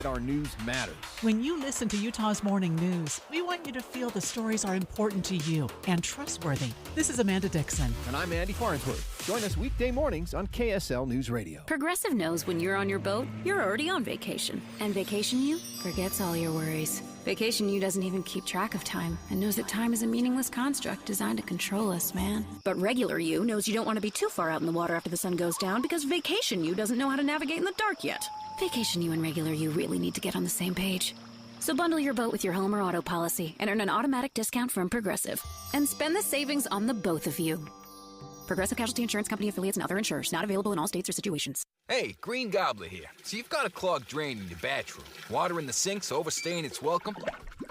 that our news matters. When you listen to Utah's Morning News, we want you to feel the stories are important to you and trustworthy. This is Amanda Dixon. And I'm Andy Farnsworth. Join us weekday mornings on KSL News Radio. Progressive knows when you're on your boat, you're already on vacation. And Vacation You forgets all your worries. Vacation You doesn't even keep track of time and knows that time is a meaningless construct designed to control us, man. But Regular You knows you don't want to be too far out in the water after the sun goes down because Vacation You doesn't know how to navigate in the dark yet. Vacation You and Regular You really need to get on the same page. So bundle your boat with your home or auto policy and earn an automatic discount from Progressive. And spend the savings on the both of you. Progressive Casualty Insurance Company affiliates and other insurers. Not available in all states or situations. Hey, Green Gobbler here. So you've got a clogged drain in your bathroom. Water in the sinks overstaying its welcome.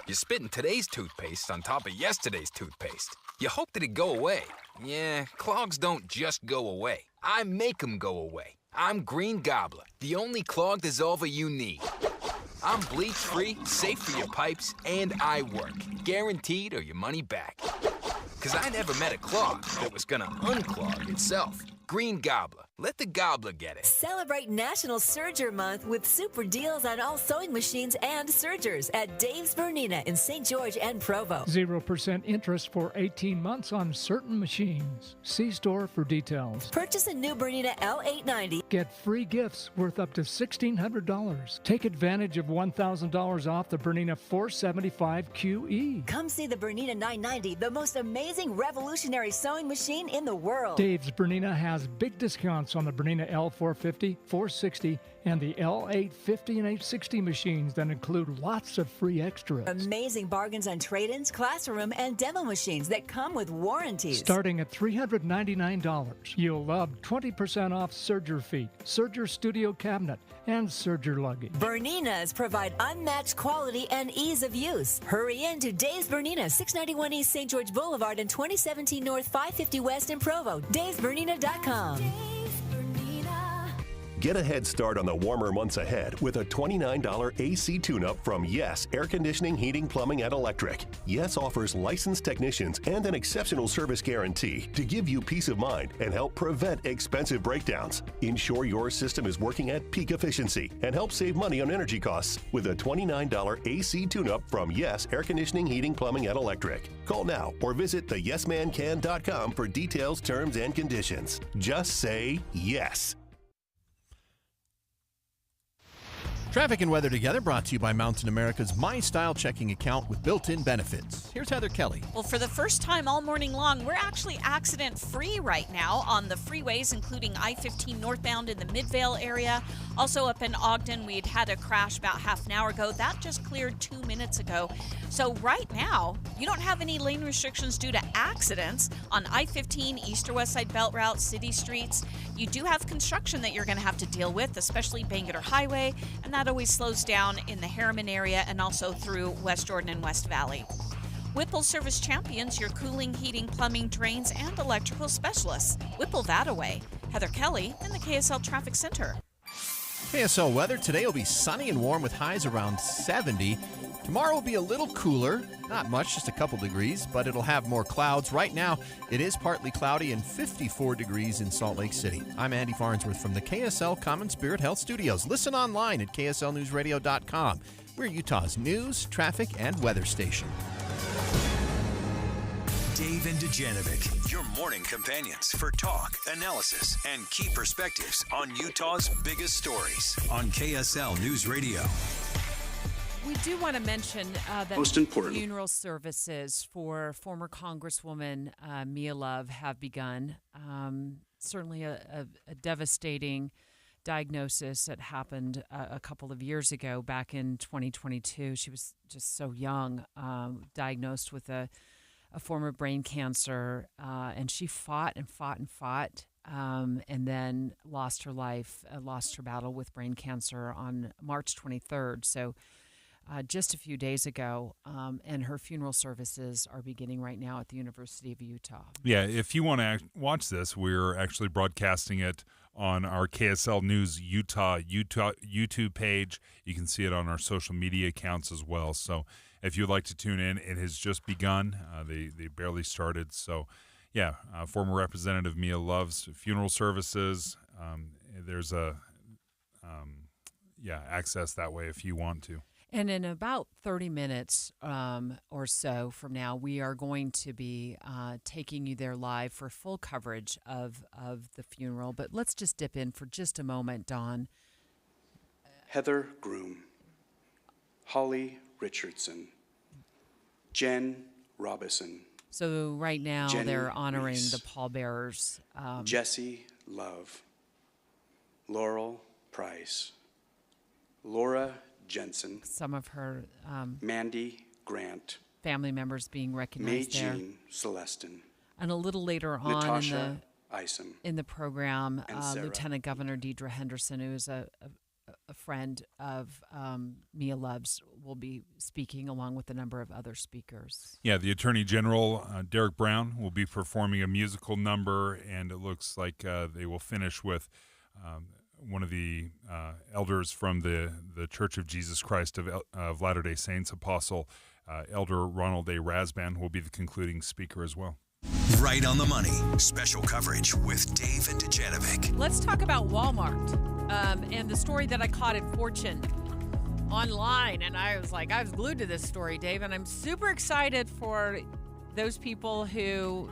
You're spitting today's toothpaste on top of yesterday's toothpaste. You hope that it go away. Yeah, clogs don't just go away. I make them go away. I'm Green Gobbler, the only clog dissolver you need. I'm bleach-free, safe for your pipes, and I work. Guaranteed or your money back. Because I never met a clog that was gonna unclog itself. Green Gobbler. Let the gobbler get it. Celebrate National Serger Month with super deals on all sewing machines and sergers at Dave's Bernina in St. George and Provo. 0% interest for 18 months on certain machines. See store for details. Purchase a new Bernina L890. Get free gifts worth up to $1,600. Take advantage of $1,000 off the Bernina 475 QE. Come see the Bernina 990, the most amazing revolutionary sewing machine in the world. Dave's Bernina has big discounts on the Bernina L450, 460, and the L850 and 860 machines that include lots of free extras. Amazing bargains on trade-ins, classroom, and demo machines that come with warranties. Starting at $399. You'll love 20% off Serger feet, Serger studio cabinet, and Serger luggage. Berninas provide unmatched quality and ease of use. Hurry in to Dave's Bernina, 691 East St. George Boulevard and 2017 North 550 West in Provo. Dave'sBernina.com. Get a head start on the warmer months ahead with a $29 AC tune-up from Yes Air Conditioning, Heating, Plumbing, and Electric. Yes offers licensed technicians and an exceptional service guarantee to give you peace of mind and help prevent expensive breakdowns. Ensure your system is working at peak efficiency and help save money on energy costs with a $29 AC tune-up from Yes Air Conditioning, Heating, Plumbing, and Electric. Call now or visit theyesmancan.com for details, terms, and conditions. Just say yes. Traffic and weather together brought to you by Mountain America's My Style checking account with built-in benefits. Here's Heather Kelly. Well, for the first time all morning long, we're actually accident-free right now on the freeways, including I-15 northbound in the Midvale area. Also up in Ogden, we'd had a crash about half an hour ago. That just cleared 2 minutes ago. So right now, you don't have any lane restrictions due to accidents on I-15, East or West Side Belt Route, city streets. You do have construction that you're going to have to deal with, especially Bangerter Highway, and that always slows down in the Harriman area and also through West Jordan and West Valley. Whipple Service Champions, your cooling, heating, plumbing, drains, and electrical specialists. Whipple that away. Heather Kelly in the KSL Traffic Center. KSL weather today will be sunny and warm with highs around 70. Tomorrow will be a little cooler, not much, just a couple degrees, but it'll have more clouds. Right now, it is partly cloudy and 54 degrees in Salt Lake City. I'm Andy Farnsworth from the KSL Common Spirit Health Studios. Listen online at kslnewsradio.com. We're Utah's news, traffic, and weather station. Dave and Dujanovic, your morning companions for talk, analysis, and key perspectives on Utah's biggest stories on KSL News Radio. We do want to mention that most important funeral services for former Congresswoman Mia Love have begun. Certainly a devastating diagnosis that happened a couple of years ago, back in 2022. She was just so young, diagnosed with a form of brain cancer, and she fought and fought and fought, and then lost her life, lost her battle with brain cancer on March 23rd. So just a few days ago, and her funeral services are beginning right now at the University of Utah. Yeah, if you want to watch this, we're actually broadcasting it on our KSL News Utah YouTube page. You can see it on our social media accounts as well. So if you'd like to tune in, it has just begun. They barely started. So, yeah, former Representative Mia Love's funeral services. There's a access that way if you want to. And in about 30 minutes or so from now, we are going to be taking you there live for full coverage of the funeral. But let's just dip in for just a moment, Don. Heather Groom, Holly Richardson, Jen Robison. So right now Jenny they're honoring Reese, the pallbearers. Jesse Love, Laurel Price, Laura Jensen, Some of her Mandy Grant, family members being recognized there. May-Jean Celestin, And a little later on Natasha Isom, in the program, and Sarah. Lieutenant Governor Deidre Henderson, who is a friend of Mia Love's, will be speaking along with a number of other speakers. Yeah, the Attorney General, Derek Brown, will be performing a musical number, and it looks like they will finish with one of the elders from the Church of Jesus Christ of Latter-day Saints, Apostle Elder Ronald A. Rasband, will be the concluding speaker as well. Right on the money. Special coverage with Dave and Dujanovic. Let's talk about Walmart and the story that I caught at Fortune online. And I was glued to this story, Dave. And I'm super excited for those people who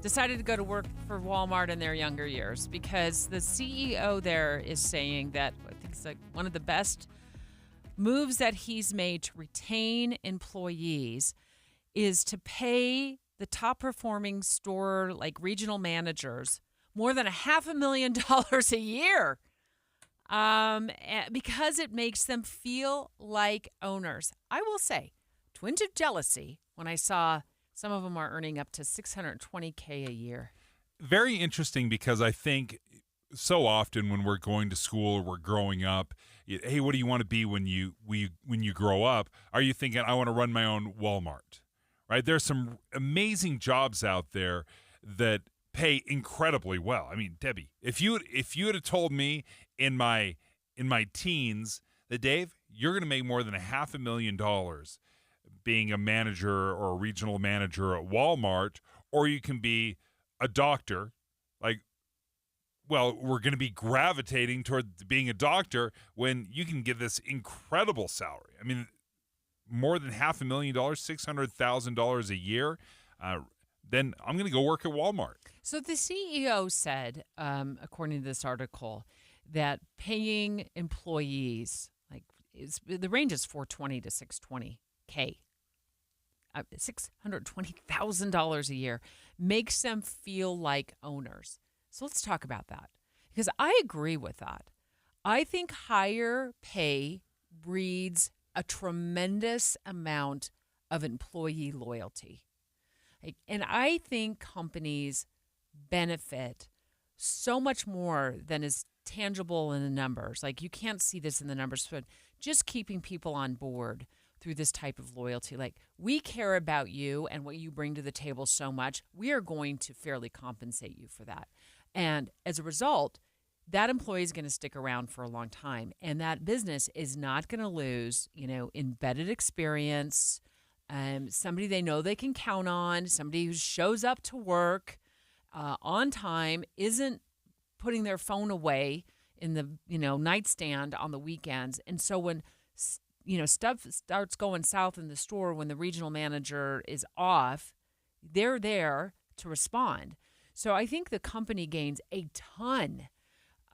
decided to go to work for Walmart in their younger years, because the CEO there is saying that I think it's like one of the best moves that he's made to retain employees is to pay the top performing store, like regional managers, more than $500,000 a year, because it makes them feel like owners. I will say, twinge of jealousy when I saw some of them are earning up to $620K a year. Very interesting, because I think so often when we're going to school or we're growing up, hey, what do you want to be when you grow up? Are you thinking, I want to run my own Walmart? Right? There's some amazing jobs out there that pay incredibly well. I mean, Debbie, if you had told me in my teens that, Dave, you're going to make more than $500,000 being a manager or a regional manager at Walmart, or you can be a doctor, we're going to be gravitating toward being a doctor when you can get this incredible salary. I mean, more than $500,000, $600,000 a year, then I'm going to go work at Walmart. So the CEO said, according to this article, that paying employees, the range is $420 to $620K, $620,000 a year, makes them feel like owners. So let's talk about that, because I agree with that. I think higher pay breeds a tremendous amount of employee loyalty. And I think companies benefit so much more than is tangible in the numbers. You can't see this in the numbers, but just keeping people on board through this type of loyalty. We care about you and what you bring to the table so much, we are going to fairly compensate you for that. And as a result, that employee is going to stick around for a long time, and that business is not going to lose, embedded experience, somebody they know they can count on, somebody who shows up to work on time, isn't putting their phone away in the nightstand on the weekends. And so when stuff starts going south in the store, when the regional manager is off, they're there to respond. So I think the company gains a ton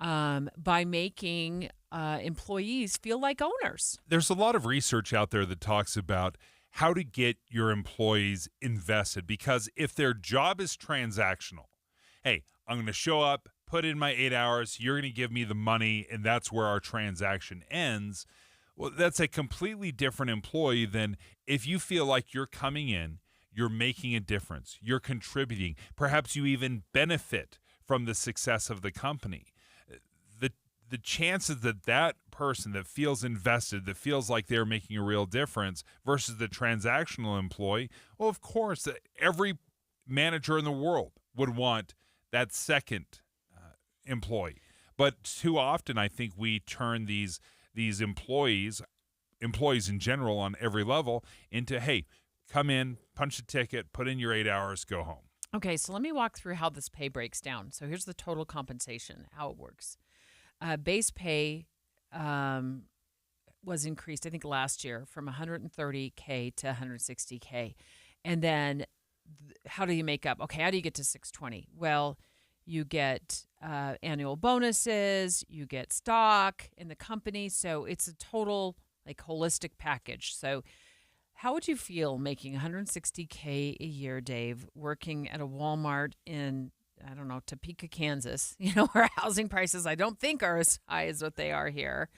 by making employees feel like owners. There's a lot of research out there that talks about how to get your employees invested, because if their job is transactional, hey, I'm going to show up, put in my 8 hours, you're going to give me the money, and that's where our transaction ends. Well, that's a completely different employee than if you feel like you're coming in, you're making a difference, you're contributing, perhaps you even benefit from the success of the company. The chances that person that feels invested, that feels like they're making a real difference versus the transactional employee, well, of course, every manager in the world would want that second employee. But too often, I think we turn these employees in general on every level, into, hey, come in, punch a ticket, put in your 8 hours, go home. Okay, so let me walk through how this pay breaks down. So here's the total compensation, how it works. Base pay was increased, I think last year, from 130K to 160K. And then how do you make up? Okay, how do you get to 620? Well, you get annual bonuses, you get stock in the company. So it's a total holistic package. So how would you feel making 160K a year, Dave, working at a Walmart in, I don't know, Topeka, Kansas, where housing prices I don't think are as high as what they are here,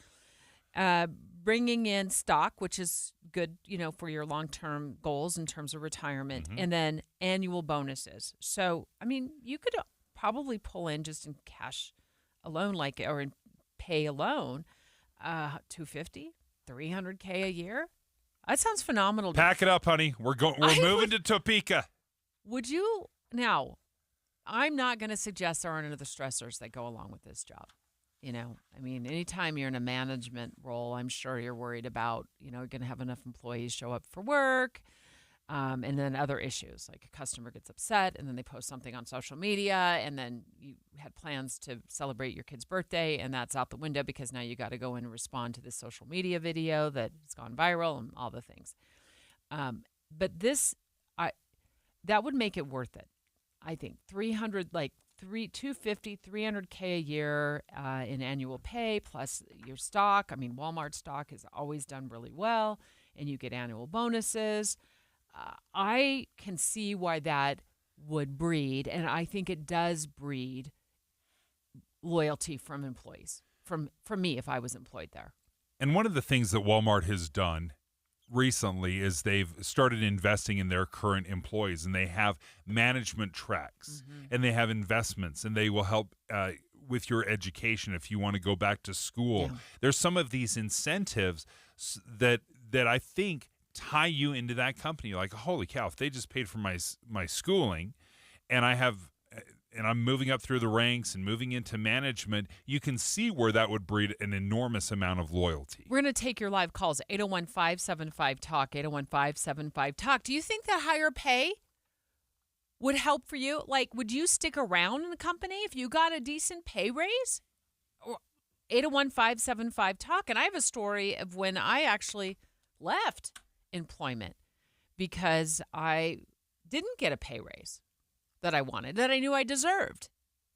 bringing in stock, which is good, for your long-term goals in terms of retirement, and then annual bonuses. So, you could probably pull in just in cash alone, or in pay alone, $250, $300K a year. That sounds phenomenal. Pack it up, honey. We're moving to Topeka. Would you now? I'm not going to suggest there aren't other stressors that go along with this job. Anytime you're in a management role, I'm sure you're worried about, you're going to have enough employees show up for work. And then other issues, like a customer gets upset and then they post something on social media, and then you had plans to celebrate your kid's birthday and that's out the window because now you got to go in and respond to this social media video that has gone viral and all the things. But this, that would make it worth it. I think 250, 300K a year in annual pay plus your stock. Walmart stock has always done really well, and you get annual bonuses. I can see why that would breed, and I think it does breed loyalty from employees, from me if I was employed there. And one of the things that Walmart has done recently is they've started investing in their current employees, and they have management tracks, and they have investments, and they will help with your education if you want to go back to school. Yeah. There's some of these incentives that I think tie you into that company. Like, holy cow, if they just paid for my schooling, and I'm moving up through the ranks and moving into management, you can see where that would breed an enormous amount of loyalty. We're going to take your live calls, 801-575-TALK, 801-575-TALK. Do you think that higher pay would help for you? Would you stick around in the company if you got a decent pay raise? 801-575-TALK. And I have a story of when I actually left employment because I didn't get a pay raise that I wanted, that I knew I deserved,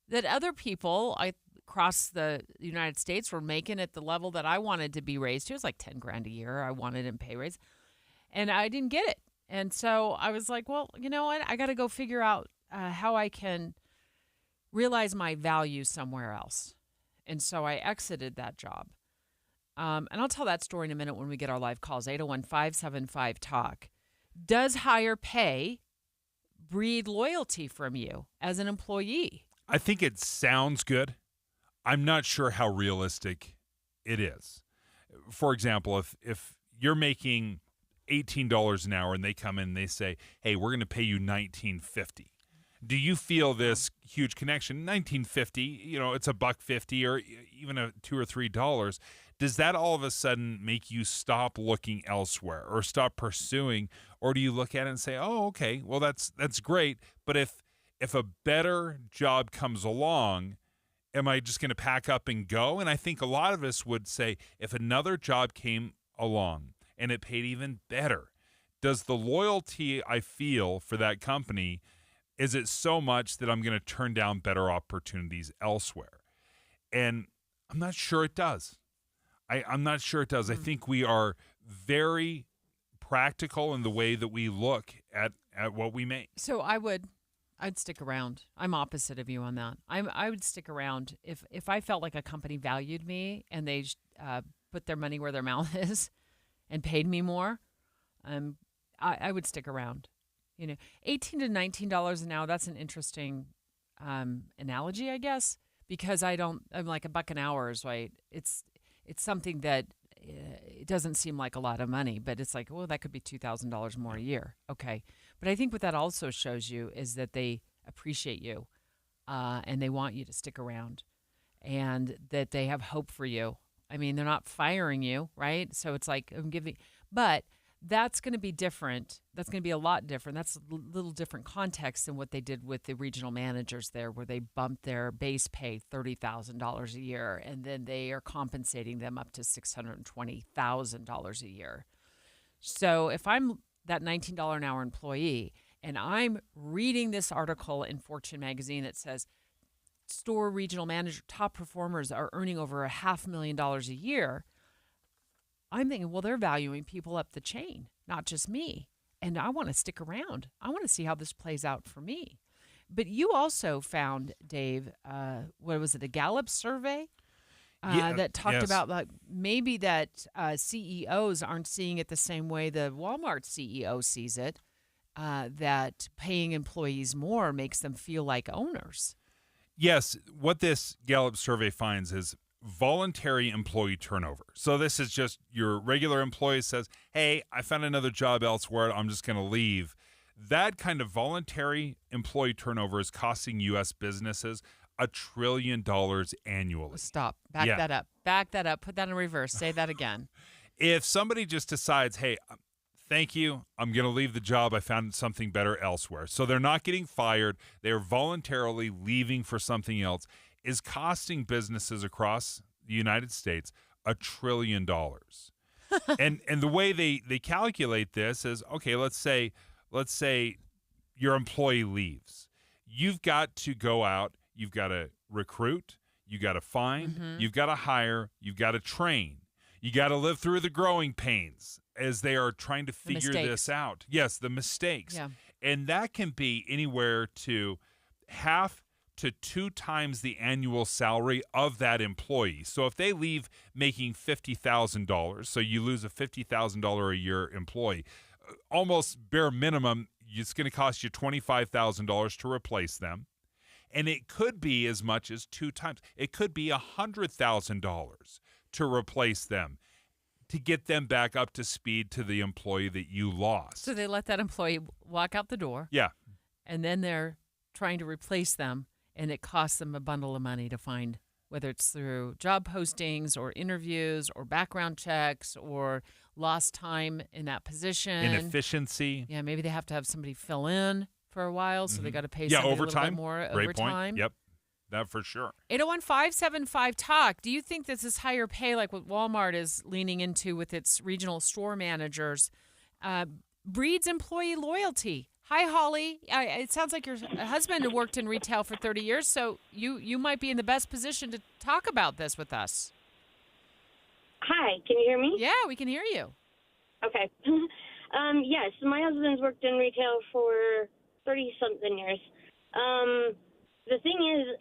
that other people across the United States were making at the level that I wanted to be raised to. It was like $10,000 a year I wanted in pay raise, and I didn't get it. And so I was like, well, you know what? I got to go figure out how I can realize my value somewhere else. And so I exited that job. And I'll tell that story in a minute when we get our live calls, 801-575-TALK. Does higher pay breed loyalty from you as an employee? I think it sounds good. I'm not sure how realistic it is. For example, if you're making $18 an hour and they come in and they say, hey, we're going to pay you $19.50. Do you feel this huge connection? $19.50, it's $1.50 or even $2 or $3. Does that all of a sudden make you stop looking elsewhere or stop pursuing? Or do you look at it and say, oh, okay, well, that's great. But if a better job comes along, am I just going to pack up and go? And I think a lot of us would say if another job came along and it paid even better, does the loyalty I feel for that company, is it so much that I'm going to turn down better opportunities elsewhere? And I'm not sure it does. I'm not sure it does. I think we are very practical in the way that we look at what we make. So I'd stick around. I'm opposite of you on that. I would stick around if I felt like a company valued me and they put their money where their mouth is and paid me more. I would stick around. $18 to $19 an hour. That's an interesting analogy, I guess, because I'm like $1 an hour is right. It's something that it doesn't seem like a lot of money, but it's like, well, that could be $2,000 more a year. Okay. But I think what that also shows you is that they appreciate you and they want you to stick around and that they have hope for you. They're not firing you, right? So it's like, but That's going to be different. That's going to be a lot different. That's a little different context than what they did with the regional managers there, where they bumped their base pay $30,000 a year, and then they are compensating them up to $620,000 a year. So if I'm that $19 an hour employee and I'm reading this article in Fortune magazine that says store regional manager top performers are earning over $500,000 a year, I'm thinking, well, they're valuing people up the chain, not just me. And I want to stick around. I want to see how this plays out for me. But you also found, Dave, what was it, a Gallup survey that talked about like maybe that CEOs aren't seeing it the same way the Walmart CEO sees it, that paying employees more makes them feel like owners. Yes, what this Gallup survey finds is voluntary employee turnover. So this is just your regular employee says, hey, I found another job elsewhere. I'm just going to leave. That kind of voluntary employee turnover is costing U.S. businesses $1 trillion annually. Stop. Back that up. Back that up. Put that in reverse. Say that again. If somebody just decides, hey, thank you, I'm going to leave the job. I found something better elsewhere. So they're not getting fired. They're voluntarily leaving for something else. Is costing businesses across the United States $1 trillion. and the way they calculate this is, okay, let's say your employee leaves. You've got to go out, you've got to recruit, you got to find, you've got to hire, you've got to train. You got to live through the growing pains as they are trying to figure this out. Yes, the mistakes. Yeah. And that can be anywhere to half to 2 times the annual salary of that employee. So if they leave making $50,000, so you lose a $50,000 a year employee, almost bare minimum, it's going to cost you $25,000 to replace them. And it could be as much as 2 times. It could be $100,000 to replace them, to get them back up to speed to the employee that you lost. So they let that employee walk out the door. Yeah. And then they're trying to replace them. And it costs them a bundle of money to find, whether it's through job postings or interviews or background checks or lost time in that position. Inefficiency. Yeah, maybe they have to have somebody fill in for a while, so they got to pay somebody overtime. a little bit more Great overtime. Point. Yep, that for sure. 801-575-TALK. Do you think that this higher pay, like what Walmart is leaning into with its regional store managers, breeds employee loyalty? Hi, Holly. It sounds like your husband worked in retail for 30 years, so you might be in the best position to talk about this with us. Hi, can you hear me? Yeah, we can hear you. Okay. Yes, my husband's worked in retail for 30-something years. The thing is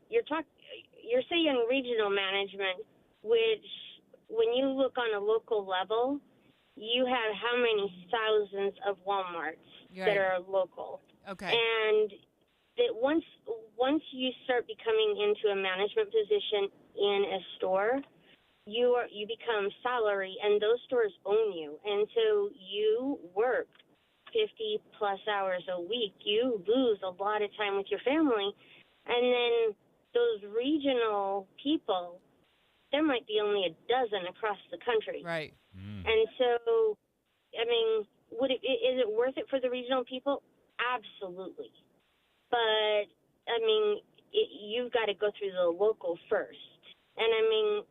you're saying regional management, which when you look on a local level, you have how many thousands of Walmarts that are local. Okay. And that once you start becoming into a management position in a store, you become salary, and those stores own you. And so you work 50 plus hours a week. You lose a lot of time with your family. And then those regional people, there might be only a dozen across the country. Right. And so, I mean, is it worth it for the regional people? Absolutely. But, I mean, you've got to go through the local first. And, I mean,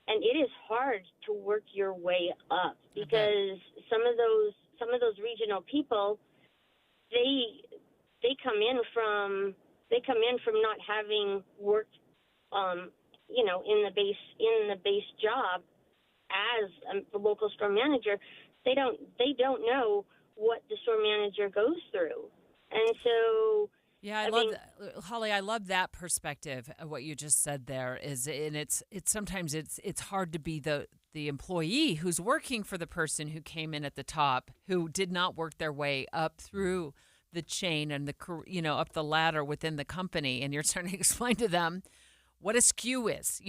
and it is hard to work your way up because some of those regional people, they come in from not having worked, in the base job as a local store manager. They don't know what the store manager goes through, and so. Yeah, Holly, I love that perspective of what you just said there. It's sometimes it's hard to be the employee who's working for the person who came in at the top, who did not work their way up through the chain and up the ladder within the company, and you're trying to explain to them what a SKU is,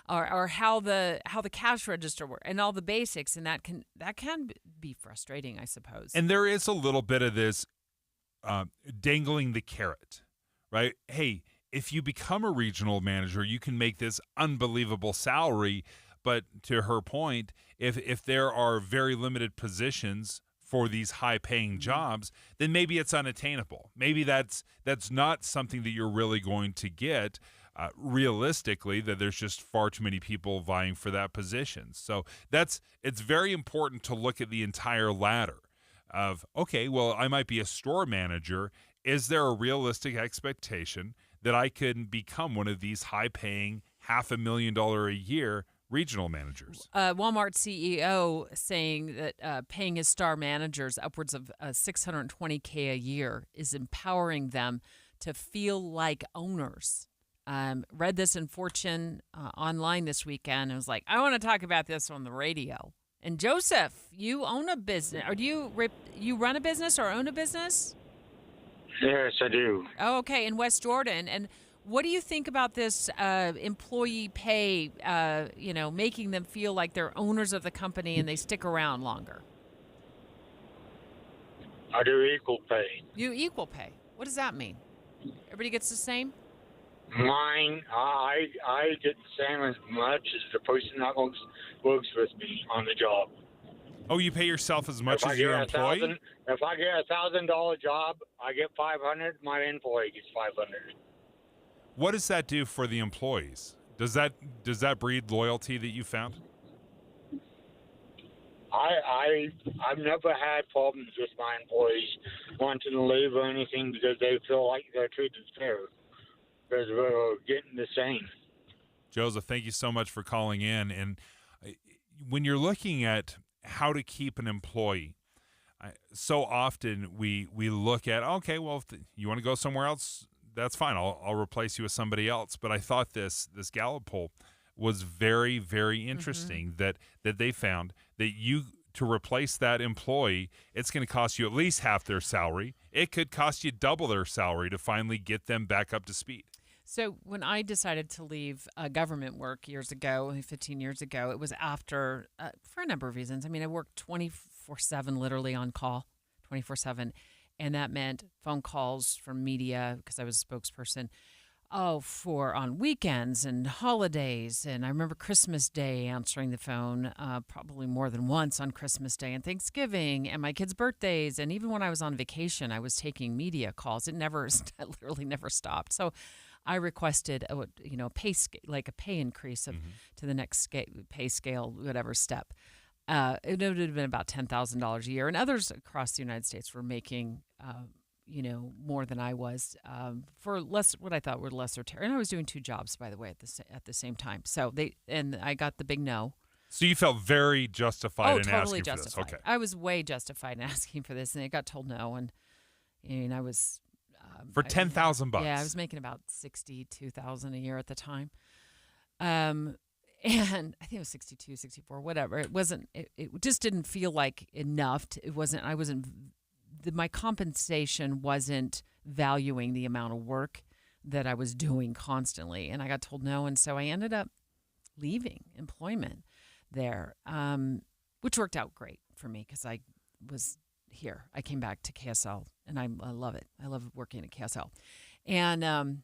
or how the cash register works and all the basics, and that can be frustrating, I suppose. And there is a little bit of this dangling the carrot, right? Hey, if you become a regional manager, you can make this unbelievable salary, But to her point, if there are very limited positions for these high-paying jobs, then maybe it's unattainable. Maybe that's not something that you're really going to get realistically, that there's just far too many people vying for that position. So it's very important to look at the entire ladder of, okay, well, I might be a store manager. Is there a realistic expectation that I can become one of these high-paying $500,000 a year regional managers? Walmart CEO saying that paying his star managers upwards of $620K a year is empowering them to feel like owners. Read this in Fortune online this weekend and was like, I want to talk about this on the radio. And Joseph, you own a business. Or do you run a business or own a business? Yes, I do. Oh, okay, in West Jordan. And what do you think about this employee pay, making them feel like they're owners of the company and they stick around longer? I do equal pay. You equal pay. What does that mean? Everybody gets the same? Mine, I get the same as much as the person that works with me on the job. Oh, you pay yourself as much as your employee? If I get $1,000 job, I get $500. My employee gets $500. What does that do for the employees? Does that breed loyalty that you found? I've never had problems with my employees wanting to leave or anything because they feel like they're treated fair. Because we're getting the same. Joseph, thank you so much for calling in. And when you're looking at how to keep an employee, so often we look at, okay, well, if you want to go somewhere else, that's fine. I'll replace you with somebody else. But I thought this Gallup poll was very, very interesting, that they found that to replace that employee, it's going to cost you at least half their salary. It could cost you double their salary to finally get them back up to speed. So when I decided to leave government work years ago, 15 years ago, it was after, for a number of reasons. I mean, I worked 24/7, literally on call, 24/7. And that meant phone calls from media because I was a spokesperson. For on weekends and holidays. And I remember Christmas Day answering the phone probably more than once on Christmas Day and Thanksgiving and my kids' birthdays. And even when I was on vacation, I was taking media calls. It literally never stopped. So I requested a pay increase to the next pay scale, whatever step. It would have been about $10,000 a year. And others across the United States were making more than I was for what I thought were lesser and I was doing two jobs, by the way, at the same time. So I got the big no. So you felt very justified in totally asking justified. for this. Okay. I was way justified in asking for this, and I got told no. And I was for $10,000. Yeah, I was making about $62,000 a year at the time. And I think it was 62, 64, whatever. It wasn't. It just didn't feel like enough. My compensation wasn't valuing the amount of work that I was doing constantly, and I got told no, and so I ended up leaving employment there, which worked out great for me because I was here. I came back to KSL, and I love it. I love working at KSL, and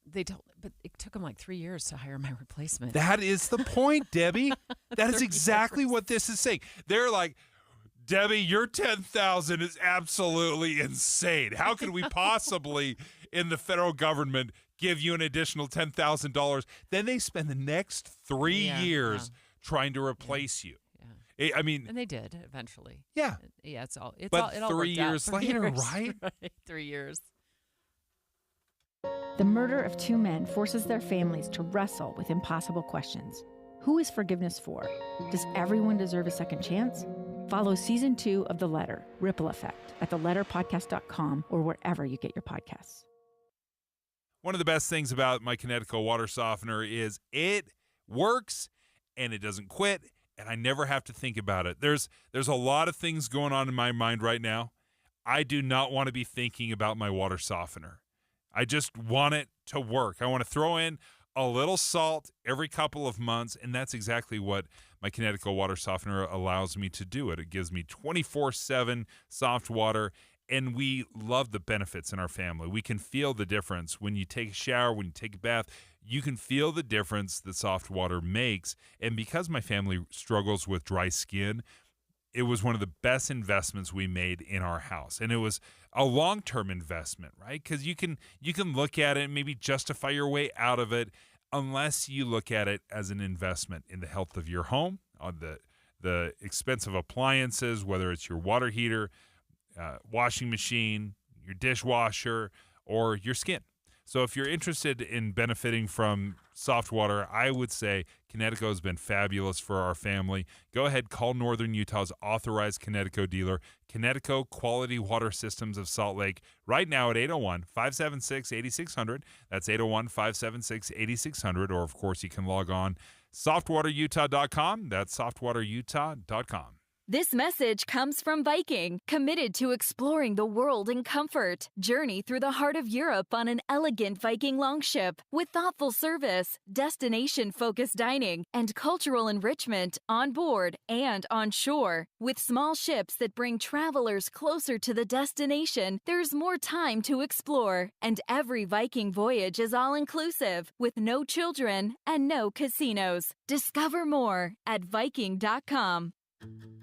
but it took them like 3 years to hire my replacement. That is the point, Debbie. That is exactly what this is saying. They're like, Debbie, your $10,000 is absolutely insane. How could we possibly, in the federal government, give you an additional $10,000? Then they spend the next 3 years trying to replace you. Yeah. I mean, and they did eventually. Yeah. Yeah, it all 3 years later, right? 3 years. The murder of two men forces their families to wrestle with impossible questions. Who is forgiveness for? Does everyone deserve a second chance? Follow Season 2 of The Letter, Ripple Effect, at theletterpodcast.com or wherever you get your podcasts. One of the best things about my Kinetico water softener is it works and it doesn't quit, and I never have to think about it. There's a lot of things going on in my mind right now. I do not want to be thinking about my water softener. I just want it to work. I want to throw in a little salt every couple of months, and that's exactly what my Kinetico water softener allows me to do. It gives me 24/7 soft water, and we love the benefits in our family. We can feel the difference when you take a shower, when you take a bath. you can feel the difference that soft water makes. And because my family struggles with dry skin, it was one of the best investments we made in our house. And it was a long-term investment, right? Because you can look at it and maybe justify your way out of it unless you look at it as an investment in the health of your home, on the expensive appliances, whether it's your water heater, washing machine, your dishwasher, or your skin. So if you're interested in benefiting from soft water, I would say Connecticut has been fabulous for our family. Go ahead, call Northern Utah's authorized Connecticut dealer, Connecticut Quality Water Systems of Salt Lake, right now at 801-576-8600. That's 801-576-8600. Or, of course, you can log on softwaterutah.com. That's softwaterutah.com. This message comes from Viking, committed to exploring the world in comfort. Journey through the heart of Europe on an elegant Viking longship with thoughtful service, destination-focused dining, and cultural enrichment on board and on shore. With small ships that bring travelers closer to the destination, there's more time to explore. And every Viking voyage is all-inclusive, with no children and no casinos. Discover more at Viking.com.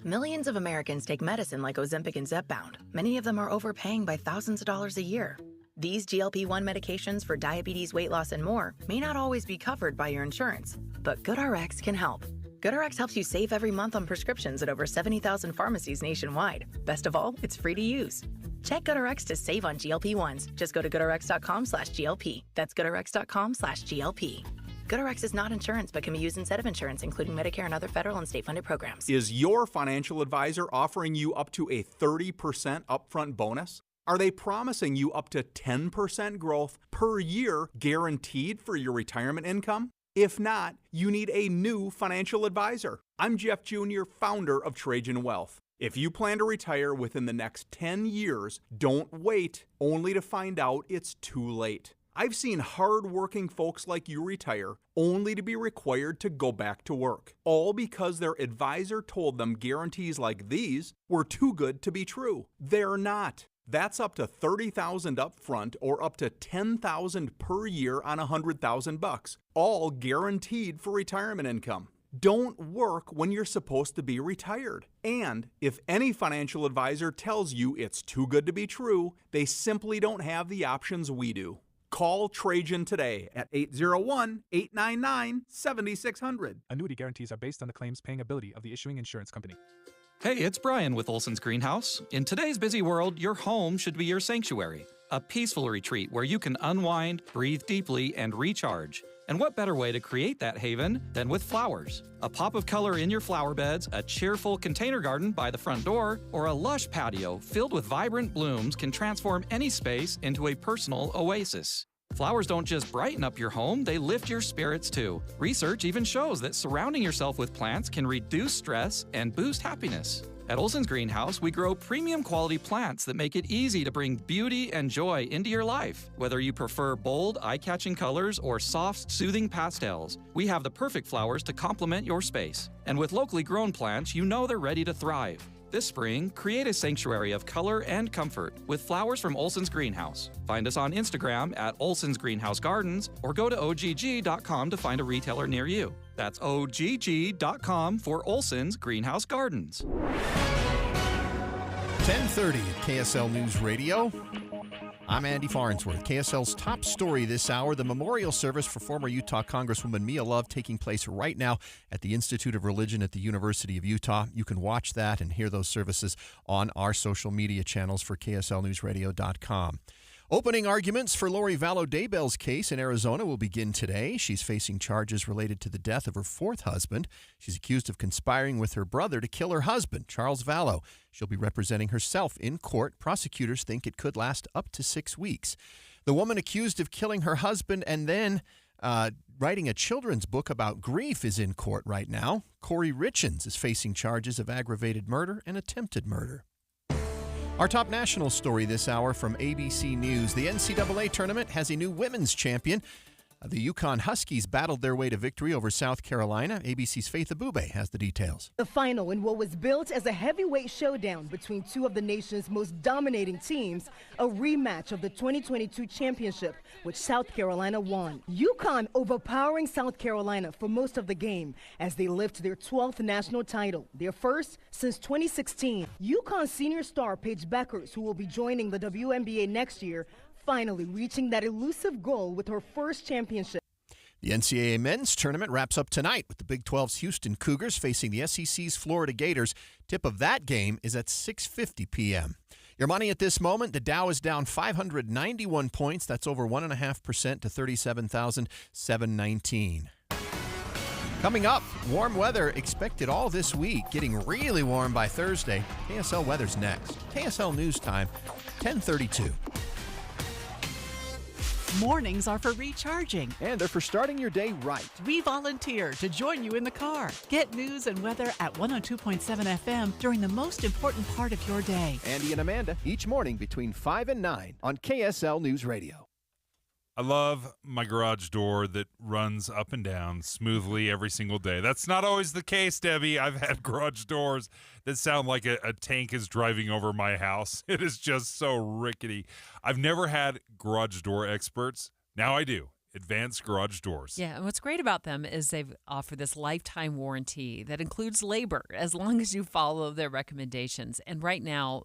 Millions of Americans take medicine like Ozempic and Zepbound. Many of them are overpaying by thousands of dollars a year. These GLP-1 medications for diabetes, weight loss, and more may not always be covered by your insurance, but GoodRx can help. GoodRx helps you save every month on prescriptions at over 70,000 pharmacies nationwide. Best of all, it's free to use. Check GoodRx to save on GLP-1s. Just go to goodrx.com/GLP. That's goodrx.com/GLP. GoodRx is not insurance but can be used instead of insurance, including Medicare and other federal and state-funded programs. Is your financial advisor offering you up to a 30% upfront bonus? Are they promising you up to 10% growth per year guaranteed for your retirement income? If not, you need a new financial advisor. I'm Jeff Jr., founder of Trajan Wealth. If you plan to retire within the next 10 years, don't wait only to find out it's too late. I've seen hard-working folks like you retire only to be required to go back to work, all because their advisor told them guarantees like these were too good to be true. They're not. That's up to $30,000 up front or up to $10,000 per year on $100,000, all guaranteed for retirement income. Don't work when you're supposed to be retired. And if any financial advisor tells you it's too good to be true, they simply don't have the options we do. Call Trajan today at 801-899-7600. Annuity guarantees are based on the claims paying ability of the issuing insurance company. Hey, it's Brian with Olson's Greenhouse. In today's busy world, your home should be your sanctuary. A peaceful retreat where you can unwind, breathe deeply, and recharge. And what better way to create that haven than with flowers? A pop of color in your flower beds, a cheerful container garden by the front door, or a lush patio filled with vibrant blooms can transform any space into a personal oasis. Flowers don't just brighten up your home, they lift your spirits too. Research even shows that surrounding yourself with plants can reduce stress and boost happiness. At Olson's Greenhouse, we grow premium quality plants that make it easy to bring beauty and joy into your life. Whether you prefer bold, eye-catching colors or soft, soothing pastels, we have the perfect flowers to complement your space. And with locally grown plants, you know they're ready to thrive. This spring, create a sanctuary of color and comfort with flowers from Olson's Greenhouse. Find us on Instagram at Olson's Greenhouse Gardens or go to OGG.com to find a retailer near you. That's OGG.com for Olson's Greenhouse Gardens. 10:30 KSL News Radio. I'm Andy Farnsworth. KSL's top story this hour, the memorial service for former Utah Congresswoman Mia Love taking place right now at the Institute of Religion at the University of Utah. You can watch that and hear those services on our social media channels for KSLNewsRadio.com. Opening arguments for Lori Vallow Daybell's case in Arizona will begin today. She's facing charges related to the death of her fourth husband. She's accused of conspiring with her brother to kill her husband, Charles Vallow. She'll be representing herself in court. Prosecutors think it could last up to 6 weeks. The woman accused of killing her husband and then writing a children's book about grief is in court right now. Corey Richins is facing charges of aggravated murder and attempted murder. Our top national story this hour from ABC News. The NCAA tournament has a new women's champion. The Yukon Huskies battled their way to victory over South Carolina. ABC's Faith Abube has the details. The final in what was built as a heavyweight showdown between two of the nation's most dominating teams, a rematch of the 2022 championship, which South Carolina won. Yukon overpowering South Carolina for most of the game as they lift their 12th national title, their first since 2016. Yukon senior star Paige Beckers, who will be joining the WNBA next year, finally reaching that elusive goal with her first championship. The NCAA men's tournament wraps up tonight with the Big 12's Houston Cougars facing the SEC's Florida Gators. Tip of that game is at 6:50 p.m. Your money at this moment, the Dow is down 591 points. That's over 1.5% to 37,719. Coming up, warm weather expected all this week, getting really warm by Thursday. KSL weather's next. KSL News Time, 10:32. Mornings are for recharging. And they're for starting your day right. We volunteer to join you in the car. Get news and weather at 102.7 FM during the most important part of your day. Andy and Amanda, each morning between 5 and 9 on KSL News Radio. I love my garage door that runs up and down smoothly every single day. That's not always the case, Debbie. I've had garage doors that sound like a tank is driving over my house. It is just so rickety. I've never had garage door experts. Now I do. Advanced Garage Doors. Yeah, and what's great about them is they've offered this lifetime warranty that includes labor as long as you follow their recommendations. And right now,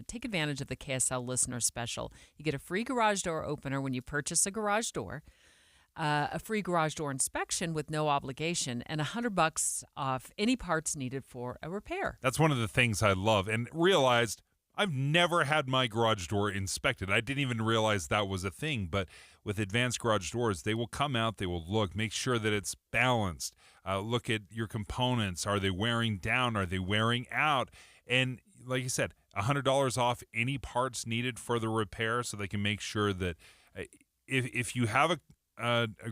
take advantage of the KSL listener special. You get a free garage door opener when you purchase a garage door, a free garage door inspection with no obligation, and $100 off any parts needed for a repair. That's one of the things I love and realized I've never had my garage door inspected. I didn't even realize that was a thing, but with Advanced Garage Doors, they will come out, they will look, make sure that it's balanced, look at your components. Are they wearing down? Are they wearing out? And like you said, $100 off any parts needed for the repair so they can make sure that if you have a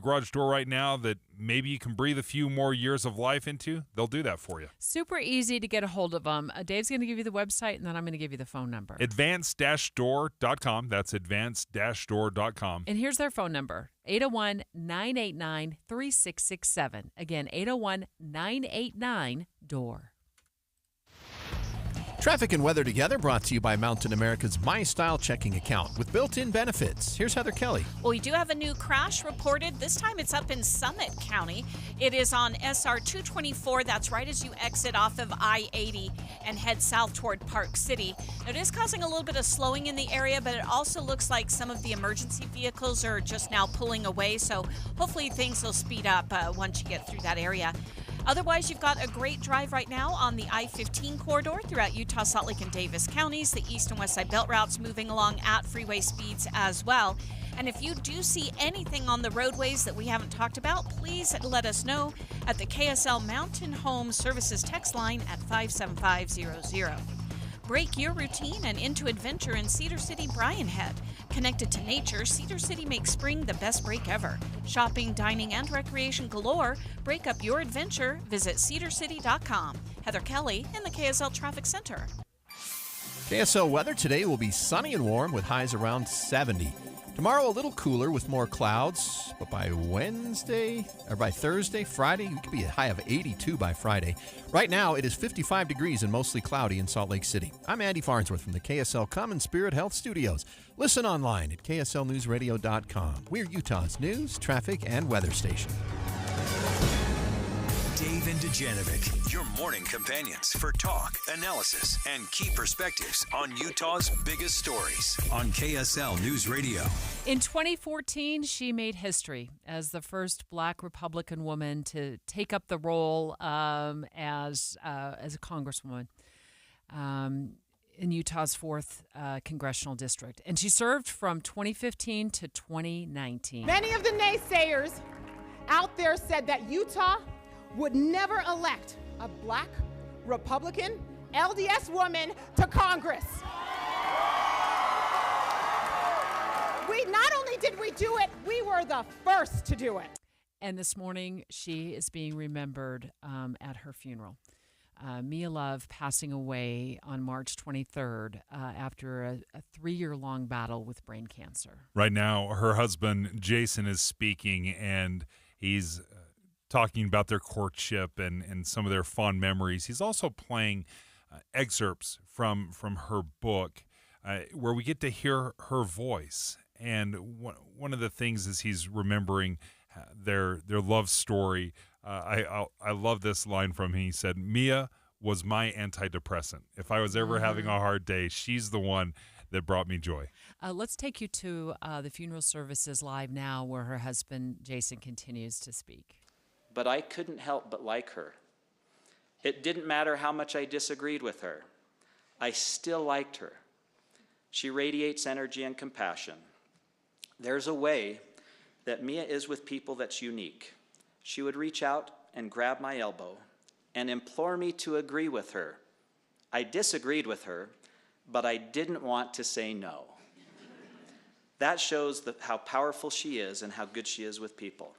garage door right now that maybe you can breathe a few more years of life into, they'll do that for you. Super easy to get a hold of them. Dave's going to give you the website, and then I'm going to give you the phone number. Advanced-door.com. That's advanced-door.com. And here's their phone number, 801-989-3667. Again, 801-989-DOOR. Traffic and weather together brought to you by Mountain America's My Style checking account with built-in benefits. Here's Heather Kelly. Well, we do have a new crash reported. This time it's up in Summit County. It is on SR 224. That's right as you exit off of I-80 and head south toward Park City. It is causing a little bit of slowing in the area, but it also looks like some of the emergency vehicles are just now pulling away. So hopefully things will speed up once you get through that area. Otherwise, you've got a great drive right now on the I-15 corridor throughout Utah, Salt Lake, and Davis counties. The east and west side belt routes moving along at freeway speeds as well. And if you do see anything on the roadways that we haven't talked about, please let us know at the KSL Mountain Home Services text line at 57500. Break your routine and into adventure in Cedar City, Bryan Head. Connected to nature, Cedar City makes spring the best break ever. Shopping, dining, and recreation galore. Break up your adventure. Visit cedarcity.com. Heather Kelly in the KSL Traffic Center. KSL weather today will be sunny and warm with highs around 70. Tomorrow a little cooler with more clouds, but by Thursday, Friday, we could be a high of 82 by Friday. Right now, it is 55 degrees and mostly cloudy in Salt Lake City. I'm Andy Farnsworth from the KSL Common Spirit Health Studios. Listen online at kslnewsradio.com. We're Utah's news, traffic, and weather station. Dave and Dujanovic, your morning companions for talk, analysis, and key perspectives on Utah's biggest stories on KSL News Radio. In 2014, she made history as the first Black Republican woman to take up the role as a congresswoman in Utah's 4th congressional district. And she served from 2015 to 2019. Many of the naysayers out there said that Utah would never elect a Black Republican LDS woman to Congress. Not only did we do it, we were the first to do it. And this morning, she is being remembered at her funeral. Mia Love passing away on March 23rd after a 3-year-long battle with brain cancer. Right now, her husband, Jason, is speaking, and he's talking about their courtship and some of their fond memories. He's also playing excerpts from her book where we get to hear her voice. And one of the things is he's remembering their love story. I love this line from him. He said, "Mia was my antidepressant. If I was ever having a hard day, she's the one that brought me joy." Let's take you to the funeral services live now, where her husband, Jason, continues to speak. But I couldn't help but like her. It didn't matter how much I disagreed with her. I still liked her. She radiates energy and compassion. There's a way that Mia is with people that's unique. She would reach out and grab my elbow and implore me to agree with her. I disagreed with her, but I didn't want to say no. That shows how powerful she is and how good she is with people.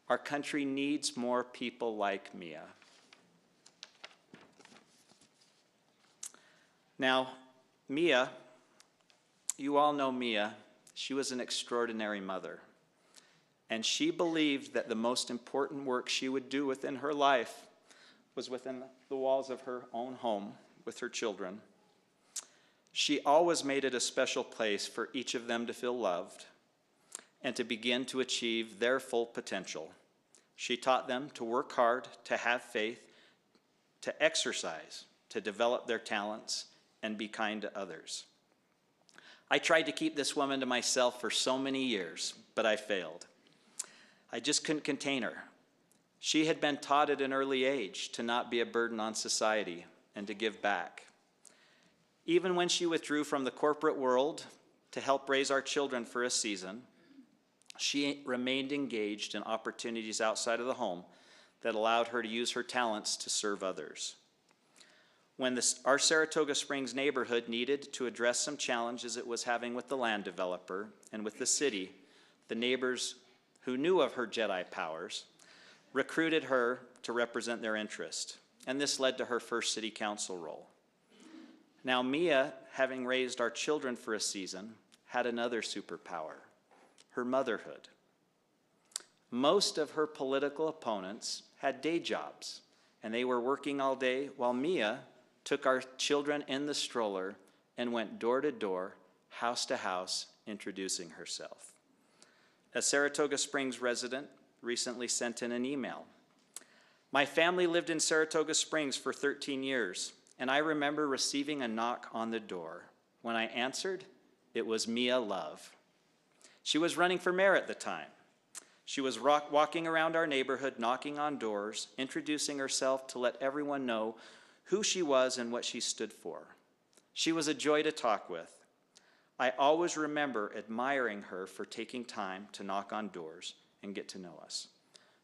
Our country needs more people like Mia. Now, Mia, you all know Mia. She was an extraordinary mother. And she believed that the most important work she would do within her life was within the walls of her own home with her children. She always made it a special place for each of them to feel loved and to begin to achieve their full potential. She taught them to work hard, to have faith, to exercise, to develop their talents, and be kind to others. I tried to keep this woman to myself for so many years, but I failed. I just couldn't contain her. She had been taught at an early age to not be a burden on society and to give back. Even when she withdrew from the corporate world to help raise our children for a season, she remained engaged in opportunities outside of the home that allowed her to use her talents to serve others. When our Saratoga Springs neighborhood needed to address some challenges it was having with the land developer and with the city, the neighbors who knew of her Jedi powers recruited her to represent their interest, and this led to her first city council role. Now, Mia, having raised our children for a season, had another superpower: her motherhood. Most of her political opponents had day jobs, and they were working all day, while Mia took our children in the stroller and went door to door, house to house, introducing herself. A Saratoga Springs resident recently sent in an email. "My family lived in Saratoga Springs for 13 years, and I remember receiving a knock on the door. When I answered, it was Mia Love. She was running for mayor at the time. She was walking around our neighborhood, knocking on doors, introducing herself to let everyone know who she was and what she stood for. She was a joy to talk with. I always remember admiring her for taking time to knock on doors and get to know us.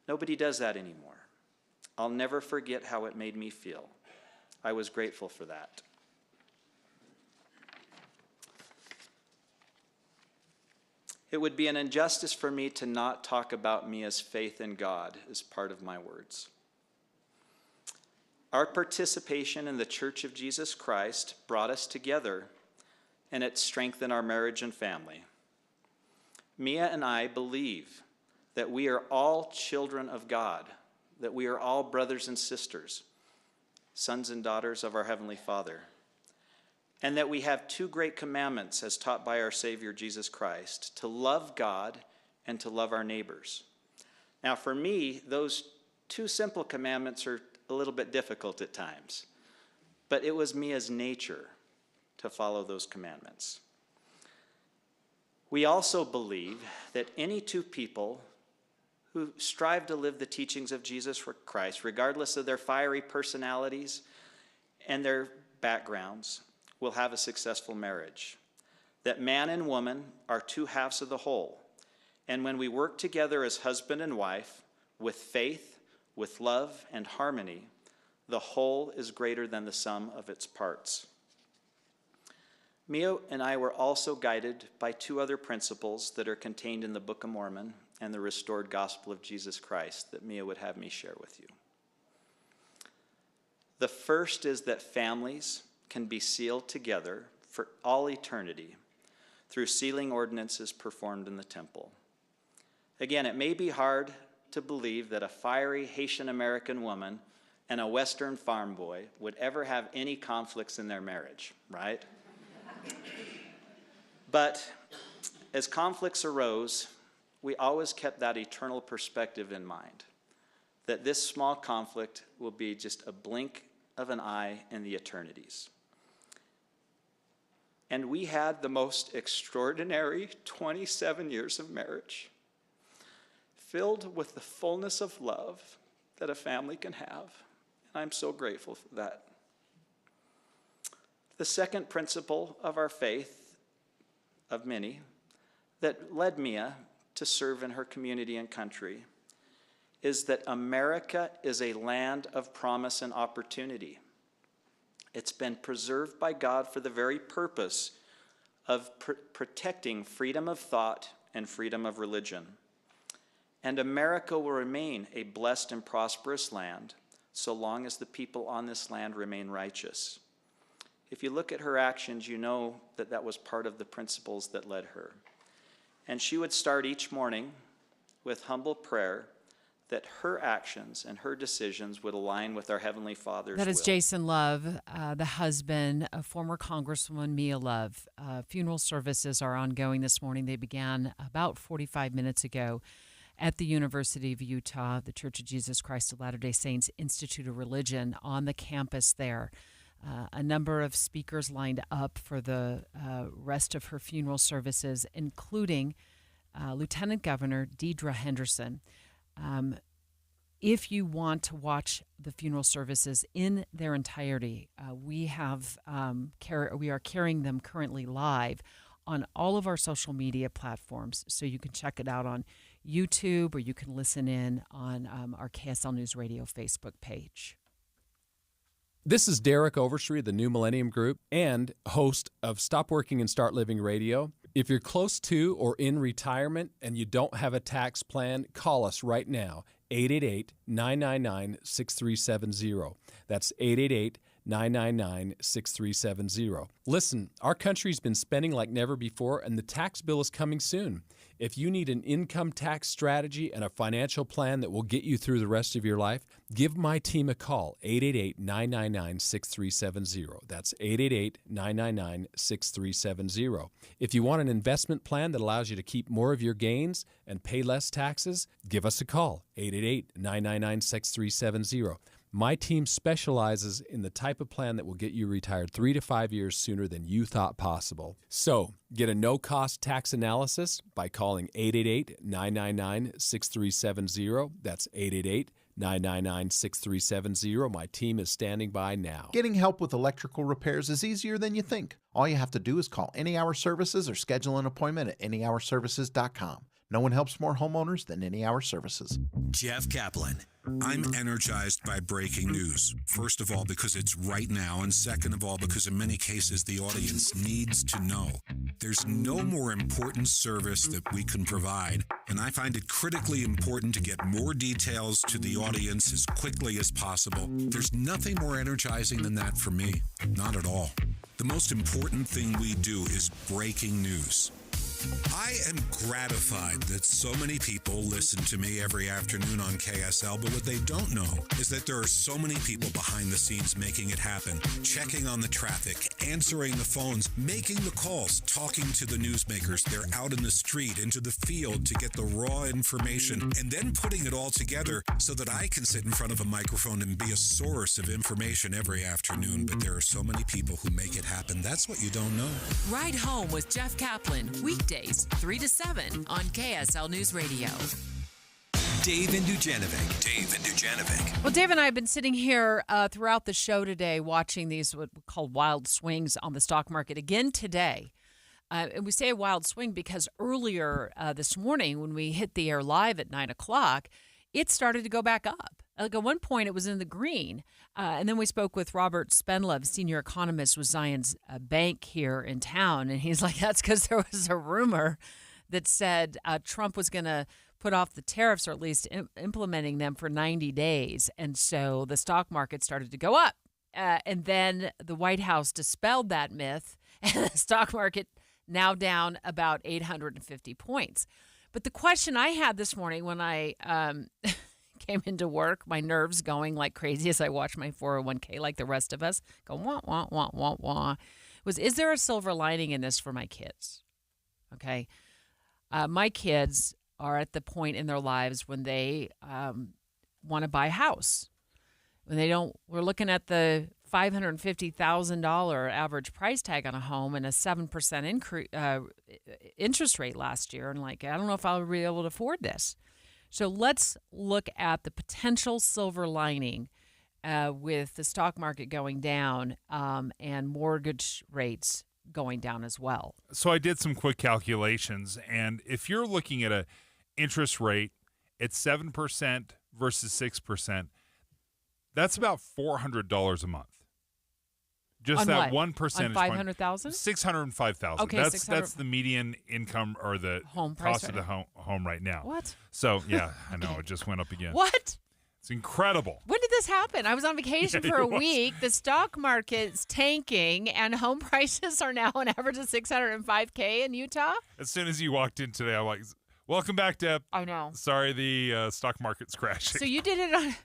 Nobody does that anymore. I'll never forget how it made me feel. I was grateful for that." It would be an injustice for me to not talk about Mia's faith in God as part of my words. Our participation in the Church of Jesus Christ brought us together, and it strengthened our marriage and family. Mia and I believe that we are all children of God, that we are all brothers and sisters, sons and daughters of our Heavenly Father, and that we have two great commandments as taught by our Savior Jesus Christ: to love God and to love our neighbors. Now, for me, those two simple commandments are a little bit difficult at times, but it was Mia's nature to follow those commandments. We also believe that any two people who strive to live the teachings of Jesus Christ, regardless of their fiery personalities and their backgrounds, will have a successful marriage. That man and woman are two halves of the whole, and when we work together as husband and wife, with faith, with love and harmony, the whole is greater than the sum of its parts. Mia and I were also guided by two other principles that are contained in the Book of Mormon and the restored gospel of Jesus Christ that Mia would have me share with you. The first is that families can be sealed together for all eternity through sealing ordinances performed in the temple. Again, it may be hard to believe that a fiery Haitian-American woman and a Western farm boy would ever have any conflicts in their marriage, right? But as conflicts arose, we always kept that eternal perspective in mind, that this small conflict will be just a blink of an eye in the eternities. And we had the most extraordinary 27 years of marriage, filled with the fullness of love that a family can have. And I'm so grateful for that. The second principle of our faith, of many, that led Mia to serve in her community and country, is that America is a land of promise and opportunity. It's been preserved by God for the very purpose of protecting freedom of thought and freedom of religion. And America will remain a blessed and prosperous land so long as the people on this land remain righteous. If you look at her actions, you know that that was part of the principles that led her. And she would start each morning with humble prayer that her actions and her decisions would align with our Heavenly Father's will. That is Jason Love, the husband of former Congresswoman Mia Love. Funeral services are ongoing this morning. They began about 45 minutes ago at the University of Utah, the Church of Jesus Christ of Latter-day Saints Institute of Religion on the campus there. A number of speakers lined up for the rest of her funeral services, including Lieutenant Governor Deidre Henderson. If you want to watch the funeral services in their entirety, we are carrying them currently live on all of our social media platforms, so you can check it out on YouTube or you can listen in on our KSL News Radio Facebook page. This is Derek Overstreet of the New Millennium Group and host of Stop Working and Start Living Radio. If you're close to or in retirement and you don't have a tax plan, call us right now, 888-999-6370. That's 888-999-6370. Listen, our country's been spending like never before, and the tax bill is coming soon. If you need an income tax strategy and a financial plan that will get you through the rest of your life, give my team a call, 888-999-6370. That's 888-999-6370. If you want an investment plan that allows you to keep more of your gains and pay less taxes, give us a call, 888-999-6370. My team specializes in the type of plan that will get you retired 3 to 5 years sooner than you thought possible. So, get a no-cost tax analysis by calling 888-999-6370. That's 888-999-6370. My team is standing by now. Getting help with electrical repairs is easier than you think. All you have to do is call Any Hour Services or schedule an appointment at anyhourservices.com. No one helps more homeowners than Any Hour Services. Jeff Kaplan. I'm energized by breaking news. First of all, because it's right now, and second of all, because in many cases the audience needs to know. There's no more important service that we can provide, and I find it critically important to get more details to the audience as quickly as possible. There's nothing more energizing than that for me. Not at all. The most important thing we do is breaking news. I am gratified that so many people listen to me every afternoon on KSL, but what they don't know is that there are so many people behind the scenes making it happen, checking on the traffic, answering the phones, making the calls, talking to the newsmakers. They're out in the street, into the field to get the raw information, and then putting it all together so that I can sit in front of a microphone and be a source of information every afternoon. But there are so many people who make it happen. That's what you don't know. Ride Home with Jeff Kaplan, weekdays 3 to 7 on KSL News Radio. Dave and Dujanovic. Well, Dave and I have been sitting here throughout the show today watching these what we call wild swings on the stock market again today. And we say a wild swing because earlier this morning when we hit the air live at 9 o'clock, it started to go back up. Like at one point it was in the green. And then we spoke with Robert Spenlove, senior economist with Zions Bank here in town. And he's like, that's because there was a rumor that said Trump was going to put off the tariffs, or at least implementing them for 90 days. And so the stock market started to go up. And then the White House dispelled that myth, and the stock market now down about 850 points. But the question I had this morning when I came into work, my nerves going like crazy as I watched my 401k like the rest of us go wah, wah, wah, wah, wah, was, is there a silver lining in this for my kids? Okay. My kids are at the point in their lives when they want to buy a house. When they don't, we're looking at the $550,000 average price tag on a home and a 7% interest rate last year. And like, I don't know if I'll be able to afford this. So let's look at the potential silver lining with the stock market going down and mortgage rates going down as well. So I did some quick calculations, and if you're looking at a interest rate at 7% versus 6%, that's about $400 a month. Just on that what? 1 percentage on point. 500,000? 605,000. Okay, that's the median income or the home price cost of the home right now. What? So yeah, I know it just went up again. What? It's incredible. When did this happen? I was on vacation Yeah, for a it was. week. The stock market's tanking, and home prices are now an average of $605K in Utah. As soon as you walked in today, I'm like, "Welcome back, Deb." I know. Sorry, the stock market's crashing. So you did it on.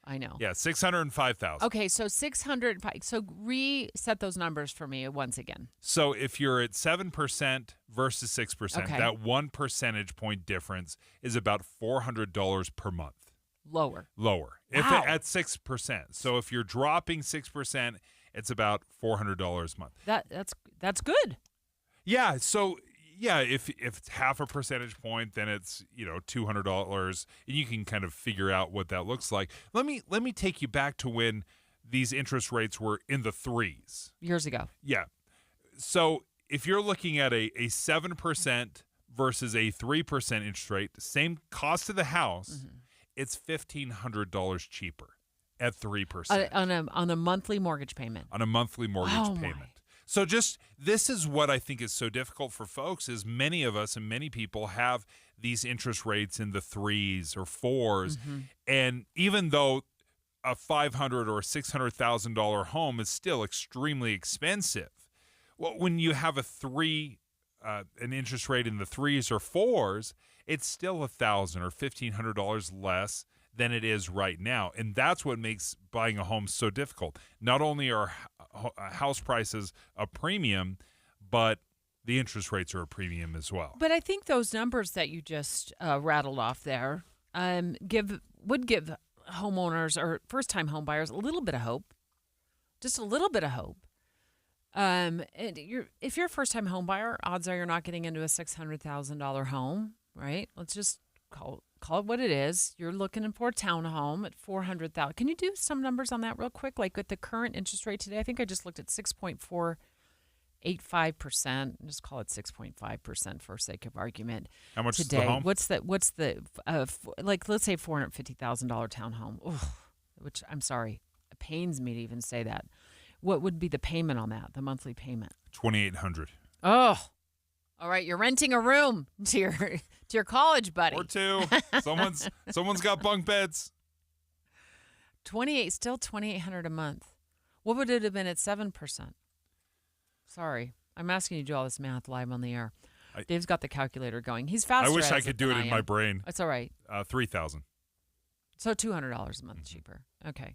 I know. Yeah, 605,000. Okay, so 600. So reset those numbers for me once again. So if you're at 7% versus 6%, Okay. that 1 percentage point difference is about $400 per month. Lower. If Wow. at 6%. So if you're dropping 6%, it's about $400 a month. That's good. Yeah. So yeah, if it's half a percentage point, then it's $200, and you can kind of figure out what that looks like. Let me take you back to when these interest rates were in the threes years ago. Yeah. So if you're looking at a 7% versus a 3% interest rate, same cost of the house, it's $1,500 cheaper at 3%. On a monthly mortgage payment. On a monthly mortgage Oh, my. payment. So this is what I think is so difficult for folks is many of us and many people have these interest rates in the 3s or 4s. And even though a $500,000 or $600,000 home is still extremely expensive, well, when you have an interest rate in the 3s or 4s, it's still $1,000 or $1,500 less than it is right now. And that's what makes buying a home so difficult. Not only are house prices a premium, but the interest rates are a premium as well. But I think those numbers that you just rattled off there would give homeowners or first-time home buyers a little bit of hope, just a little bit of hope. And if you're a first-time home buyer, odds are you're not getting into a $600,000 home, right? Let's just call it what it is. You're looking for a townhome at $400,000. Can you do some numbers on that real quick? Like with the current interest rate today, I think I just looked at 6.485%. Just call it 6.5% for sake of argument. How much today? is the home? What's the like? Let's say $450,000 townhome. Which I'm sorry, it pains me to even say that. What would be the payment on that? The monthly payment? $2,800. Oh. All right, you're renting a room to your college buddy. Or two. Someone's got bunk beds. Still $2,800 a month. What would it have been at 7%? Sorry, I'm asking you to do all this math live on the air. Dave's got the calculator going. He's faster. I wish at I could do it in my brain. It's all right. $3,000. So $200 a month cheaper. Okay.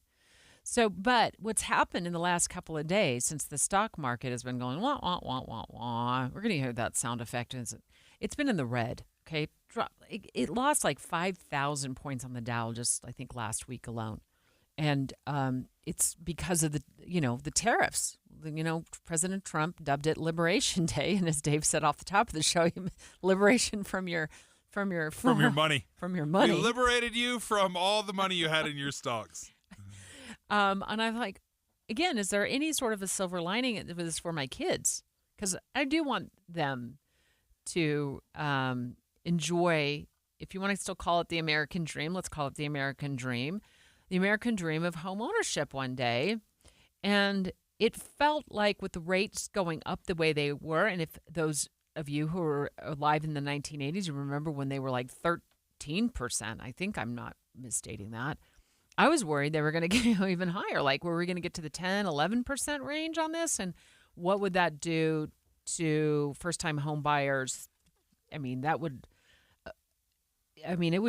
So, but what's happened in the last couple of days since the stock market has been going, wah, wah, wah, wah, wah. We're going to hear that sound effect. It's been in the red, okay? It lost like 5,000 points on the Dow just, I think, last week alone. And it's because of the tariffs. President Trump dubbed it Liberation Day. And as Dave said off the top of the show, liberation from your money. From your money. We liberated you from all the money you had in your stocks. And I'm like, again, is there any sort of a silver lining with this for my kids? Because I do want them to enjoy, if you want to still call it the American dream, let's call it the American dream of home ownership one day. And it felt like with the rates going up the way they were, and if those of you who were alive in the 1980s, you remember when they were like 13%, I think I'm not misstating that. I was worried they were going to go even higher. Like, were we going to get to the 10, 11% range on this? And what would that do to first-time home buyers? I mean, it would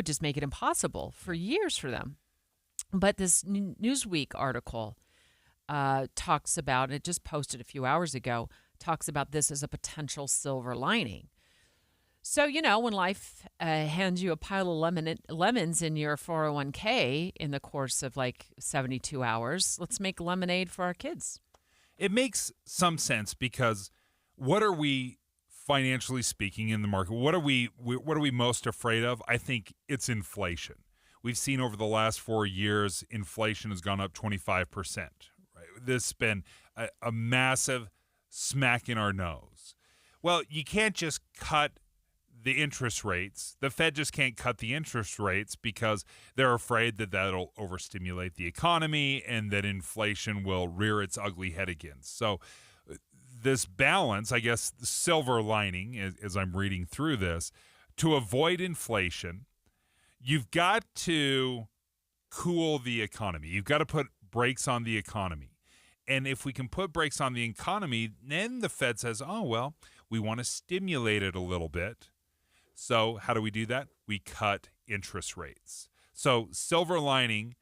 just make it impossible for years for them. But this Newsweek article talks about, and it just posted a few hours ago, talks about this as a potential silver lining. So, when life hands you a pile of lemons in your 401k in the course of like 72 hours, let's make lemonade for our kids. It makes some sense because what are we, financially speaking, in the market? What are we most afraid of? I think it's inflation. We've seen over the last 4 years, inflation has gone up 25%. Right? This has been a massive smack in our nose. Well, you can't just cut the interest rates. The Fed just can't cut the interest rates because they're afraid that that'll overstimulate the economy and that inflation will rear its ugly head again. So this balance, I guess, the silver lining, as I'm reading through this, to avoid inflation, you've got to cool the economy. You've got to put brakes on the economy. And if we can put brakes on the economy, then the Fed says, oh, well, we want to stimulate it a little bit. So how do we do that? We cut interest rates. So silver lining,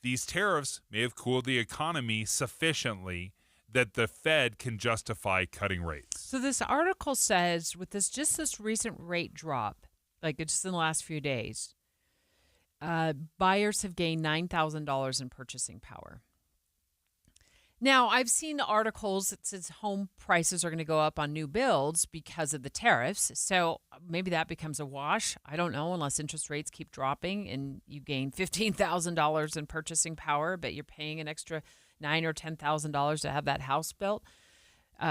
these tariffs may have cooled the economy sufficiently that the Fed can justify cutting rates. So this article says with this recent rate drop, like just in the last few days, buyers have gained $9,000 in purchasing power. Now, I've seen articles that says home prices are going to go up on new builds because of the tariffs. So maybe that becomes a wash. I don't know, unless interest rates keep dropping and you gain $15,000 in purchasing power, but you're paying an extra $9,000 or $10,000 to have that house built.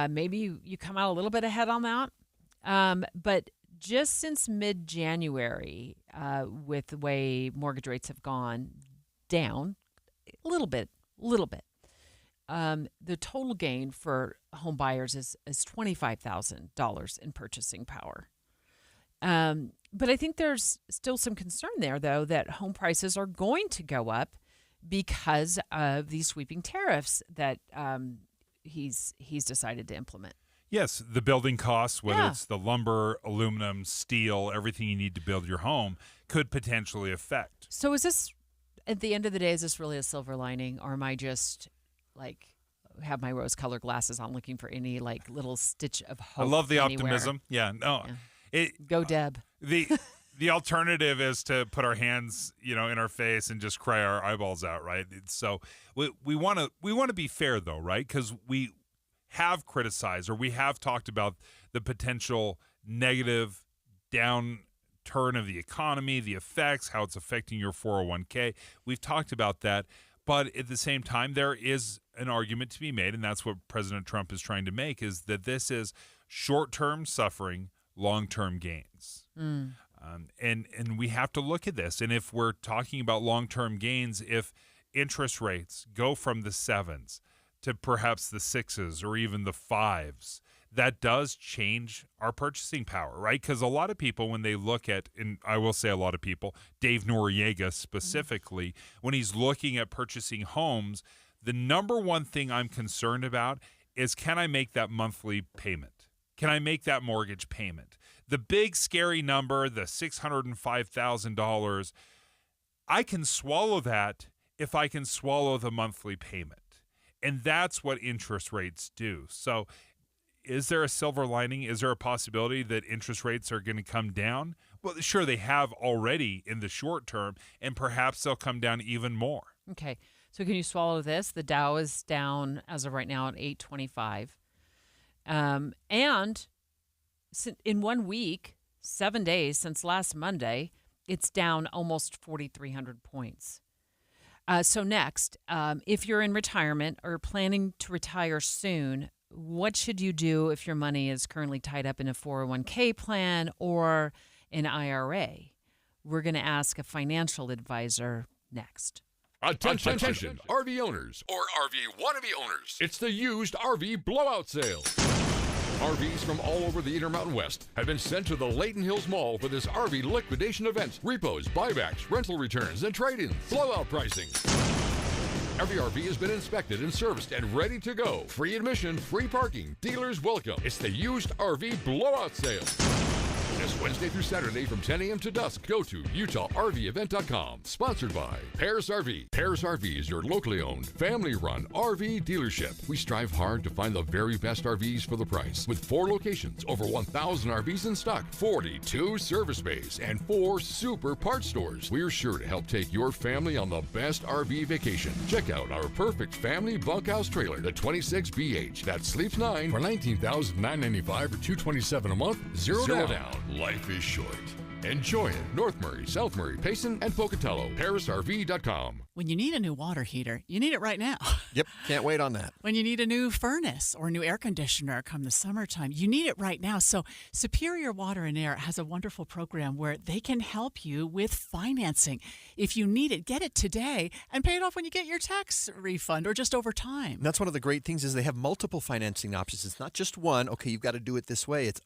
Maybe you come out a little bit ahead on that. But just since mid-January, with the way mortgage rates have gone down a little bit, the total gain for home buyers is $25,000 in purchasing power. But I think there's still some concern there, though, that home prices are going to go up because of these sweeping tariffs that he's decided to implement. Yes, the building costs, whether it's the lumber, aluminum, steel, everything you need to build your home, could potentially affect. So is this, at the end of the day, is this really a silver lining, or am I just like have my rose-colored glasses on looking for any like little stitch of hope? I love the anywhere? optimism. Yeah, no. Yeah. Go Deb. The alternative is to put our hands, in our face and just cry our eyeballs out, right? So we want to be fair though, right? Because we have criticized or we have talked about the potential negative downturn of the economy, the effects, how it's affecting your 401k. We've talked about that. But at the same time, there is an argument to be made, and that's what President Trump is trying to make, is that this is short-term suffering, long-term gains. And we have to look at this. And if we're talking about long-term gains, if interest rates go from the 7s to perhaps the 6s or even the 5s, that does change our purchasing power, right? Because a lot of people, when they look at, and I will say a lot of people, Dave Noriega specifically, when he's looking at purchasing homes, the number one thing I'm concerned about is, can I make that monthly payment? Can I make that mortgage payment? The big scary number, the $605,000, I can swallow that if I can swallow the monthly payment. And that's what interest rates do. So is there a silver lining? Is there a possibility that interest rates are going to come down? Well, sure, they have already in the short term, and perhaps they'll come down even more. Okay. So can you swallow this? The Dow is down as of right now at 825. And in 1 week, 7 days since last Monday, it's down almost 4,300 points. So next, if you're in retirement or planning to retire soon, what should you do if your money is currently tied up in a 401k plan or an IRA? We're going to ask a financial advisor next. Attention, RV owners or RV wannabe owners. It's the used RV blowout sale. RVs from all over the Intermountain West have been sent to the Layton Hills Mall for this RV liquidation event. Repos, buybacks, rental returns, and trade-ins. Blowout pricing. Every RV has been inspected and serviced and ready to go. Free admission, free parking. Dealers welcome. It's the used RV blowout sale. This Wednesday through Saturday from 10 a.m. to dusk. Go to UtahRVEvent.com. Sponsored by Pears RV. Pears RV is your locally owned, family-run RV dealership. We strive hard to find the very best RVs for the price. With 4 locations, over 1,000 RVs in stock, 42 service bays, and 4 super parts stores. We're sure to help take your family on the best RV vacation. Check out our perfect family bunkhouse trailer, the 26BH. That sleeps 9 for $19,995 or $227 a month. Zero down. Life is short. Enjoy it. North Murray, South Murray, Payson, and Pocatello. ParisRV.com. When you need a new water heater, you need it right now. Yep, can't wait on that. When you need a new furnace or a new air conditioner come the summertime, you need it right now. So Superior Water and Air has a wonderful program where they can help you with financing. If you need it, get it today and pay it off when you get your tax refund or just over time. And that's one of the great things is they have multiple financing options. It's not just one, okay, you've got to do it this way. It's,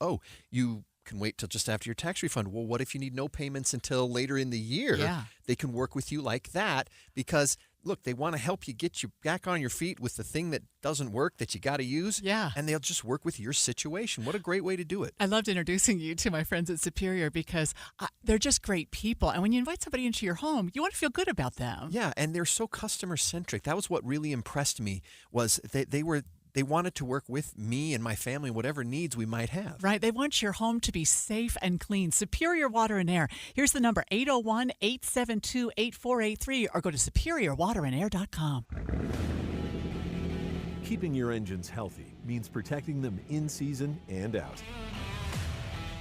you can wait till just after your tax refund. Well, what if you need no payments until later in the year? Yeah. They can work with you like that because, look, they want to help you get you back on your feet with the thing that doesn't work that you got to use. Yeah. And they'll just work with your situation. What a great way to do it. I loved introducing you to my friends at Superior because they're just great people. And when you invite somebody into your home, you want to feel good about them. Yeah, and they're so customer-centric. That was what really impressed me was they wanted to work with me and my family, whatever needs we might have. Right. They want your home to be safe and clean. Superior Water and Air. Here's the number, 801-872-8483, or go to superiorwaterandair.com. Keeping your engines healthy means protecting them in season and out.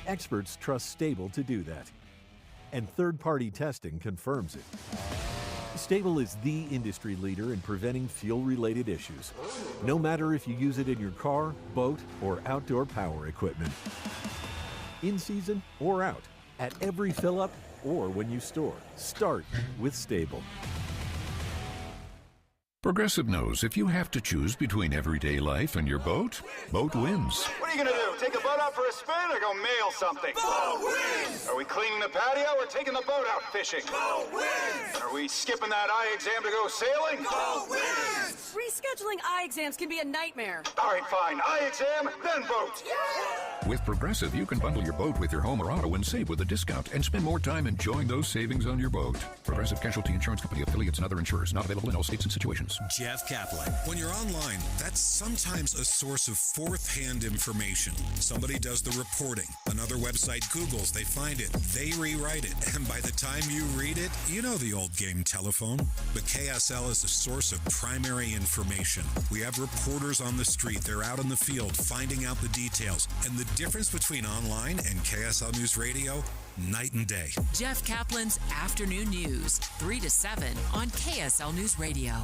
Experts trust Stable to do that. And third-party testing confirms it. Stable is the industry leader in preventing fuel-related issues, no matter if you use it in your car, boat, or outdoor power equipment. In season or out, at every fill-up or when you store, start with Stable. Progressive knows if you have to choose between everyday life and your boat, boat wins. What are you gonna do? Take the boat out for a spin or go mail something? Boat wins! Are we cleaning the patio or taking the boat out fishing? Boat wins! Are we skipping that eye exam to go sailing? Boat wins! Rescheduling eye exams can be a nightmare. All right, fine. Eye exam, then boat. Yeah! With Progressive, you can bundle your boat with your home or auto and save with a discount and spend more time enjoying those savings on your boat. Progressive Casualty Insurance Company, affiliates, and other insurers. Not available in all states and situations. Jeff Kaplan. When you're online, that's sometimes a source of fourth-hand information. Somebody does the reporting. Another website Googles, they find it, they rewrite it, and by the time you read it, you know the old game telephone. But KSL is a source of primary information. We have reporters on the street. They're out in the field finding out the details. And the difference between online and KSL News Radio, night and day. Jeff Kaplan's Afternoon News, 3 to 7 on KSL News Radio.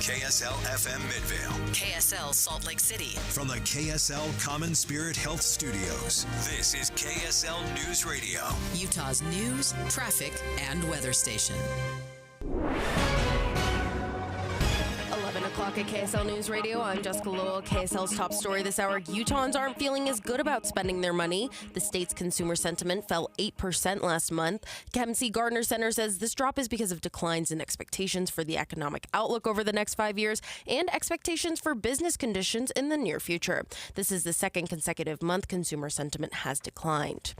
KSL FM Midvale. KSL Salt Lake City. From the KSL Common Spirit Health Studios, this is KSL News Radio. Utah's news, traffic, and weather station. 11 o'clock at KSL News Radio. I'm Jessica Lowell. KSL's top story this hour. Utahns aren't feeling as good about spending their money. The state's consumer sentiment fell 8% last month. Kevin C. Gardner Center says this drop is because of declines in expectations for the economic outlook over the next 5 years and expectations for business conditions in the near future. This is the second consecutive month consumer sentiment has declined.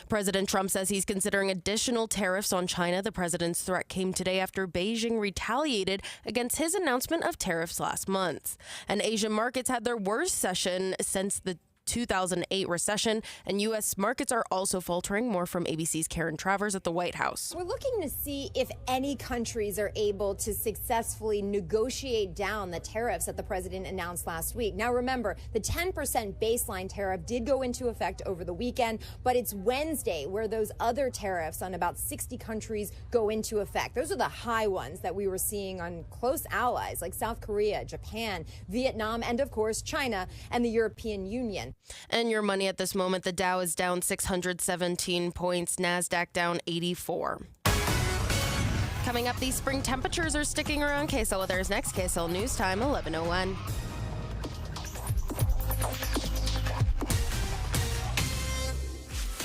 President Trump says he's considering additional tariffs on China. The president's threat came today after Beijing retaliated against his announcement of tariffs last month. And Asian markets had their worst session since the 2008 recession, and U.S. markets are also faltering. More from ABC's Karen Travers at the White House. We're looking to see if any countries are able to successfully negotiate down the tariffs that the president announced last week. Now, remember, the 10% baseline tariff did go into effect over the weekend, but it's Wednesday where those other tariffs on about 60 countries go into effect. Those are the high ones that we were seeing on close allies like South Korea, Japan, Vietnam, and of course, China and the European Union. And your money at this moment, the Dow is down 617 points, NASDAQ down 84. Coming up, these spring temperatures are sticking around. KSL Weather is next. KSL News Time, 11:01.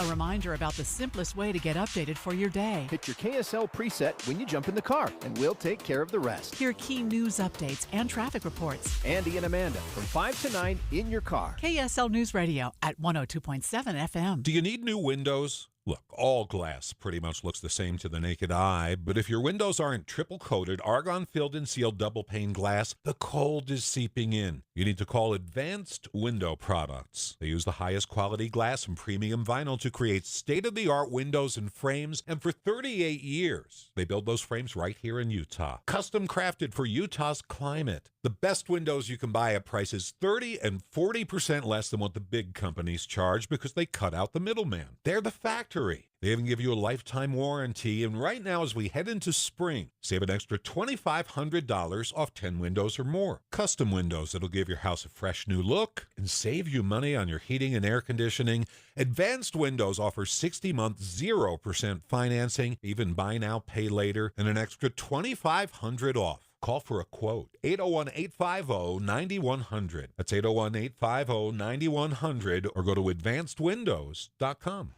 A reminder about the simplest way to get updated for your day. Hit your KSL preset when you jump in the car, and we'll take care of the rest. Hear key news updates and traffic reports. Andy and Amanda from 5 to 9 in your car. KSL News Radio at 102.7 FM. Do you need new windows? Look, all glass pretty much looks the same to the naked eye, but if your windows aren't triple-coated, argon-filled and sealed double-pane glass, the cold is seeping in. You need to call Advanced Window Products. They use the highest quality glass and premium vinyl to create state-of-the-art windows and frames, and for 38 years, they build those frames right here in Utah. Custom crafted for Utah's climate. The best windows you can buy at prices 30 and 40% less than what the big companies charge because they cut out the middleman. They're the factory. They even give you a lifetime warranty, and right now as we head into spring, save an extra $2,500 off 10 windows or more. Custom windows that'll give your house a fresh new look and save you money on your heating and air conditioning. Advanced Windows offers 60-month 0% financing, even buy now, pay later, and an extra $2,500 off. Call for a quote. 801-850-9100. That's 801-850-9100, or go to advancedwindows.com.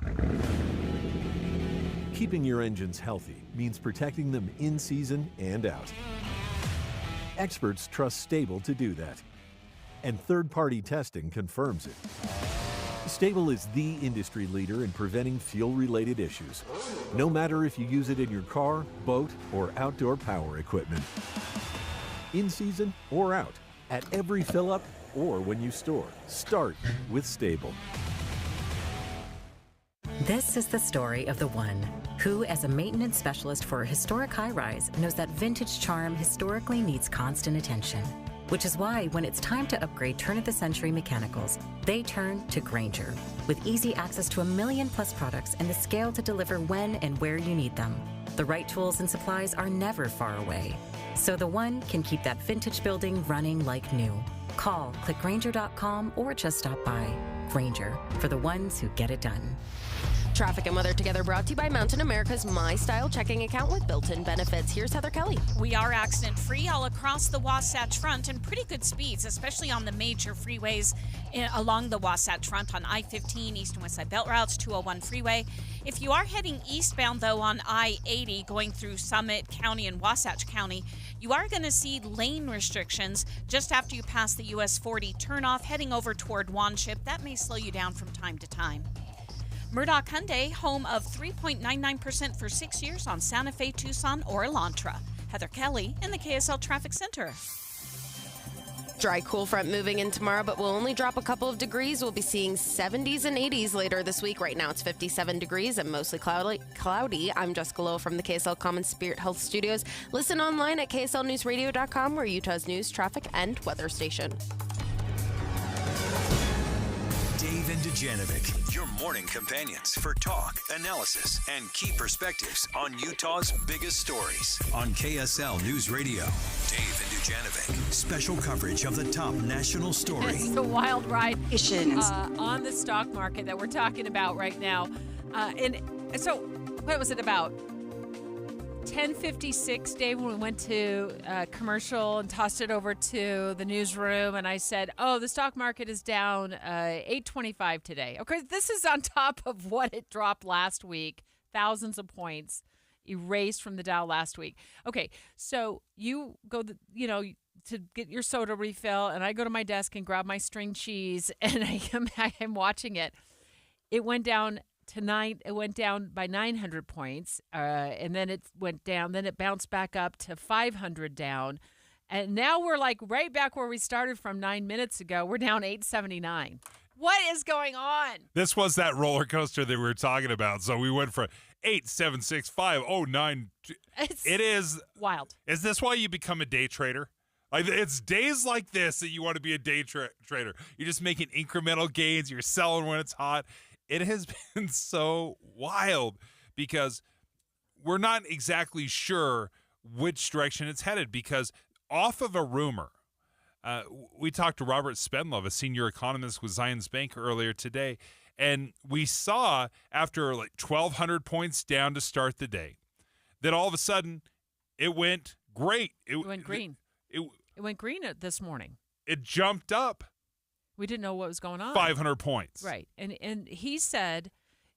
Keeping your engines healthy means protecting them in season and out. Experts trust Stable to do that, and third-party testing confirms it. Stable is the industry leader in preventing fuel-related issues, no matter if you use it in your car, boat, or outdoor power equipment. In season or out, at every fill-up or when you store, start with Stable. This is the story of the one who, as a maintenance specialist for a historic high-rise, knows that vintage charm historically needs constant attention. Which is why, when it's time to upgrade turn-of-the-century mechanicals, they turn to Grainger. With easy access to 1 million-plus products and the scale to deliver when and where you need them. The right tools and supplies are never far away. So the one can keep that vintage building running like new. Call, click Grainger.com, or just stop by. Grainger, for the ones who get it done. Traffic and weather together brought to you by Mountain America's My Style checking account with built-in benefits. Here's Heather Kelly. We are accident-free all across the Wasatch Front and pretty good speeds, especially on the major freeways along the Wasatch Front on I-15, East and West Side Belt Routes, 201 Freeway. If you are heading eastbound, though, on I-80 going through Summit County and Wasatch County, you are going to see lane restrictions just after you pass the US 40 turnoff heading over toward Wanship. That may slow you down from time to time. Murdoch Hyundai, home of 3.99% for 6 years on Santa Fe, Tucson, or Elantra. Heather Kelly in the KSL Traffic Center. Dry, cool front moving in tomorrow, but we'll only drop a couple of degrees. We'll be seeing 70s and 80s later this week. Right now it's 57 degrees and mostly cloudy. I'm Jessica Lowe from the KSL Common Spirit Health Studios. Listen online at kslnewsradio.com. We're Utah's news, traffic, and weather station. Dave and Dujanovic, your morning companions for talk, analysis, and key perspectives on Utah's biggest stories on KSL News Radio. Dave and Dujanovic, special coverage of the top national story. It's a wild ride on the stock market that we're talking about right now. And so, what was it about? 10:56, Dave, when we went to commercial and tossed it over to the newsroom, and I said, oh, the stock market is down 825 today. Okay, this is on top of what it dropped last week, thousands of points erased from the Dow last week. Okay, so you go, to get your soda refill, and I go to my desk and grab my string cheese, and I am watching it. It went down tonight. It went down by 900 points, and then it went down. Then it bounced back up to 500 down, and now we're like right back where we started from 9 minutes ago. We're down 879. What is going on? This was that roller coaster that we were talking about. So we went from 876-509. It is wild. Is this why you become a day trader? Like, it's days like this that you want to be a day trader. You're just making incremental gains. You're selling when it's hot. It has been so wild because we're not exactly sure which direction it's headed, because off of a rumor, we talked to Robert Spendlove, a senior economist with Zions Bank, earlier today, and we saw after like 1,200 points down to start the day that all of a sudden it went great. It went green. It went green this morning. It jumped up. We didn't know what was going on. 500 points. Right. And he said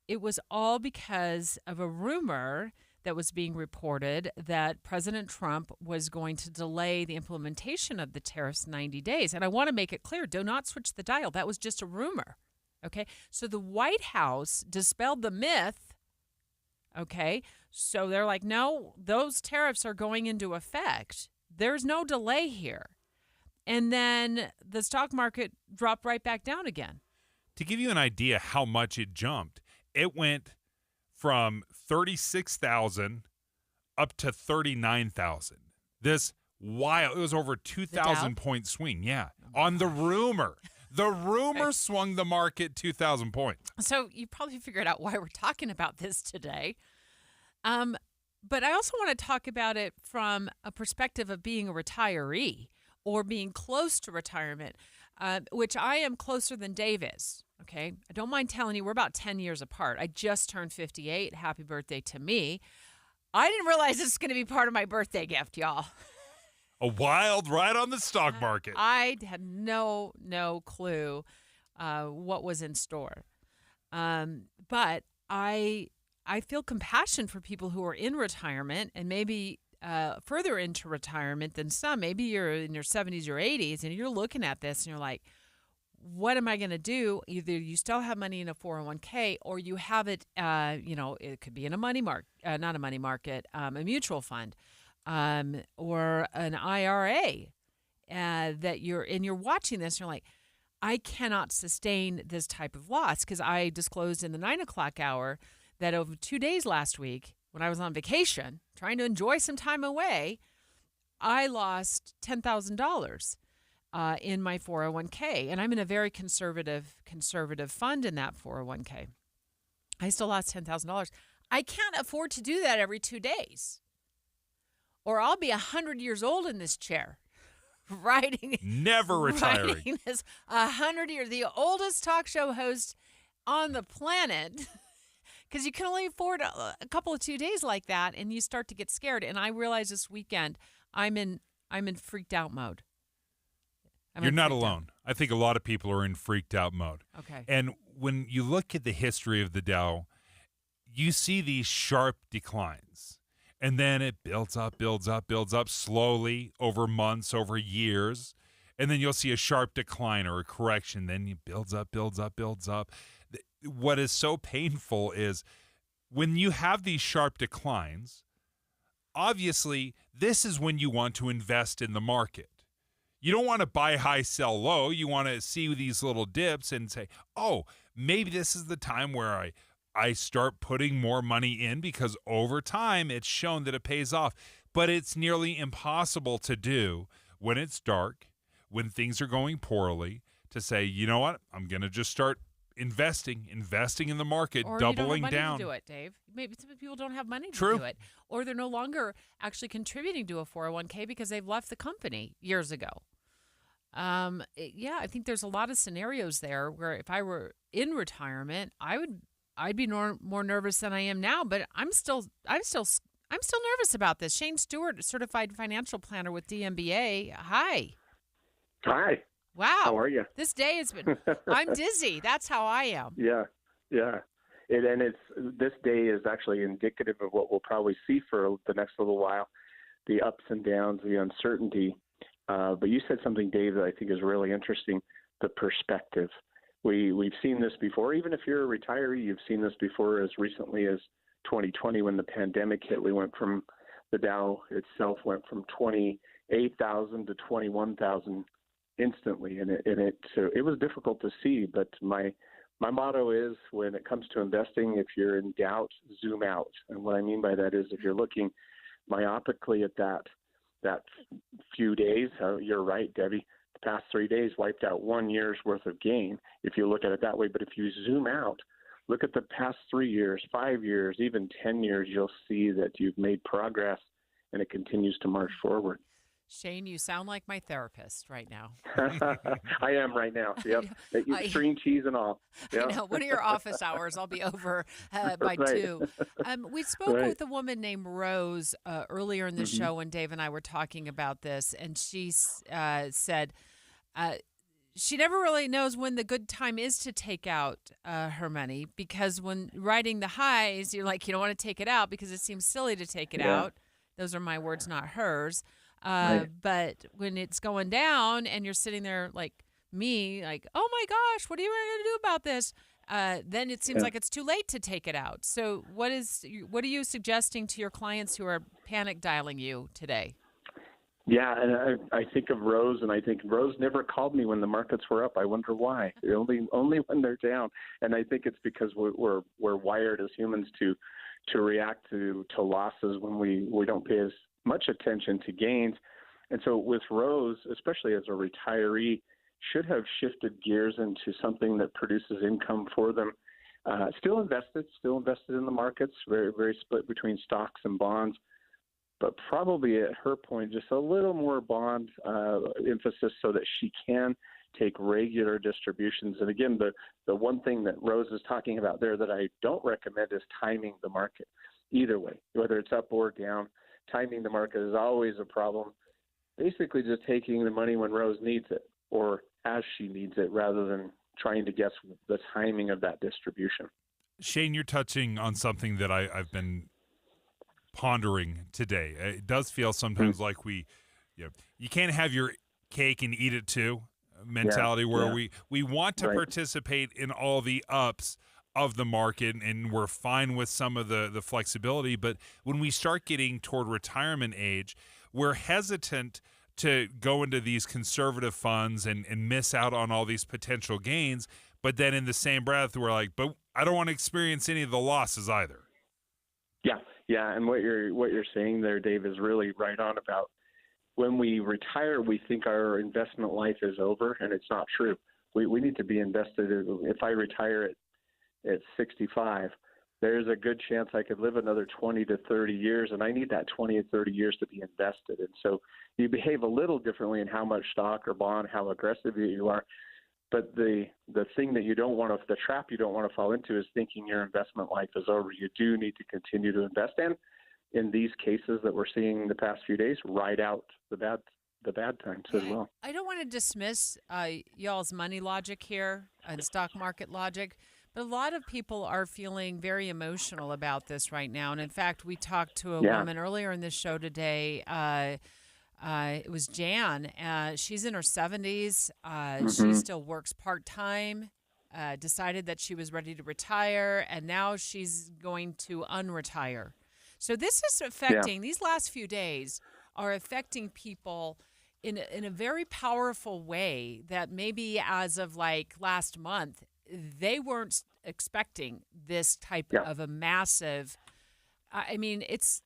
it was all because of a rumor that was being reported that President Trump was going to delay the implementation of the tariffs 90 days. And I want to make it clear, do not switch the dial. That was just a rumor. Okay? So the White House dispelled the myth. Okay? So they're like, no, those tariffs are going into effect. There's no delay here. And then the stock market dropped right back down again. To give you an idea how much it jumped, it went from 36,000 up to 39,000. This wild, it was over 2,000 point swing. Yeah. On the rumor. The rumor swung the market 2,000 points. So you probably figured out why we're talking about this today. But I also want to talk about it from a perspective of being a retiree or being close to retirement, which I am closer than Dave is. Okay, I don't mind telling you, we're about 10 years apart. I just turned 58. Happy birthday to me. I didn't realize this was going to be part of my birthday gift, y'all. A wild ride on the stock market. I had no clue what was in store. But I feel compassion for people who are in retirement and maybe further into retirement than some. Maybe you're in your 70s or 80s and you're looking at this and you're like, what am I going to do? Either you still have money in a 401k or you have it, it could be in a money market, not a money market, a mutual fund or an IRA that you're watching this and you're like, I cannot sustain this type of loss, because I disclosed in the 9 o'clock hour that over 2 days last week when I was on vacation trying to enjoy some time away, I lost $10,000 in my 401k, and I'm in a very conservative fund in that 401k. I still lost $10,000. I can't afford to do that every 2 days, or I'll be 100 years old in this chair, never retiring. Writing this 100 years, the oldest talk show host on the planet. Because you can only afford a couple of 2 days like that, and you start to get scared. And I realized this weekend I'm in freaked out mode. You're not alone. I think a lot of people are in freaked out mode. Okay. And when you look at the history of the Dow, you see these sharp declines. And then it builds up slowly over months, over years. And then you'll see a sharp decline or a correction. Then it builds up. What is so painful is when you have these sharp declines, obviously this is when you want to invest in the market. You don't want to buy high, sell low. You want to see these little dips and say, oh, maybe this is the time where I start putting more money in, because over time it's shown that it pays off. But it's nearly impossible to do when it's dark, when things are going poorly, to say, you know what, I'm going to just start investing in the market, or doubling you don't have money down. to do it, Dave. Maybe some people don't have money to True. do it, or they're no longer actually contributing to a 401k because they've left the company years ago. I think there's a lot of scenarios there where if I were in retirement, I'd be more nervous than I am now. But I'm still nervous about this. Shane Stewart, certified financial planner with DMBA. Hi. Hi. Wow. How are you? This day has been, I'm dizzy. That's how I am. Yeah. This day is actually indicative of what we'll probably see for the next little while, the ups and downs, the uncertainty. But you said something, Dave, that I think is really interesting, the perspective. We've seen this before. Even if you're a retiree, you've seen this before as recently as 2020 when the pandemic hit. The Dow itself went from 28,000 to 21,000 instantly, and it was difficult to see. But my motto is, when it comes to investing, if you're in doubt, zoom out. And what I mean by that is, if you're looking myopically at that few days, you're right, Debbie. The past 3 days wiped out 1 year's worth of gain, if you look at it that way. But if you zoom out, look at the past 3 years, 5 years, even 10 years, you'll see that you've made progress, and it continues to march forward. Shane, you sound like my therapist right now. I am right now. Yep. String cheese and all. Yep. I know. One of your office hours, I'll be over by 2. We spoke with a woman named Rose earlier in the show when Dave and I were talking about this, and she said she never really knows when the good time is to take out her money, because when riding the highs, you're like, you don't want to take it out because it seems silly to take it out. Those are my words, not hers. But when it's going down and you're sitting there like me, like, oh my gosh, what are you going to do about this? Then it seems like it's too late to take it out. So what are you suggesting to your clients who are panic dialing you today? Yeah, and I think of Rose, and I think Rose never called me when the markets were up. I wonder why. Only when they're down. And I think it's because we're wired as humans to react to losses when we don't pay as much attention to gains. And so with Rose, especially as a retiree, should have shifted gears into something that produces income for them. Still invested in the markets, very, very split between stocks and bonds, but probably at her point, just a little more bond emphasis so that she can take regular distributions. And again, the one thing that Rose is talking about there that I don't recommend is timing the market. Either way, whether it's up or down, timing the market is always a problem. Basically just taking the money when Rose needs it or as she needs it, rather than trying to guess the timing of that distribution. Shane, you're touching on something that I've been pondering today. It does feel sometimes like you can't have your cake and eat it too mentality, where we want to participate in all the ups of the market, and we're fine with some of the flexibility. But when we start getting toward retirement age, we're hesitant to go into these conservative funds and miss out on all these potential gains. But then in the same breath, we're like, but I don't want to experience any of the losses either. Yeah. And what you're saying there, Dave, is really right on about when we retire, we think our investment life is over, and it's not true. We need to be invested. If I retire at 65, there's a good chance I could live another 20 to 30 years, and I need that 20 to 30 years to be invested. And so you behave a little differently in how much stock or bond, how aggressive you are. But the thing that you don't want to, the trap you don't want to fall into is thinking your investment life is over. You do need to continue to invest in these cases that we're seeing the past few days, ride out the bad times as well. I don't want to dismiss y'all's money logic here and stock market logic, but a lot of people are feeling very emotional about this right now. And in fact, we talked to a woman earlier in this show today. It was Jan. She's in her 70s. She still works part-time, decided that she was ready to retire, and now she's going to unretire. So this is affecting, these last few days are affecting people in a very powerful way that maybe as of like last month, they weren't expecting this type of a massive, I mean, it's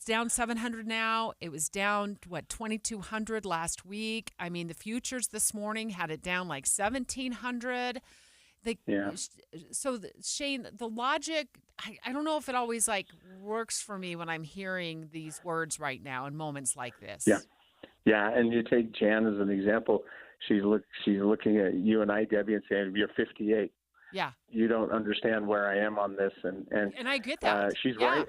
down 700 now. It was down, 2,200 last week. I mean, the futures this morning had it down like 1,700. So, Shane, the logic, I don't know if it always works for me when I'm hearing these words right now in moments like this. Yeah, and you take Jan as an example. She's looking at you and I, Debbie, and saying, you're 58. Yeah. You don't understand where I am on this. And I get that. She's right.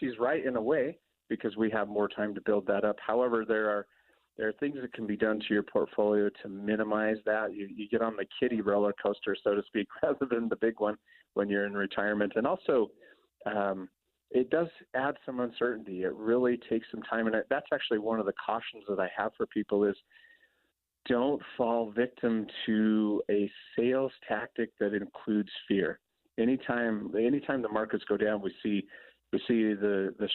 She's right in a way, because we have more time to build that up. However, there are things that can be done to your portfolio to minimize that. You get on the kiddie roller coaster, so to speak, rather than the big one when you're in retirement. And also, it does add some uncertainty. It really takes some time. And that's actually one of the cautions that I have for people is, don't fall victim to a sales tactic that includes fear. Anytime the markets go down, we see the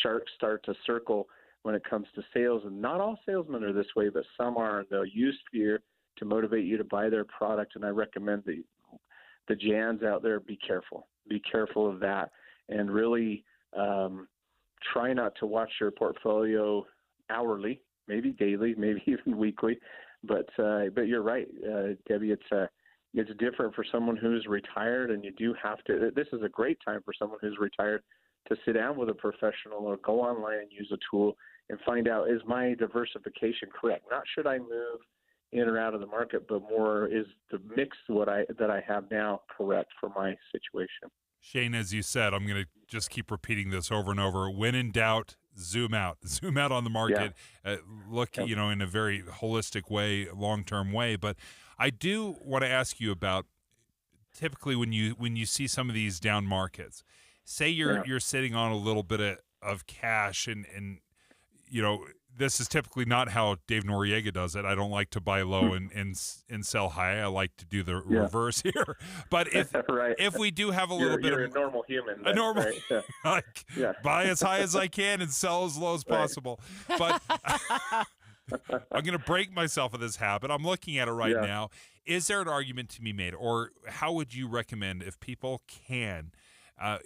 sharks start to circle when it comes to sales. And not all salesmen are this way, but some are. And they'll use fear to motivate you to buy their product. And I recommend the Jans out there, be careful. Be careful of that. And really try not to watch your portfolio hourly, maybe daily, maybe even weekly. But you're right, Debbie. It's different for someone who's retired, and you do have to. This is a great time for someone who's retired to sit down with a professional or go online and use a tool and find out, is my diversification correct? Not should I move in or out of the market, but more, is the mix that I have now correct for my situation? Shane, as you said, I'm going to just keep repeating this over and over. When in doubt, zoom out. Zoom out on the market. Yeah. Look, in a very holistic way, long-term way. But I do want to ask you about, typically when you see some of these down markets, say you're sitting on a little bit of cash, and this is typically not how Dave Noriega does it. I don't like to buy low and sell high. I like to do the reverse here. But if we do have a little bit of a normal human, a normal, right? Buy as high as I can and sell as low as possible. But I'm going to break myself of this habit. I'm looking at it right now. Is there an argument to be made, or how would you recommend, if people can,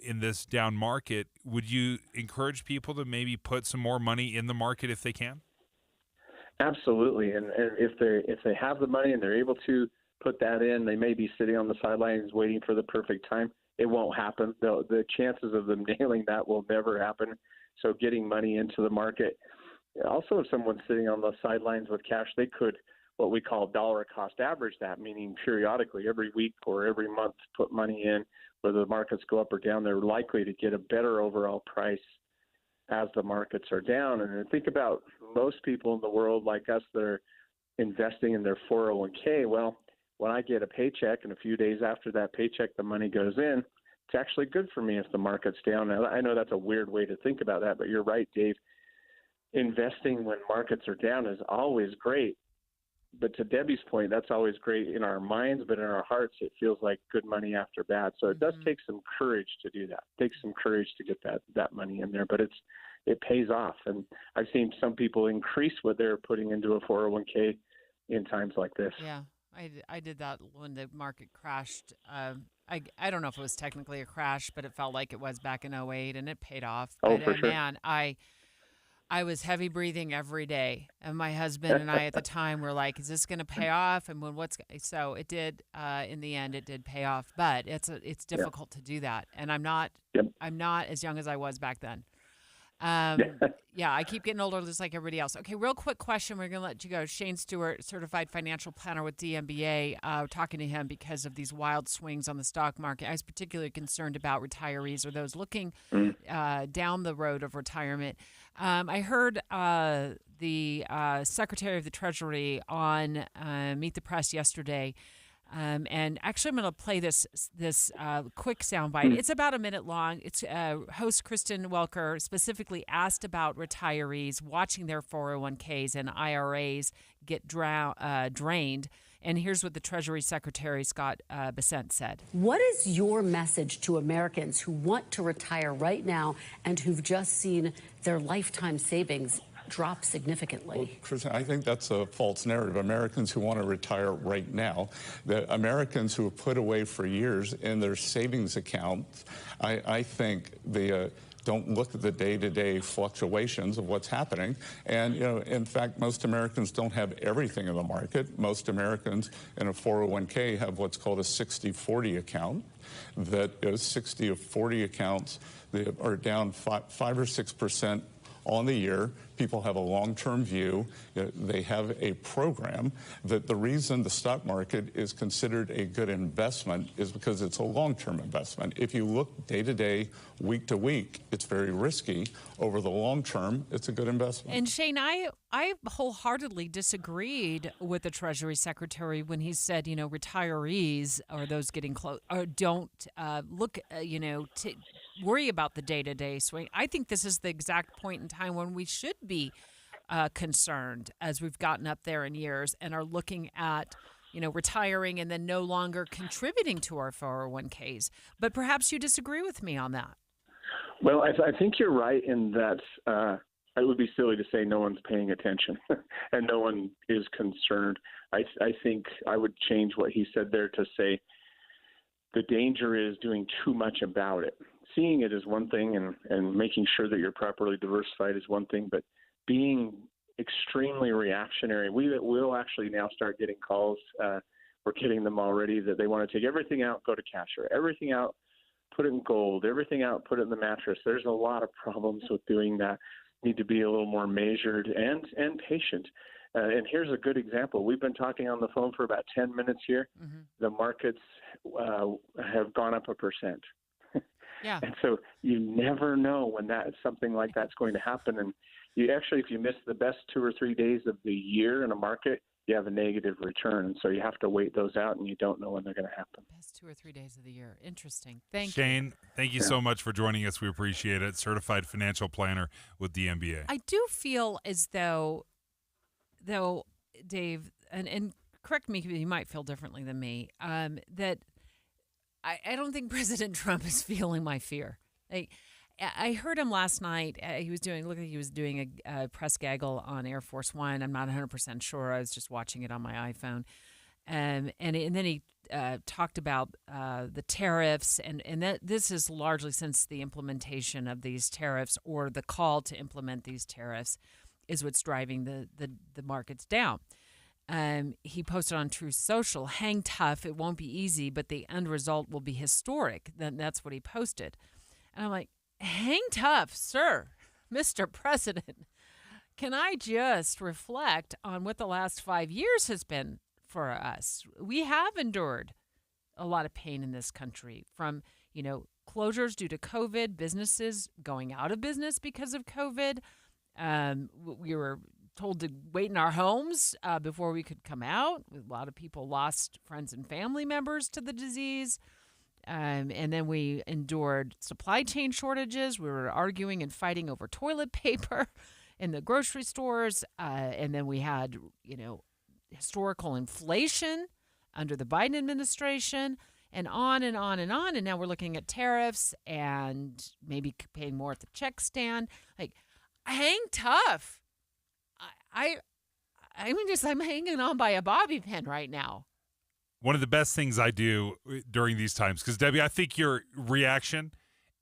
in this down market, would you encourage people to maybe put some more money in the market if they can? Absolutely, and if they have the money and they're able to put that in, they may be sitting on the sidelines waiting for the perfect time. It won't happen. The chances of them nailing that will never happen. So getting money into the market. Also, if someone's sitting on the sidelines with cash, they could what we call dollar cost average that, meaning periodically every week or every month put money in. Whether the markets go up or down, they're likely to get a better overall price as the markets are down. And think about most people in the world like us that are investing in their 401k. Well, when I get a paycheck and a few days after that paycheck the money goes in, it's actually good for me if the market's down. Now, I know that's a weird way to think about that, but you're right, Dave. Investing when markets are down is always great. But to Debbie's point, that's always great in our minds, but in our hearts, it feels like good money after bad. So it does take some courage to do that. It takes some courage to get that money in there, but it pays off. And I've seen some people increase what they're putting into a 401k in times like this. Yeah, I did that when the market crashed. I don't know if it was technically a crash, but it felt like it was back in 2008, and it paid off. Oh, but, for sure. Man, I was heavy breathing every day, and my husband and I at the time were like, "Is this going to pay off?" And so it did. In the end, it did pay off, but it's difficult to do that, and I'm not as young as I was back then. I keep getting older just like everybody else. Okay, real quick question. We're going to let you go. Shane Stewart, certified financial planner with DMBA, talking to him because of these wild swings on the stock market. I was particularly concerned about retirees or those looking down the road of retirement. I heard the Secretary of the Treasury on Meet the Press yesterday. And actually, I'm going to play this quick soundbite. It's about a minute long. It's host Kristen Welker specifically asked about retirees watching their 401ks and IRAs get drained. And here's what the Treasury Secretary, Scott Bessent, said. What is your message to Americans who want to retire right now and who've just seen their lifetime savings drop significantly? Well, Kristen, I think that's a false narrative. Americans who want to retire right now, the Americans who have put away for years in their savings accounts, I think they don't look at the day-to-day fluctuations of what's happening. And, in fact, most Americans don't have everything in the market. Most Americans in a 401k have what's called a 60-40 account. That is 60 of 40 accounts that are down 5 or 6% on the year. People have a long-term view. They have a program. That the reason the stock market is considered a good investment is because it's a long-term investment. If you look day to day, week to week, it's very risky. Over the long term, it's a good investment. And Shane, I wholeheartedly disagreed with the Treasury Secretary when he said, retirees or those getting close or don't look, to worry about the day-to-day swing. I think this is the exact point in time when we should be concerned as we've gotten up there in years and are looking at, retiring and then no longer contributing to our 401ks. But perhaps you disagree with me on that. Well, I think you're right in that it would be silly to say no one's paying attention and no one is concerned. I think I would change what he said there to say the danger is doing too much about it. Seeing it is one thing, and making sure that you're properly diversified is one thing, but being extremely reactionary. We'll actually now start getting calls. We're getting them already that they want to take everything out, go to cash, or everything out, put it in gold, everything out, put it in the mattress. There's a lot of problems with doing that. Need to be a little more measured and patient. And here's a good example. We've been talking on the phone for about 10 minutes here. Mm-hmm. The markets have gone up 1%. Yeah. And so you never know when something like that's going to happen. And you actually, if you miss the best 2 or 3 days of the year in a market, you have a negative return. And so you have to wait those out, and you don't know when they're going to happen. Best 2 or 3 days of the year. Interesting. Thank you. Shane, thank you so much for joining us. We appreciate it. Certified financial planner with the MBA. I do feel as though Dave, and correct me, you might feel differently than me, that I don't think President Trump is feeling my fear. I heard him last night. He was doing a press gaggle on Air Force One. I'm not 100% sure. I was just watching it on my iPhone. And then he talked about the tariffs, and that this is largely since the implementation of these tariffs, or the call to implement these tariffs, is what's driving the markets down. He posted on Truth Social, "Hang tough. It won't be easy, but the end result will be historic." That's what he posted. And I'm like, hang tough, sir, Mr. President. Can I just reflect on what the last 5 years has been for us? We have endured a lot of pain in this country, from, closures due to COVID, businesses going out of business because of COVID. We were told to wait in our homes before we could come out. A lot of people lost friends and family members to the disease. And then we endured supply chain shortages. We were arguing and fighting over toilet paper in the grocery stores. And then we had, historical inflation under the Biden administration, and on and on and on. And now we're looking at tariffs and maybe paying more at the check stand. Hang tough. I'm hanging on by a bobby pin right now. One of the best things I do during these times, because Debbie, I think your reaction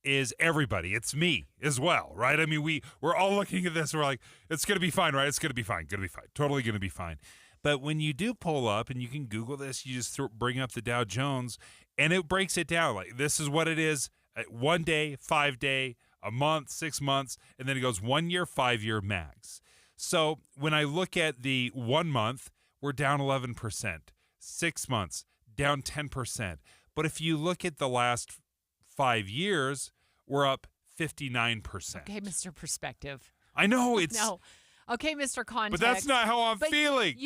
is everybody. It's me as well, right? I mean, we're all looking at this. We're like, it's going to be fine, right? It's going to be fine. Going to be fine. Totally going to be fine. But when you do pull up, and you can Google this, you just bring up the Dow Jones, and it breaks it down. Like, this is what it is: 1 day, 5 day, a month, 6 months, and then it goes 1 year, 5 year max. So when I look at the 1 month, we're down 11%. 6 months, down 10%. But if you look at the last 5 years, we're up 59%. Okay, Mr. Perspective. I know it's... No. Okay, Mr. Context. But that's not how I'm feeling.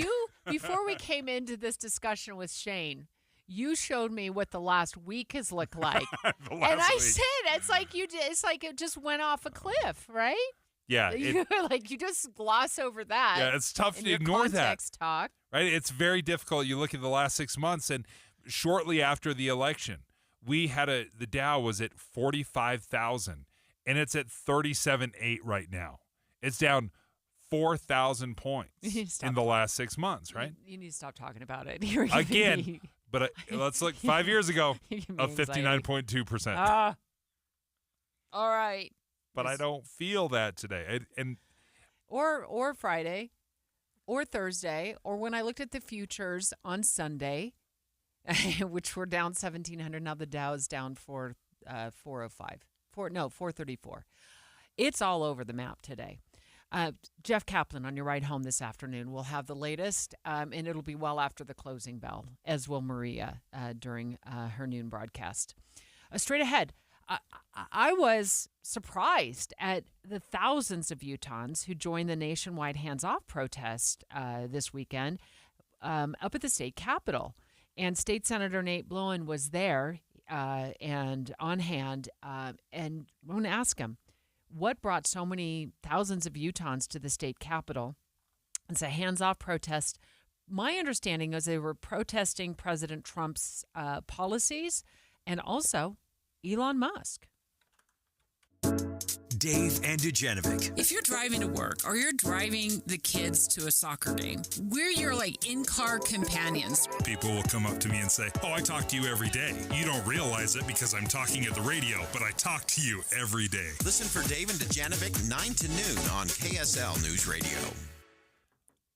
Before we came into this discussion with Shane, you showed me what the last week has looked like. And I said, it's like it just went off a cliff, right? Yeah. You just gloss over that. Yeah, it's tough to ignore context that. Talk. Right? It's very difficult. You look at the last 6 months, and shortly after the election, we had the Dow was at 45,000, and it's at 37.8 right now. It's down 4,000 points in the last 6 months, right? You need to stop talking about it. Again, but let's look 5 years ago of 59.2%. All right. But I don't feel that today. Or Friday, or Thursday, or when I looked at the futures on Sunday, which were down 1,700. Now the Dow is down 434. It's all over the map today. Jeff Kaplan on your ride home this afternoon will have the latest, and it'll be well after the closing bell, as will Maria during her noon broadcast. Straight ahead, I was surprised at the thousands of Utahns who joined the nationwide hands-off protest this weekend up at the state capitol. And State Senator Nate Blowen was there and on hand. And I'm going to ask him, what brought so many thousands of Utahns to the state capitol? It's a hands-off protest. My understanding is they were protesting President Trump's policies and also Elon Musk. Dave and Dujanovic. If you're driving to work or you're driving the kids to a soccer game, we're your in-car companions. People will come up to me and say, "Oh, I talk to you every day. You don't realize it because I'm talking at the radio, but I talk to you every day." Listen for Dave and Dujanovic 9 to noon on KSL News Radio.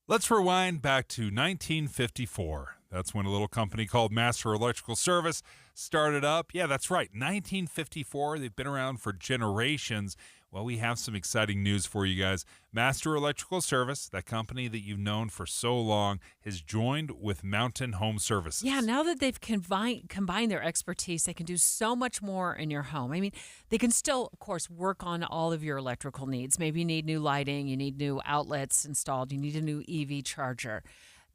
Let's rewind back to 1954. That's when a little company called Master Electrical Service started up. Yeah, that's right, 1954. They've been around for generations. Well, we have some exciting news for you guys. Master Electrical Service, that company that you've known for so long, has joined with Mountain Home Services. Yeah, now that they've combined their expertise, they can do so much more in your home. I mean, they can still, of course, work on all of your electrical needs. Maybe you need new lighting, you need new outlets installed, you need a new EV charger.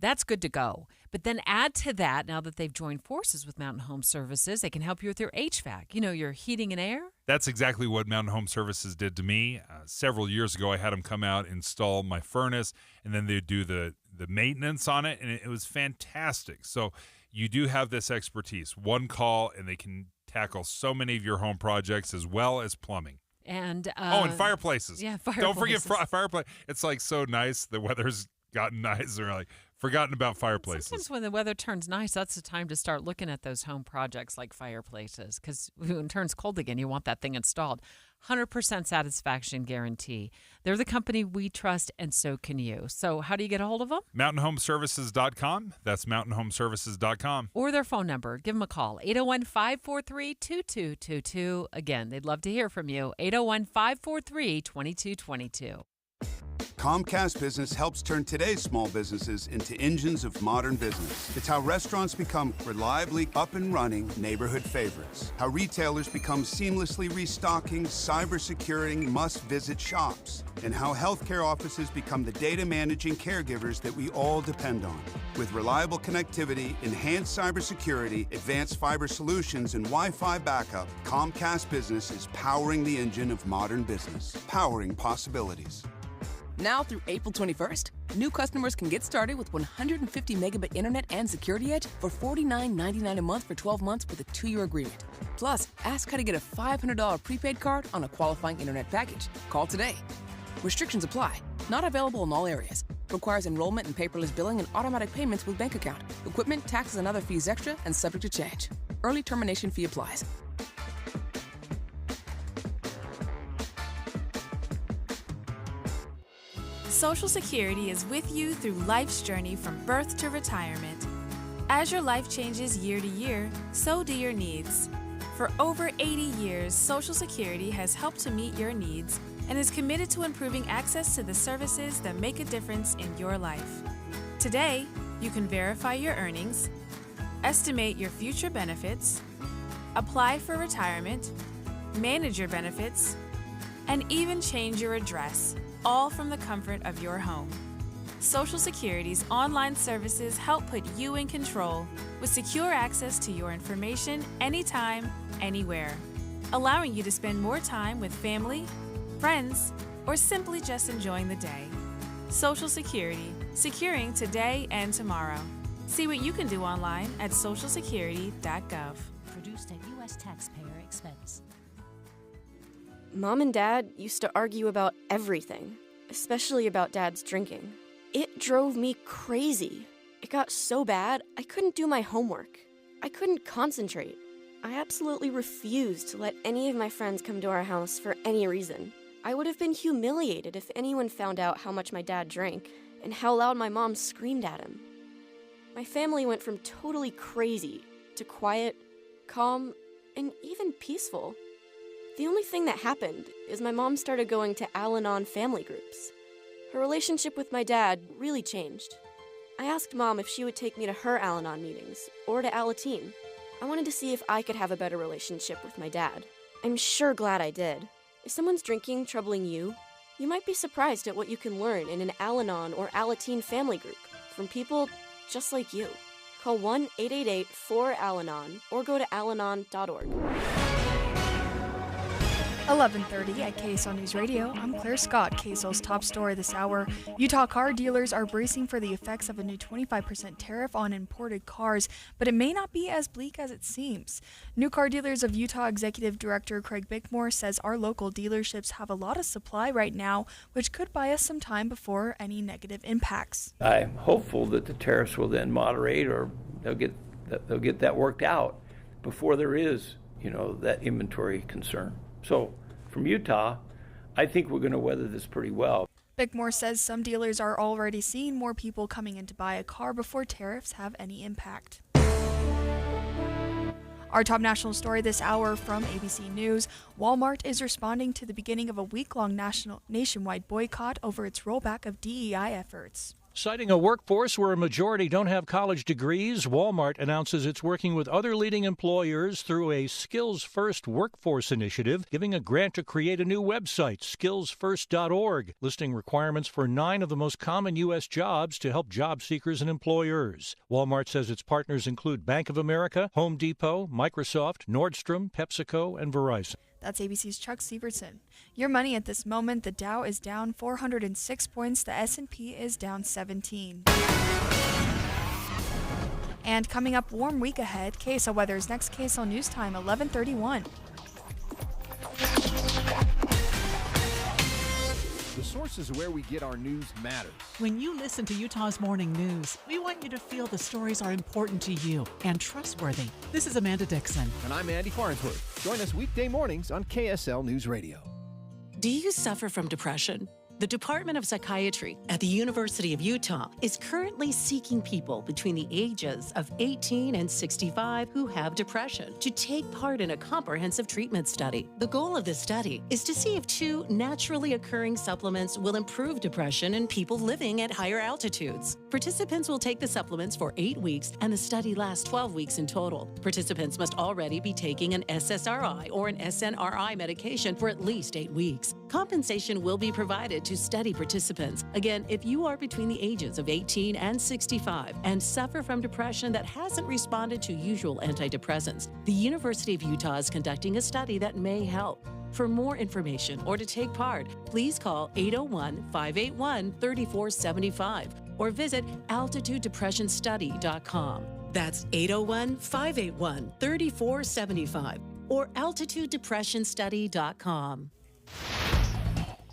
That's good to go. But then add to that, now that they've joined forces with Mountain Home Services, they can help you with your HVAC, your heating and air. That's exactly what Mountain Home Services did to me. Several years ago, I had them come out, install my furnace, and then they'd do the maintenance on it, and it was fantastic. So you do have this expertise. One call, and they can tackle so many of your home projects as well as plumbing. And and fireplaces. Yeah, fireplaces. Don't forget fireplace. It's so nice. The weather's gotten nice. They're forgotten about fireplaces. Sometimes when the weather turns nice, that's the time to start looking at those home projects like fireplaces, because when it turns cold again, you want that thing installed. 100% satisfaction guarantee. They're the company we trust, and so can you. So how do you get a hold of them? MountainHomeservices.com. That's MountainHomeservices.com. Or their phone number. Give them a call, 801-543-2222. Again, they'd love to hear from you, 801-543-2222. Comcast Business helps turn today's small businesses into engines of modern business. It's how restaurants become reliably up and running neighborhood favorites. How retailers become seamlessly restocking, cyber-securing, must-visit shops. And how healthcare offices become the data managing caregivers that we all depend on. With reliable connectivity, enhanced cybersecurity, advanced fiber solutions, and Wi-Fi backup, Comcast Business is powering the engine of modern business. Powering possibilities. Now through April 21st, new customers can get started with 150 megabit internet and security edge for $49.99 a month for 12 months with a 2-year agreement. Plus, ask how to get a $500 prepaid card on a qualifying internet package. Call today. Restrictions apply. Not available in all areas. Requires enrollment in paperless billing and automatic payments with bank account. Equipment, taxes, and other fees extra and subject to change. Early termination fee applies. Social Security is with you through life's journey from birth to retirement. As your life changes year to year, so do your needs. For over 80 years, Social Security has helped to meet your needs and is committed to improving access to the services that make a difference in your life. Today, you can verify your earnings, estimate your future benefits, apply for retirement, manage your benefits, and even change your address, all from the comfort of your home. Social Security's online services help put you in control with secure access to your information anytime, anywhere, allowing you to spend more time with family, friends, or simply just enjoying the day. Social Security, securing today and tomorrow. See what you can do online at socialsecurity.gov. Produced at U.S. taxpayer expense. Mom and Dad used to argue about everything, especially about Dad's drinking. It drove me crazy. It got so bad, I couldn't do my homework. I couldn't concentrate. I absolutely refused to let any of my friends come to our house for any reason. I would have been humiliated if anyone found out how much my dad drank and how loud my mom screamed at him. My family went from totally crazy to quiet, calm, and even peaceful. The only thing that happened is my mom started going to Al-Anon family groups. Her relationship with my dad really changed. I asked Mom if she would take me to her Al-Anon meetings or to Alateen. I wanted to see if I could have a better relationship with my dad. I'm sure glad I did. If someone's drinking troubling you, you might be surprised at what you can learn in an Al-Anon or Alateen family group from people just like you. Call 1-888-4-ALANON or go to alanon.org. 11:30 at KSL News Radio. I'm Claire Scott. KSL's top story this hour. Utah car dealers are bracing for the effects of a new 25% tariff on imported cars, but it may not be as bleak as it seems. New Car Dealers of Utah Executive Director Craig Bickmore says our local dealerships have a lot of supply right now, which could buy us some time before any negative impacts. I'm hopeful that the tariffs will then moderate, or they'll get that worked out before there is, that inventory concern. So from Utah, I think we're going to weather this pretty well. Bickmore says some dealers are already seeing more people coming in to buy a car before tariffs have any impact. Our top national story this hour from ABC News. Walmart is responding to the beginning of a week-long nationwide boycott over its rollback of DEI efforts. Citing a workforce where a majority don't have college degrees, Walmart announces it's working with other leading employers through a Skills First workforce initiative, giving a grant to create a new website, skillsfirst.org, listing requirements for 9 of the most common U.S. jobs to help job seekers and employers. Walmart says its partners include Bank of America, Home Depot, Microsoft, Nordstrom, PepsiCo, and Verizon. That's ABC's Chuck Sievertson. Your money at this moment, the Dow is down 406 points, the S&P is down 17. And coming up, warm week ahead. KSL weather is next. KSL News Time, 11:31. The sources where we get our news matters. When you listen to Utah's Morning News, we want you to feel the stories are important to you and trustworthy. This is Amanda Dixon. And I'm Andy Farnsworth. Join us weekday mornings on KSL News Radio. Do you suffer from depression? The Department of Psychiatry at the University of Utah is currently seeking people between the ages of 18 and 65 who have depression to take part in a comprehensive treatment study. The goal of this study is to see if 2 naturally occurring supplements will improve depression in people living at higher altitudes. Participants will take the supplements for 8 weeks, and the study lasts 12 weeks in total. Participants must already be taking an SSRI or an SNRI medication for at least 8 weeks. Compensation will be provided to study participants. Again, if you are between the ages of 18 and 65 and suffer from depression that hasn't responded to usual antidepressants, the University of Utah is conducting a study that may help. For more information or to take part, please call 801-581-3475 or visit altitudedepressionstudy.com. That's 801-581-3475 or altitudedepressionstudy.com.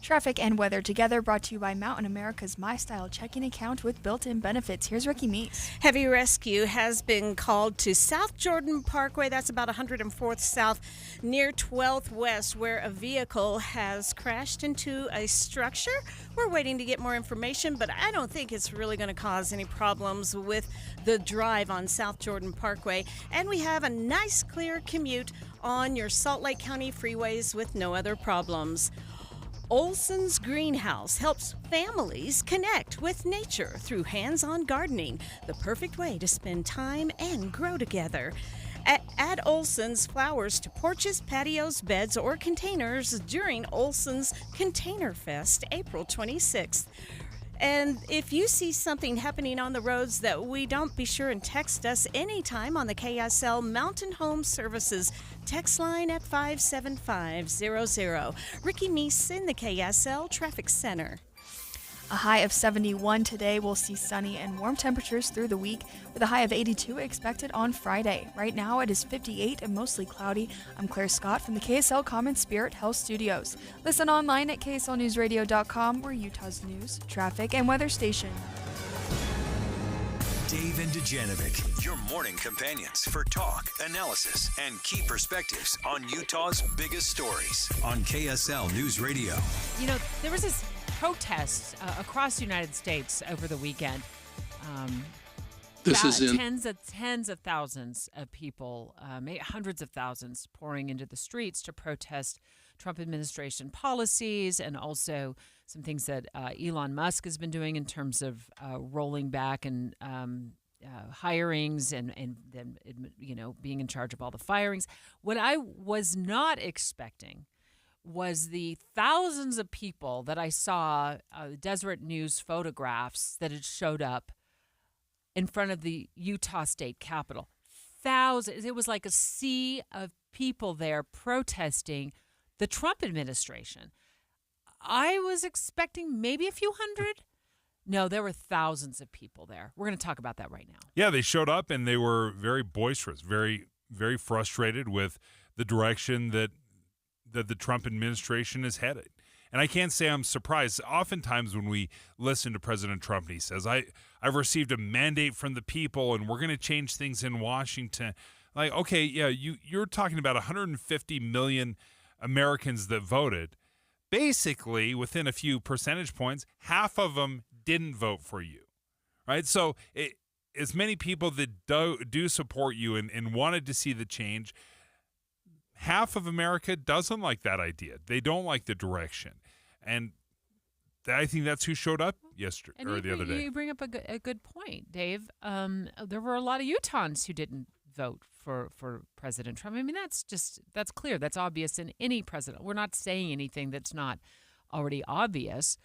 Traffic and weather together, brought to you by Mountain America's My Style checking account with built-in benefits. Here's Ricky Meese. Heavy rescue has been called to South Jordan Parkway. That's about 104th South near 12th West, where a vehicle has crashed into a structure. We're waiting to get more information, but I don't think it's really going to cause any problems with the drive on South Jordan Parkway. And we have a nice clear commute on your Salt Lake County freeways with no other problems. Olson's Greenhouse helps families connect with nature through hands-on gardening, the perfect way to spend time and grow together. Add Olson's flowers to porches, patios, beds, or containers during Olson's Container Fest, April 26th. And if you see something happening on the roads that we don't, be sure and text us anytime on the KSL Mountain Home Services text line at 57500. Ricky Meese in the KSL Traffic Center. A high of 71 today. We'll see sunny and warm temperatures through the week with a high of 82 expected on Friday. Right now it is 58 and mostly cloudy. I'm Claire Scott from the KSL Common Spirit Health Studios. Listen online at kslnewsradio.com. We're Utah's news, traffic, and weather station. Dave and Dujanovic, your morning companions for talk, analysis, and key perspectives on Utah's biggest stories on KSL News Radio. You know, there was this protest across the United States over the weekend. This is in tens of thousands of people, hundreds of thousands, pouring into the streets to protest Trump administration policies and also some things that Elon Musk has been doing in terms of rolling back and hirings and then being in charge of all the firings. What I was not expecting was the thousands of people that I saw, Deseret News photographs that had showed up in front of the Utah State Capitol. Thousands. It was like a sea of people there protesting The Trump administration, I was expecting maybe a few hundred. No, there were thousands of people there. We're going to talk about that right now. Yeah, they showed up and they were very boisterous, very, very frustrated with the direction that the Trump administration is headed. And I can't say I'm surprised. Oftentimes when we listen to President Trump and he says, I've received a mandate from the people and we're going to change things in Washington. Like, okay, yeah, you're talking about 150 million Americans that voted. Basically, within a few percentage points, half of them didn't vote for you, right? So as many people that do support you and wanted to see the change, half of America doesn't like that idea. They don't like the direction. And I think that's who showed up yesterday or the other day. You bring up a good point, Dave. There were a lot of Utahns who didn't vote for President Trump. I mean, that's clear. That's obvious in any president. We're not saying anything that's not already obvious.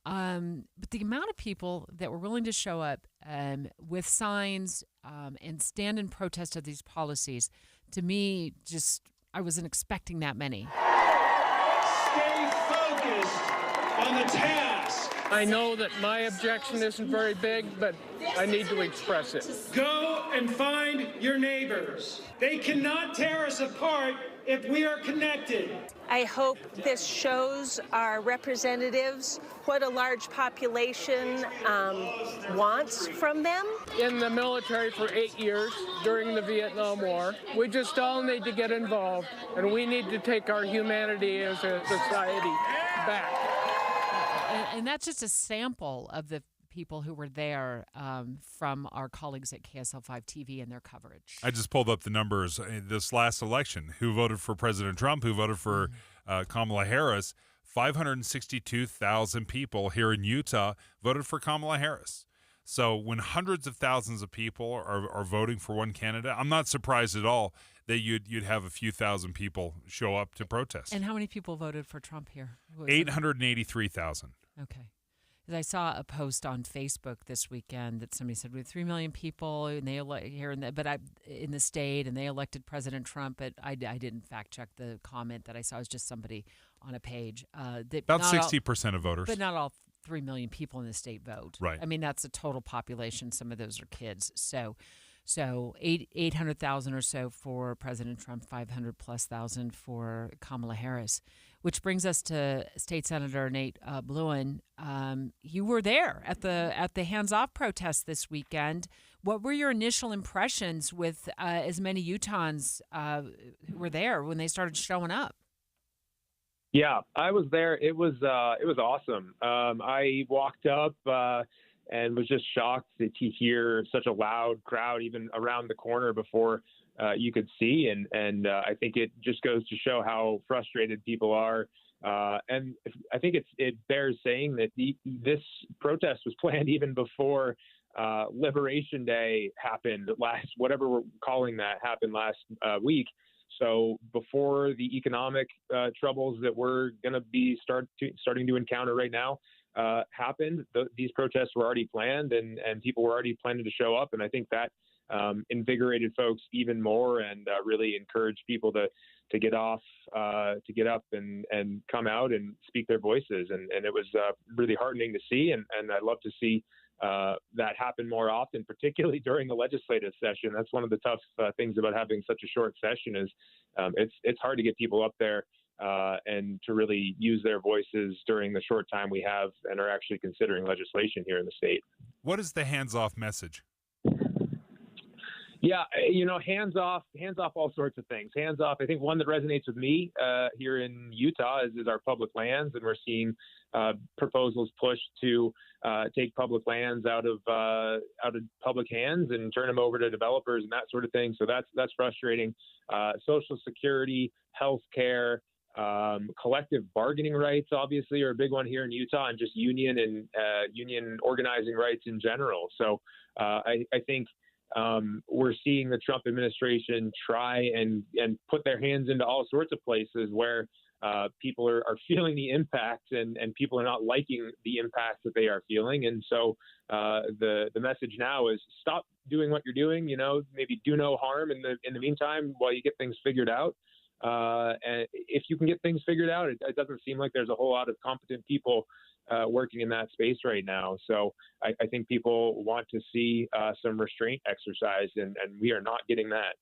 But the amount of people that were willing to show up with signs and stand in protest of these policies, to me, I wasn't expecting that many. Stay focused on the task. I know that my objection isn't very big, but I need to express it. Go and find your neighbors. They cannot tear us apart if we are connected. I hope this shows our representatives what a large population wants from them. In the military for 8 years during the Vietnam War, we just all need to get involved, and we need to take our humanity as a society back. And that's just a sample of the people who were there from our colleagues at KSL5 TV and their coverage. I just pulled up the numbers this last election. Who voted for President Trump? Who voted for Kamala Harris? 562,000 people here in Utah voted for Kamala Harris. So when hundreds of thousands of people are voting for one candidate, I'm not surprised at all that you'd have a few thousand people show up to protest. And how many people voted for Trump here? 883,000. Okay. I saw a post on Facebook this weekend that somebody said we have 3 million people and they in the state, and they elected President Trump. But I didn't fact check the comment that I saw. It was just somebody on a page. About 60% of voters, but not all 3 million people in the state vote. Right. I mean, that's the total population. Some of those are kids. So 800,000 or so for President Trump, 500,000+ for Kamala Harris. Which brings us to State Senator Nate Bluin. You were there at the Hands Off protest this weekend. What were your initial impressions with as many Utahns who were there when they started showing up? Yeah, I was there. It was awesome. I walked up and was just shocked to hear such a loud crowd even around the corner before you could see. And I think it just goes to show how frustrated people are. And I think it bears saying that this protest was planned even before Liberation Day happened whatever we're calling that, happened last week. So before the economic troubles that we're going to be starting to encounter right now happened, these protests were already planned and people were already planning to show up. And I think that invigorated folks even more and really encouraged people to get up and come out and speak their voices. And it was really heartening to see. And I'd love to see that happen more often, particularly during the legislative session. That's one of the tough things about having such a short session is it's hard to get people up there and to really use their voices during the short time we have and are actually considering legislation here in the state. What is the hands-off message? Yeah, hands off all sorts of things. Hands off, I think one that resonates with me here in Utah is our public lands, and we're seeing proposals pushed to take public lands out of public hands and turn them over to developers and that sort of thing. So that's frustrating. Social Security, health care, collective bargaining rights obviously are a big one here in Utah, and just union organizing rights in general. So I think we're seeing the Trump administration try and put their hands into all sorts of places where people are feeling the impact and people are not liking the impact that they are feeling. And so the message now is stop doing what you're doing, maybe do no harm in the meantime while you get things figured out. And if you can get things figured out, it doesn't seem like there's a whole lot of competent people working in that space right now. So I think people want to see some restraint exercised, and we are not getting that.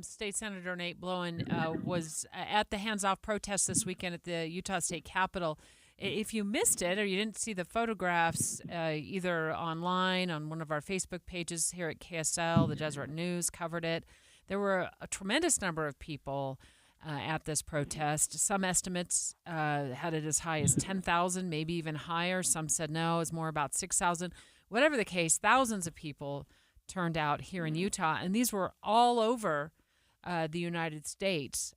State Senator Nate Blowen was at the hands-off protest this weekend at the Utah State Capitol. If you missed it or you didn't see the photographs either online on one of our Facebook pages here at KSL, the Deseret News covered it, there were a tremendous number of people at this protest. Some estimates had it as high as 10,000, maybe even higher. Some said no, it's more about 6,000. Whatever the case, thousands of people turned out here in Utah, and these were all over the United States.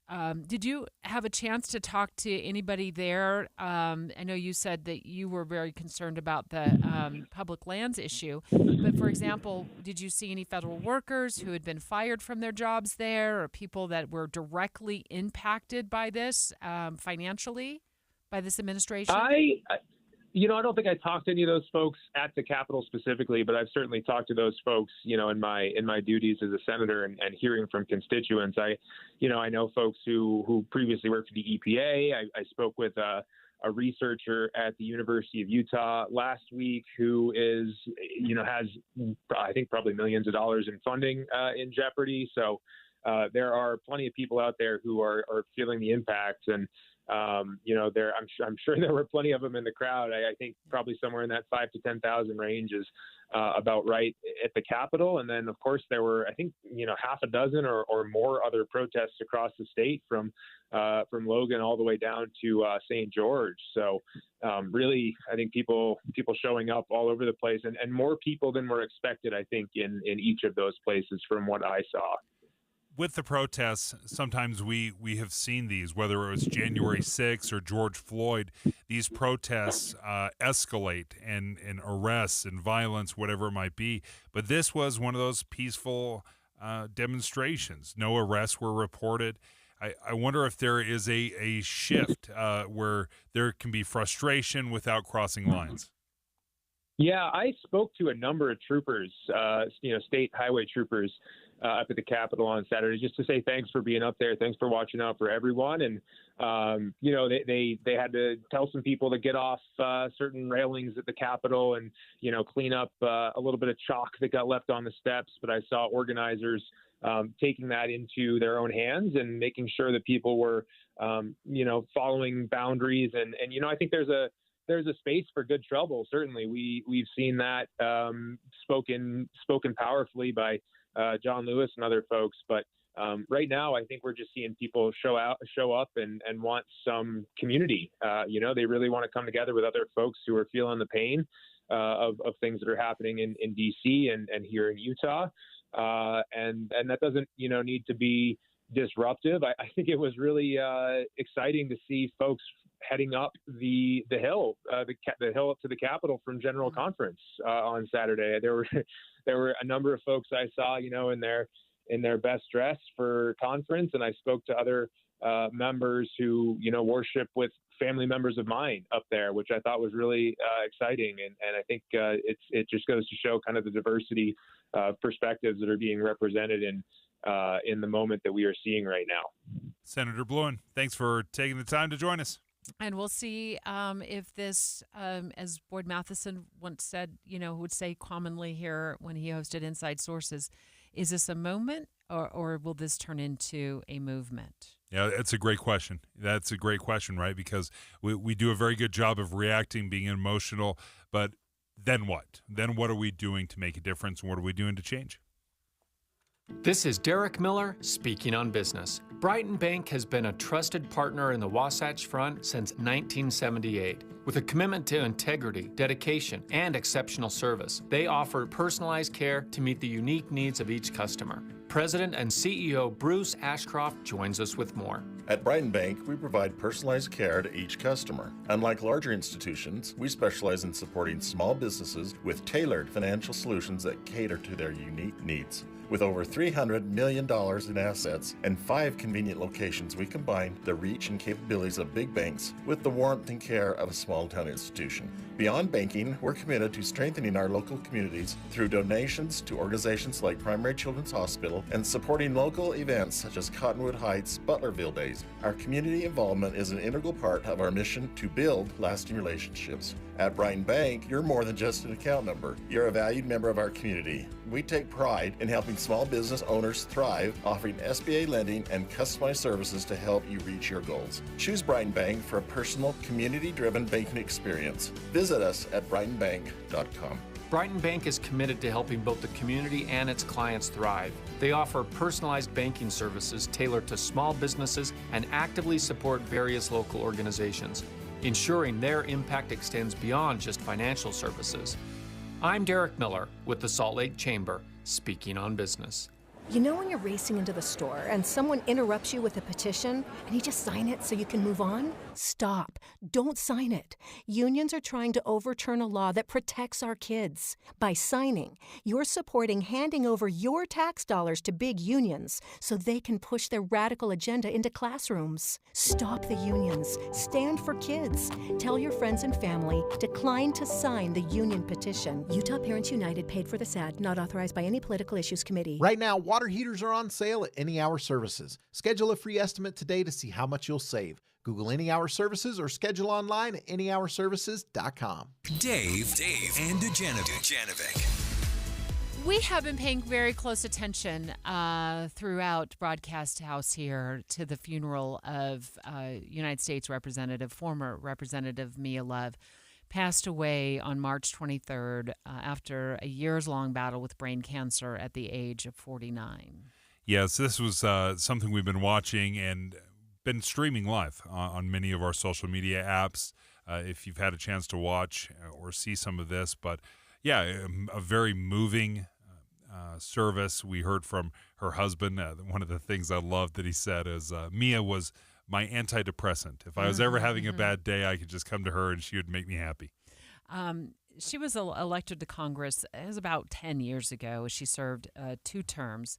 Did you have a chance to talk to anybody there? I know you said that you were very concerned about the public lands issue, but for example, did you see any federal workers who had been fired from their jobs there, or people that were directly impacted by this financially, by this administration? I don't think I talked to any of those folks at the Capitol specifically, but I've certainly talked to those folks, in my duties as a senator and hearing from constituents. I know folks who previously worked for the EPA. I spoke with a researcher at the University of Utah last week who has, I think, probably millions of dollars in funding in jeopardy. So there are plenty of people out there who are feeling the impacts, and I'm sure there were plenty of them in the crowd. I think probably somewhere in that 5,000 to 10,000 range is about right at the Capitol. And then, of course, there were, I think, half a dozen or more other protests across the state from Logan all the way down to St. George. So really, I think people showing up all over the place, and more people than were expected, I think, in each of those places from what I saw. With the protests, sometimes we have seen these, whether it was January 6th or George Floyd, these protests escalate and arrests and violence, whatever it might be. But this was one of those peaceful demonstrations. No arrests were reported. I wonder if there is a shift where there can be frustration without crossing lines. Yeah, I spoke to a number of troopers, state highway troopers, up at the Capitol on Saturday, just to say thanks for being up there, thanks for watching out for everyone, and they had to tell some people to get off certain railings at the Capitol and clean up a little bit of chalk that got left on the steps. But I saw organizers taking that into their own hands and making sure that people were following boundaries, and I think there's a space for good trouble. Certainly, we've seen that spoken powerfully by John Lewis and other folks. But right now, I think we're just seeing people show up and want some community. They really want to come together with other folks who are feeling the pain of things that are happening in D.C. and here in Utah. And that doesn't, need to be disruptive. I think it was really exciting to see folks heading up the hill up to the Capitol from General Conference on Saturday. There were a number of folks I saw, in their best dress for conference, and I spoke to other members who worship with family members of mine up there, which I thought was really exciting, and I think it just goes to show kind of the diversity of perspectives that are being represented in the moment that we are seeing right now. Senator Blowen, thanks for taking the time to join us. And we'll see if this, as Boyd Matheson once said, would say commonly here when he hosted Inside Sources, is this a moment or will this turn into a movement? Yeah, that's a great question. That's a great question, right? Because we do a very good job of reacting, being emotional, but then what? Then what are we doing to make a difference, and what are we doing to change? This is Derek Miller speaking on business. Brighton Bank has been a trusted partner in the Wasatch Front since 1978. With a commitment to integrity, dedication, and exceptional service, they offer personalized care to meet the unique needs of each customer. President and CEO Bruce Ashcroft joins us with more. At Brighton Bank, we provide personalized care to each customer. Unlike larger institutions, we specialize in supporting small businesses with tailored financial solutions that cater to their unique needs. With over $300 million in assets and 5 convenient locations, we combine the reach and capabilities of big banks with the warmth and care of a small-town institution. Beyond banking, we're committed to strengthening our local communities through donations to organizations like Primary Children's Hospital and supporting local events such as Cottonwood Heights Butlerville Days. Our community involvement is an integral part of our mission to build lasting relationships. At Brighton Bank, you're more than just an account number. You're a valued member of our community. We take pride in helping small business owners thrive, offering SBA lending and customized services to help you reach your goals. Choose Brighton Bank for a personal, community-driven banking experience. Visit us at brightonbank.com. Brighton Bank is committed to helping both the community and its clients thrive. They offer personalized banking services tailored to small businesses and actively support various local organizations, ensuring their impact extends beyond just financial services. I'm Derek Miller with the Salt Lake Chamber, speaking on business. You know when you're racing into the store and someone interrupts you with a petition and you just sign it so you can move on? Stop. Don't sign it. Unions are trying to overturn a law that protects our kids. By signing, you're supporting handing over your tax dollars to big unions so they can push their radical agenda into classrooms. Stop the unions. Stand for kids. Tell your friends and family, decline to sign the union petition. Utah Parents United paid for this ad, not authorized by any political issues committee. Right now, water heaters are on sale at Any Hour Services. Schedule a free estimate today to see how much you'll save. Google Any Hour Services or schedule online at anyhourservices.com. Dave, and Dujanovic. We have been paying very close attention throughout Broadcast House here to the funeral of United States former Representative Mia Love. Passed away on March 23rd after a years-long battle with brain cancer at the age of 49. Yes, this was something we've been watching and been streaming live on many of our social media apps if you've had a chance to watch or see some of this. But, yeah, a very moving service. We heard from her husband. One of the things I loved that he said is Mia was my antidepressant. If I was ever having a bad day, I could just come to her and she would make me happy. She was elected to Congress. It was about 10 years ago. She served 2 terms.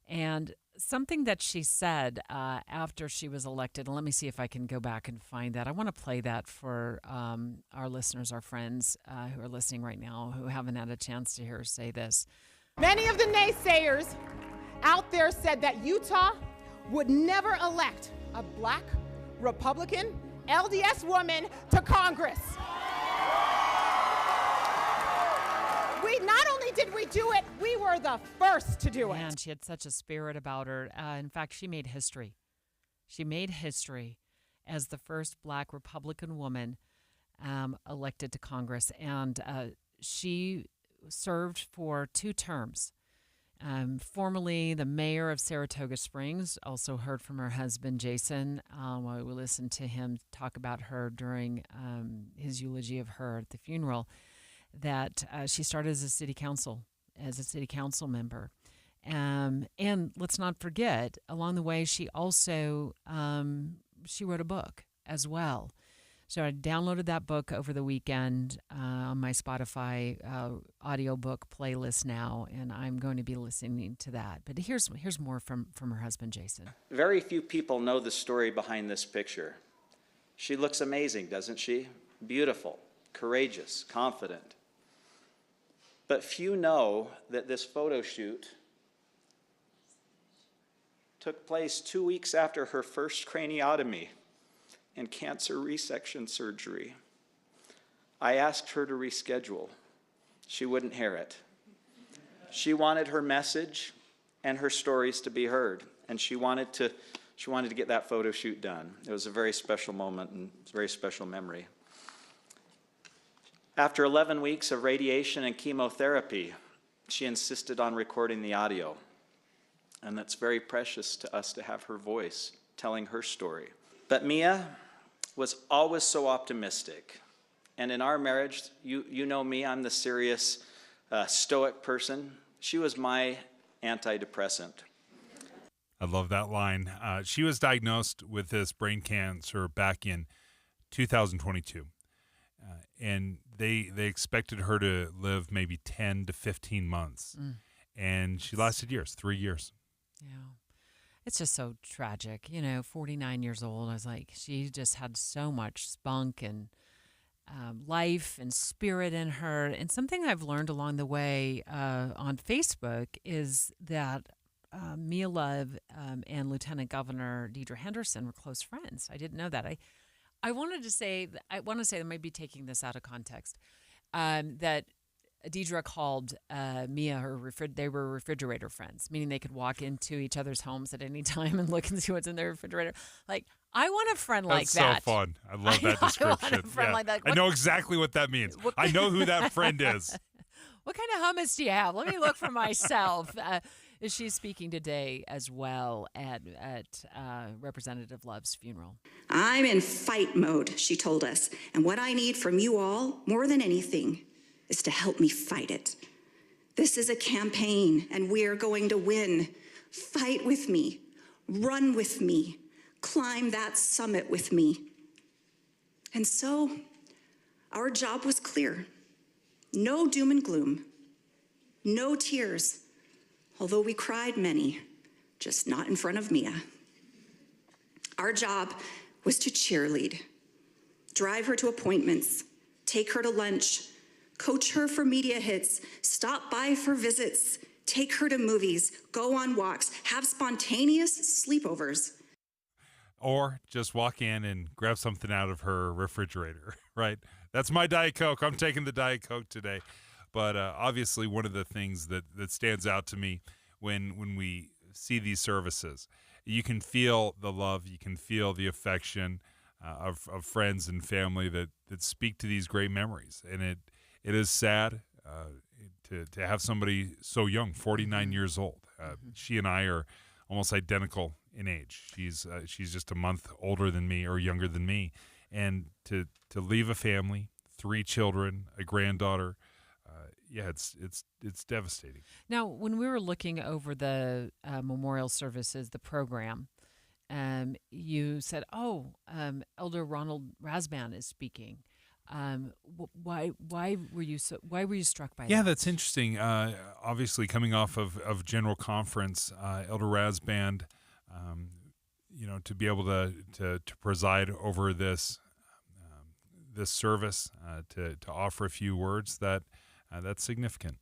And something that she said after she was elected, and let me see if I can go back and find that. I want to play that for our listeners, our friends who are listening right now who haven't had a chance to hear her say this. Many of the naysayers out there said that Utah would never elect a black Republican LDS woman to Congress. Not only did we do it, we were the first to do it. And she had such a spirit about her. In fact, she made history. She made history as the first black Republican woman elected to Congress. And she served for 2 terms. Formerly the mayor of Saratoga Springs. Also heard from her husband, Jason. We listened to him talk about her during his eulogy of her at the funeral. That she started as a city council member. And let's not forget, along the way, she also she wrote a book as well. So I downloaded that book over the weekend on my Spotify audiobook playlist now, and I'm going to be listening to that. But here's more from her husband, Jason. Very few people know the story behind this picture. She looks amazing, doesn't she? Beautiful, courageous, confident. But few know that this photo shoot took place 2 weeks after her first craniotomy and cancer resection surgery. I asked her to reschedule. She wouldn't hear it. She wanted her message and her stories to be heard, and she wanted to get that photo shoot done. It was a very special moment and a very special memory. After 11 weeks of radiation and chemotherapy, she insisted on recording the audio. And that's very precious to us to have her voice telling her story. But Mia was always so optimistic. And in our marriage, you know me, I'm the serious, stoic person. She was my antidepressant. I love that line. She was diagnosed with this brain cancer back in 2022. And they expected her to live maybe 10 to 15 months. and she lasted years, 3 years. Yeah. It's just so tragic. 49 years old. I was like, she just had so much spunk and life and spirit in her. And something I've learned along the way on Facebook is that Mia Love and Lieutenant Governor Deidre Henderson were close friends. I didn't know that. I want to say that I might be taking this out of context. That Deidre called Mia they were refrigerator friends, meaning they could walk into each other's homes at any time and look and see what's in their refrigerator. Like, I want a friend like that. That's so fun. I love that description. I want a friend like that. I know exactly what that means. I know who that friend is. What kind of hummus do you have? Let me look for myself. She's speaking today as well at Representative Love's funeral. I'm in fight mode, she told us. And what I need from you all, more than anything, is to help me fight it. This is a campaign, and we're going to win. Fight with me. Run with me. Climb that summit with me. And so, our job was clear. No doom and gloom. No tears. Although we cried many, just not in front of Mia. Our job was to cheerlead, drive her to appointments, take her to lunch, coach her for media hits, stop by for visits, take her to movies, go on walks, have spontaneous sleepovers. Or just walk in and grab something out of her refrigerator, right? That's my Diet Coke. I'm taking the Diet Coke today. But obviously one of the things that stands out to me when we see these services, you can feel the love, you can feel the affection of friends and family that speak to these great memories. And it is sad to have somebody so young, 49 years old. She and I are almost identical in age. She's just a month older than me or younger than me. And to leave a family, 3 children, a granddaughter, it's devastating. Now, when we were looking over the memorial services, the program, you said, Elder Ronald Rasband is speaking. Why were you struck by that? Yeah, that's interesting. Obviously, coming off of General Conference, Elder Rasband, to be able to preside over this service, to offer a few words, that's significant.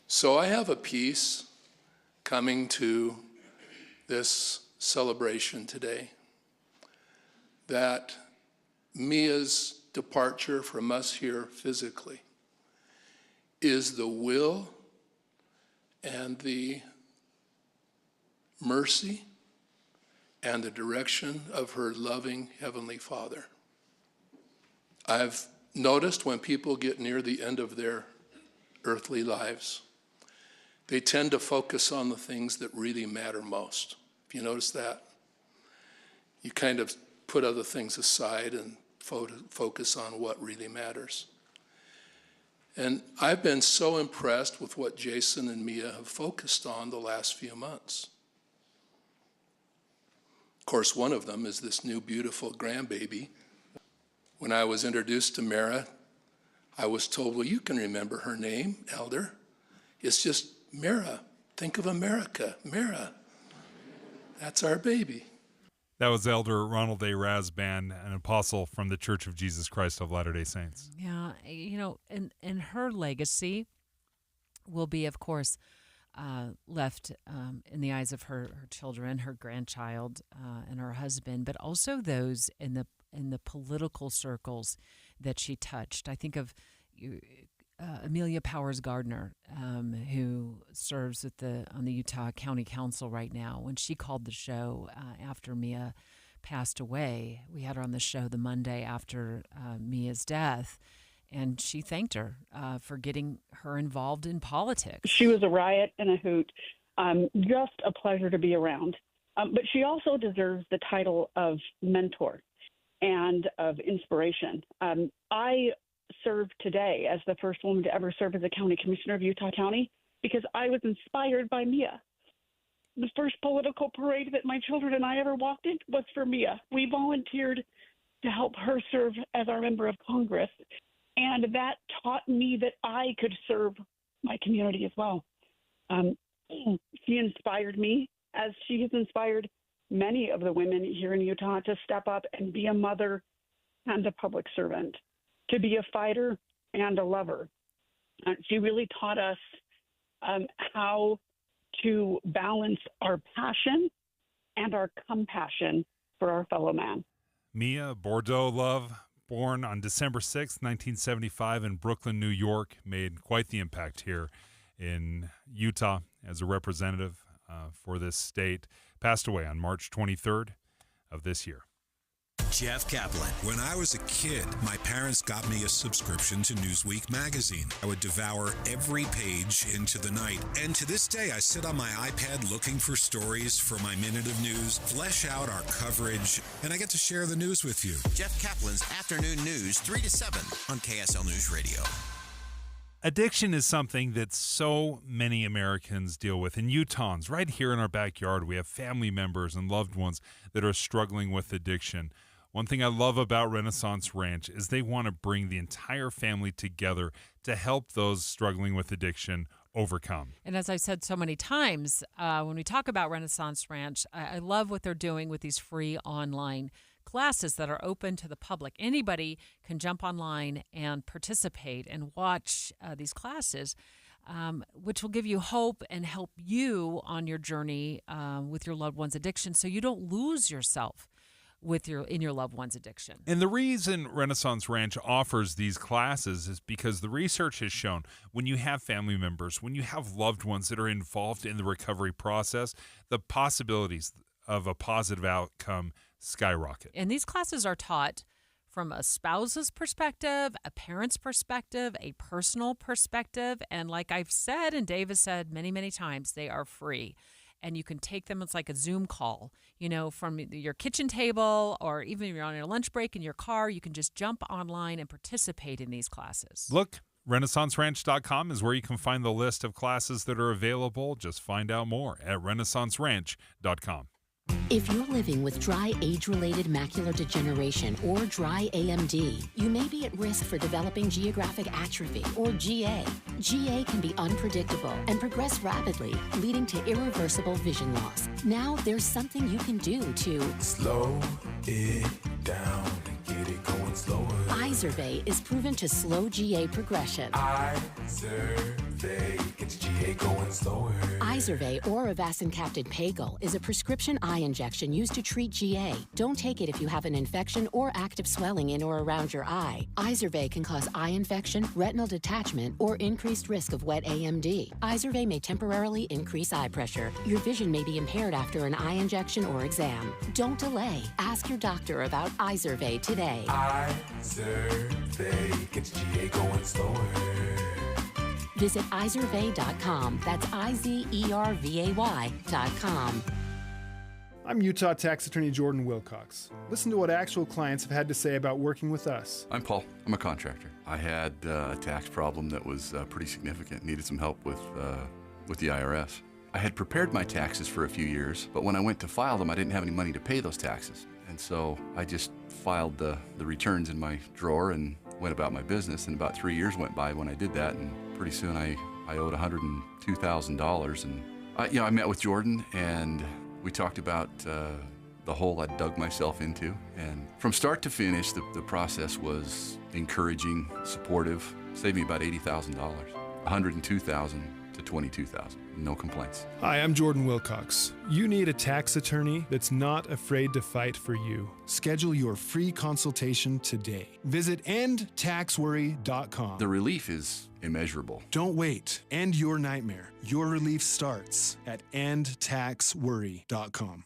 So I have a piece coming to this celebration today that Mia's departure from us here physically is the will and the mercy and the direction of her loving Heavenly Father. I've noticed when people get near the end of their earthly lives, they tend to focus on the things that really matter most. If you notice that, you kind of put other things aside and focus on what really matters. And I've been so impressed with what Jason and Mia have focused on the last few months. Of course, one of them is this new beautiful grandbaby. When I was introduced to Mara, I was told, well, you can remember her name, Elder. It's just Mara. Think of America, Mara. That's our baby. That was Elder Ronald A. Rasband, an apostle from the Church of Jesus Christ of Latter-day Saints. Yeah, and her legacy will be, of course, left in the eyes of her children, her grandchild, and her husband, but also those in the political circles that she touched. I think of Amelia Powers Gardner, who serves on the Utah County Council right now. When she called the show after Mia passed away, we had her on the show the Monday after Mia's death, and she thanked her for getting her involved in politics. She was a riot and a hoot. Just a pleasure to be around. But she also deserves the title of mentor and of inspiration. I serve today as the first woman to ever serve as a county commissioner of Utah County because I was inspired by Mia. The first political parade that my children and I ever walked in was for Mia. We volunteered to help her serve as our member of Congress, and that taught me that I could serve my community as well. She inspired me, as she has inspired many of the women here in Utah, to step up and be a mother and a public servant, to be a fighter and a lover. She really taught us how to balance our passion and our compassion for our fellow man. Mia Bordeaux Love, born on December 6, 1975 in Brooklyn, New York, made quite the impact here in Utah as a representative for this state. Passed away on March 23rd of this year. Jeff Kaplan. When I was a kid, my parents got me a subscription to Newsweek magazine. I would devour every page into the night. And to this day, I sit on my iPad looking for stories for my Minute of News, flesh out our coverage, and I get to share the news with you. Jeff Kaplan's Afternoon News, 3 to 7 on KSL News Radio. Addiction is something that so many Americans deal with. And Utahns, right here in our backyard, we have family members and loved ones that are struggling with addiction. One thing I love about Renaissance Ranch is they want to bring the entire family together to help those struggling with addiction overcome. And as I said so many times, when we talk about Renaissance Ranch, I love what they're doing with these free online classes that are open to the public. Anybody can jump online and participate and watch these classes, which will give you hope and help you on your journey with your loved one's addiction, so you don't lose yourself in your loved one's addiction. And the reason Renaissance Ranch offers these classes is because the research has shown when you have family members, when you have loved ones that are involved in the recovery process, the possibilities of a positive outcome skyrocket. And these classes are taught from a spouse's perspective, a parent's perspective, a personal perspective. And like I've said, and Dave has said many, many times, they are free. And you can take them, it's like a Zoom call, from your kitchen table, or even if you're on your lunch break in your car, you can just jump online and participate in these classes. Look, RenaissanceRanch.com is where you can find the list of classes that are available. Just find out more at RenaissanceRanch.com. If you're living with dry age-related macular degeneration or dry AMD, you may be at risk for developing geographic atrophy or GA. GA can be unpredictable and progress rapidly, leading to irreversible vision loss. Now there's something you can do to slow it down and get it going slower. Izervay is proven to slow GA progression. Izervay gets GA going slower. Izervay or avacincaptad pagel is a prescription eye injection used to treat GA. Don't take it if you have an infection or active swelling in or around your eye. Izervay can cause eye infection, retinal detachment, or increased risk of wet AMD. Izervay may temporarily increase eye pressure. Your vision may be impaired after an eye injection or exam. Don't delay. Ask your doctor about Izervay today. Izervay gets GA going slower. Visit Izervay.com. That's IZERVAY.com. I'm Utah Tax Attorney Jordan Wilcox. Listen to what actual clients have had to say about working with us. I'm Paul. I'm a contractor. I had a tax problem that was pretty significant. Needed some help with the IRS. I had prepared my taxes for a few years, but when I went to file them, I didn't have any money to pay those taxes. And so I just filed the returns in my drawer and went about my business. And about 3 years went by when I did that, and pretty soon I owed $102,000. And I met with Jordan, and we talked about the hole I dug myself into. And from start to finish, the process was encouraging, supportive, saved me about $80,000, $102,000 to $22,000. No complaints. Hi, I'm Jordan Wilcox. You need a tax attorney that's not afraid to fight for you. Schedule your free consultation today. Visit endtaxworry.com. The relief is immeasurable. Don't wait. End your nightmare. Your relief starts at endtaxworry.com.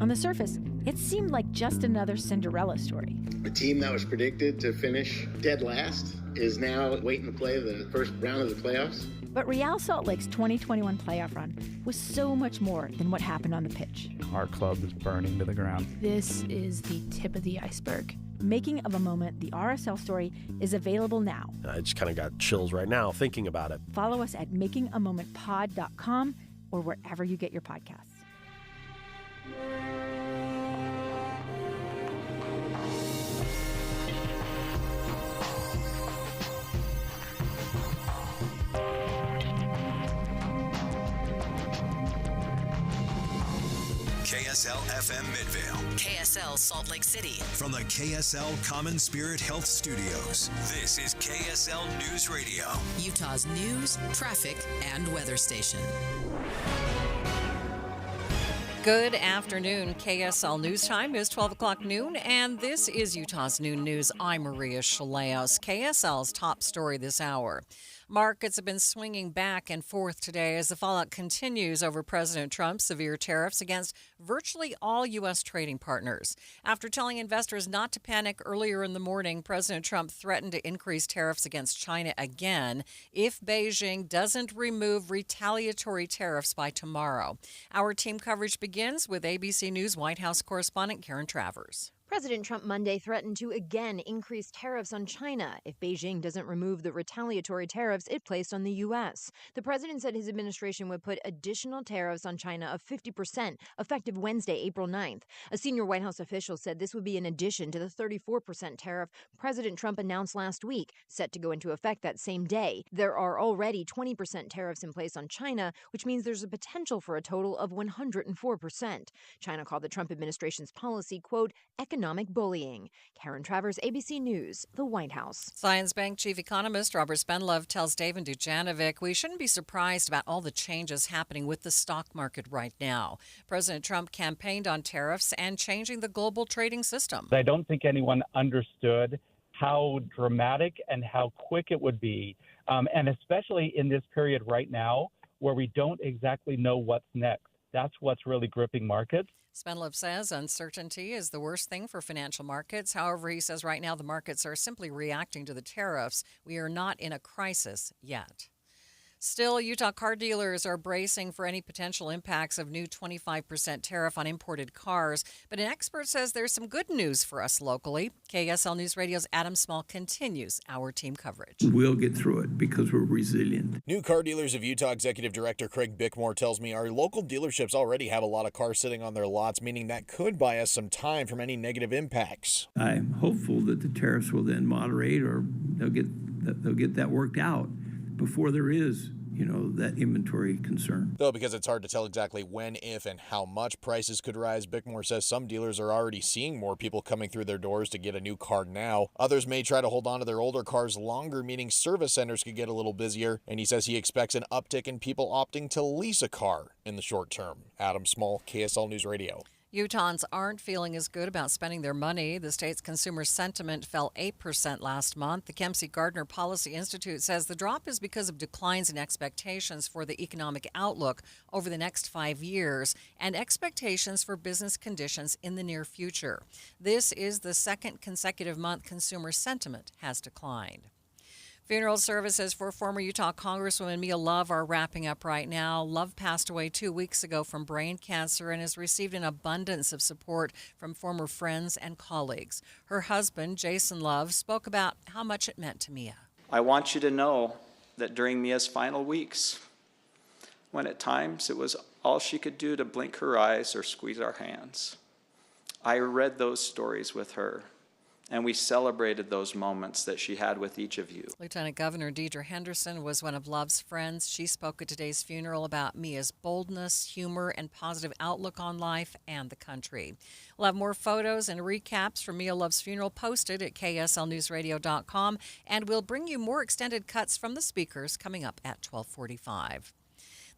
On the surface, it seemed like just another Cinderella story. A team that was predicted to finish dead last is now waiting to play the first round of the playoffs. But Real Salt Lake's 2021 playoff run was so much more than what happened on the pitch. Our club is burning to the ground. This is the tip of the iceberg. Making of a Moment, the RSL story, is available now. I just kind of got chills right now thinking about it. Follow us at makingamomentpod.com or wherever you get your podcasts. KSL FM Midvale. KSL Salt Lake City. From the KSL Common Spirit Health Studios, this is KSL News Radio. Utah's news, traffic, and weather station. Good afternoon. KSL News Time is 12 o'clock noon, and this is Utah's Noon News. I'm Maria Shaleos. KSL's top story this hour. Markets have been swinging back and forth today as the fallout continues over President Trump's severe tariffs against virtually all U.S. trading partners. After telling investors not to panic earlier in the morning, President Trump threatened to increase tariffs against China again if Beijing doesn't remove retaliatory tariffs by tomorrow. Our team coverage begins with ABC News White House correspondent Karen Travers. President Trump Monday threatened to again increase tariffs on China if Beijing doesn't remove the retaliatory tariffs it placed on the U.S. The president said his administration would put additional tariffs on China of 50%, effective Wednesday, April 9th. A senior White House official said this would be in addition to the 34% tariff President Trump announced last week, set to go into effect that same day. There are already 20% tariffs in place on China, which means there's a potential for a total of 104%. China called the Trump administration's policy, quote, economic bullying. Karen Travers, ABC News, the White House. Zions Bank chief economist Robert Spenlove tells David Dujanovic we shouldn't be surprised about all the changes happening with the stock market right now. President Trump campaigned on tariffs and changing the global trading system. I don't think anyone understood how dramatic and how quick it would be, and especially in this period right now where we don't exactly know what's next. That's what's really gripping markets. Spenlove says uncertainty is the worst thing for financial markets. However, he says right now the markets are simply reacting to the tariffs. We are not in a crisis yet. Still, Utah car dealers are bracing for any potential impacts of new 25% tariff on imported cars. But an expert says there's some good news for us locally. KSL News Radio's Adam Small continues our team coverage. We'll get through it because we're resilient. New Car Dealers of Utah Executive Director Craig Bickmore tells me our local dealerships already have a lot of cars sitting on their lots, meaning that could buy us some time from any negative impacts. I'm hopeful that the tariffs will then moderate, or they'll get that worked out before there is, that inventory concern. Though, because it's hard to tell exactly when, if, and how much prices could rise, Bickmore says some dealers are already seeing more people coming through their doors to get a new car now. Others may try to hold on to their older cars longer, meaning service centers could get a little busier. And he says he expects an uptick in people opting to lease a car in the short term. Adam Small, KSL News Radio. Utahns aren't feeling as good about spending their money. The state's consumer sentiment fell 8% last month. The Kempsey-Gardner Policy Institute says the drop is because of declines in expectations for the economic outlook over the next 5 years and expectations for business conditions in the near future. This is the second consecutive month consumer sentiment has declined. Funeral services for former Utah Congresswoman Mia Love are wrapping up right now. Love passed away 2 weeks ago from brain cancer and has received an abundance of support from former friends and colleagues. Her husband, Jason Love, spoke about how much it meant to Mia. I want you to know that during Mia's final weeks, when at times it was all she could do to blink her eyes or squeeze our hands, I read those stories with her. And we celebrated those moments that she had with each of you. Lieutenant Governor Deidre Henderson was one of Love's friends. She spoke at today's funeral about Mia's boldness, humor, and positive outlook on life and the country. We'll have more photos and recaps from Mia Love's funeral posted at kslnewsradio.com, and we'll bring you more extended cuts from the speakers coming up at 12:45.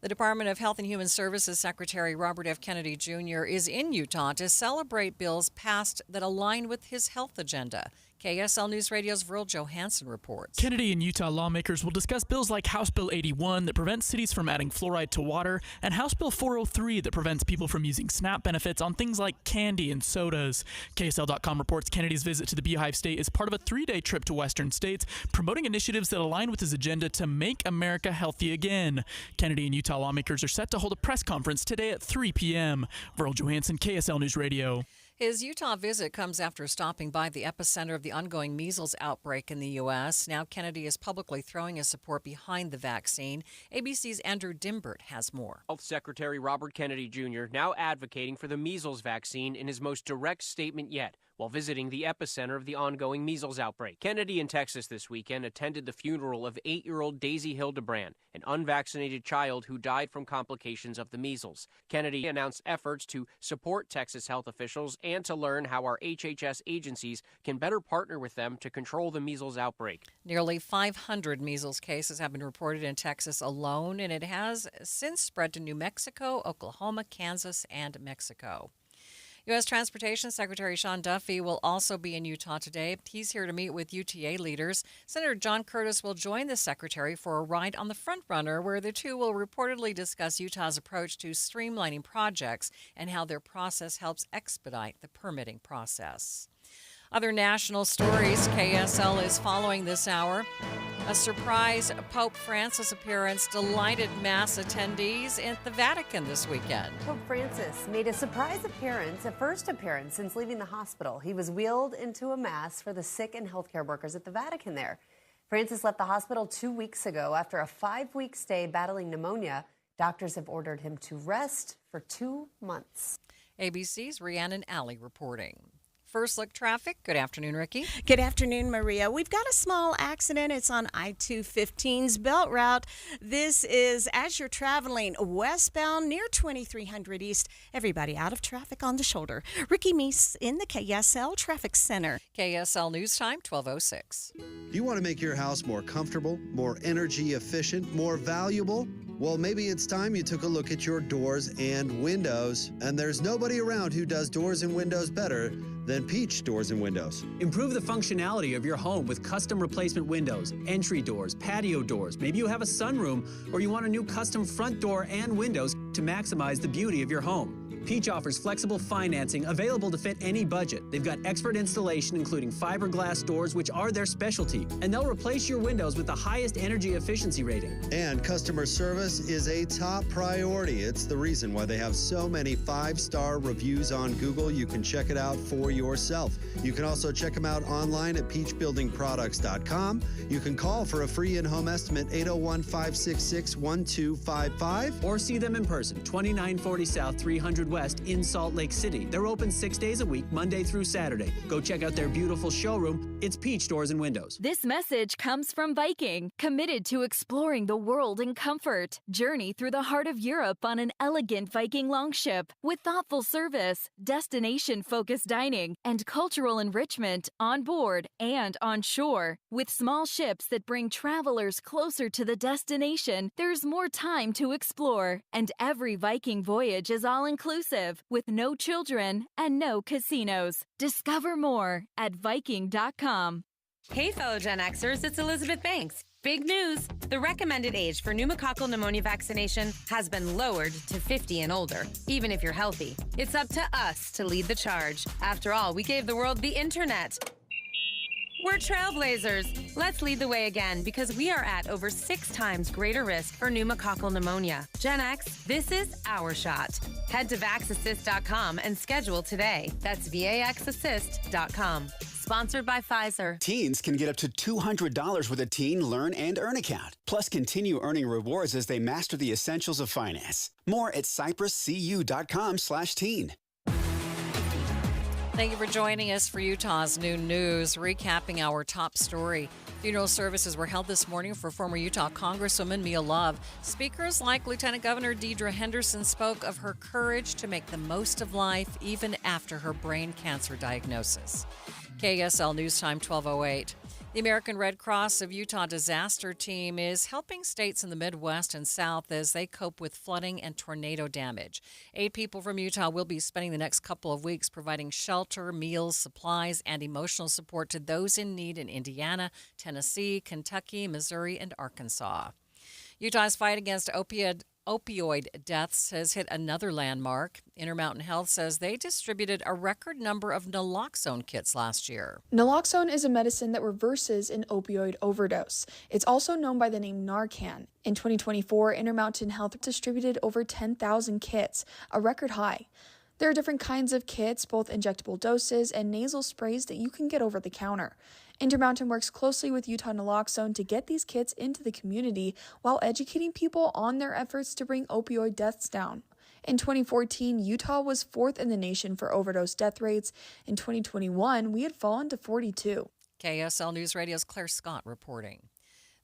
The Department of Health and Human Services Secretary Robert F. Kennedy Jr. is in Utah to celebrate bills passed that align with his health agenda. KSL News Radio's Verl Johansson reports. Kennedy and Utah lawmakers will discuss bills like House Bill 81 that prevents cities from adding fluoride to water and House Bill 403 that prevents people from using SNAP benefits on things like candy and sodas. KSL.com reports Kennedy's visit to the Beehive State is part of a 3-day trip to Western states, promoting initiatives that align with his agenda to make America healthy again. Kennedy and Utah lawmakers are set to hold a press conference today at 3 p.m. Verl Johansson, KSL News Radio. His Utah visit comes after stopping by the epicenter of the ongoing measles outbreak in the U.S. Now Kennedy is publicly throwing his support behind the vaccine. ABC's Andrew Dimbert has more. Health Secretary Robert Kennedy Jr. now advocating for the measles vaccine in his most direct statement yet, while visiting the epicenter of the ongoing measles outbreak. Kennedy in Texas this weekend attended the funeral of 8-year-old Daisy Hildebrand, an unvaccinated child who died from complications of the measles. Kennedy announced efforts to support Texas health officials and to learn how our HHS agencies can better partner with them to control the measles outbreak. Nearly 500 measles cases have been reported in Texas alone, and it has since spread to New Mexico, Oklahoma, Kansas, and Mexico. U.S. Transportation Secretary Sean Duffy will also be in Utah today. He's here to meet with UTA leaders. Senator John Curtis will join the secretary for a ride on the Front Runner, where the two will reportedly discuss Utah's approach to streamlining projects and how their process helps expedite the permitting process. Other national stories KSL is following this hour. A surprise Pope Francis appearance delighted mass attendees at the Vatican this weekend. Pope Francis made a surprise appearance, a first appearance since leaving the hospital. He was wheeled into a mass for the sick and healthcare workers at the Vatican there. Francis left the hospital 2 weeks ago after a 5-week stay battling pneumonia. Doctors have ordered him to rest for 2 months. ABC's Rhiannon Alley reporting. First look traffic. Good afternoon, Ricky. Good afternoon, Maria. We've got a small accident. It's on I-215's Belt Route. This is as you're traveling westbound near 2300 East. Everybody out of traffic on the shoulder. Ricky Meese in the KSL Traffic Center. KSL News Time, 12:06. Do you want to make your house more comfortable, more energy efficient, more valuable? Well, maybe it's time you took a look at your doors and windows. And there's nobody around who does doors and windows better than Peach Doors and Windows. Improve the functionality of your home with custom replacement windows, entry doors, patio doors. Maybe you have a sunroom or you want a new custom front door and windows to maximize the beauty of your home. Peach offers flexible financing available to fit any budget. They've got expert installation, including fiberglass doors, which are their specialty, and they'll replace your windows with the highest energy efficiency rating. And customer service is a top priority. It's the reason why they have so many 5-star reviews on Google. You can check it out for yourself. You can also check them out online at peachbuildingproducts.com. You can call for a free in-home estimate, 801-566-1255. Or see them in person, 2940 South 300 West in Salt Lake City. They're open 6 days a week, Monday through Saturday. Go check out their beautiful showroom. It's Peach Doors and Windows. This message comes from Viking, committed to exploring the world in comfort. Journey through the heart of Europe on an elegant Viking longship with thoughtful service, destination-focused dining, and cultural enrichment on board and on shore. With small ships that bring travelers closer to the destination, there's more time to explore. And every Viking voyage is all-inclusive, with no children and no casinos. Discover more at Viking.com. Hey, fellow Gen Xers, it's Elizabeth Banks. Big news! The recommended age for pneumococcal pneumonia vaccination has been lowered to 50 and older, even if you're healthy. It's up to us to lead the charge. After all, we gave the world the internet. We're trailblazers. Let's lead the way again, because we are at over 6 times greater risk for pneumococcal pneumonia. Gen X, this is our shot. Head to VaxAssist.com and schedule today. That's VaxAssist.com. Sponsored by Pfizer. Teens can get up to $200 with a Teen Learn and Earn account. Plus, continue earning rewards as they master the essentials of finance. More at cypresscu.com/teen. Thank you for joining us for Utah's Noon News, recapping our top story. Funeral services were held this morning for former Utah Congresswoman Mia Love. Speakers like Lieutenant Governor Deidre Henderson spoke of her courage to make the most of life even after her brain cancer diagnosis. KSL News Time, 12:08. The American Red Cross of Utah Disaster Team is helping states in the Midwest and South as they cope with flooding and tornado damage. 8 people from Utah will be spending the next couple of weeks providing shelter, meals, supplies, and emotional support to those in need in Indiana, Tennessee, Kentucky, Missouri, and Arkansas. Utah's fight against opioid deaths has hit another landmark. Intermountain Health says they distributed a record number of naloxone kits last year. Naloxone is a medicine that reverses an opioid overdose. It's also known by the name Narcan. In 2024, Intermountain Health distributed over 10,000 kits, a record high. There are different kinds of kits, both injectable doses and nasal sprays that you can get over the counter. Intermountain works closely with Utah Naloxone to get these kits into the community while educating people on their efforts to bring opioid deaths down. In 2014, Utah was 4th in the nation for overdose death rates. In 2021, we had fallen to 42. KSL News Radio's Claire Scott reporting.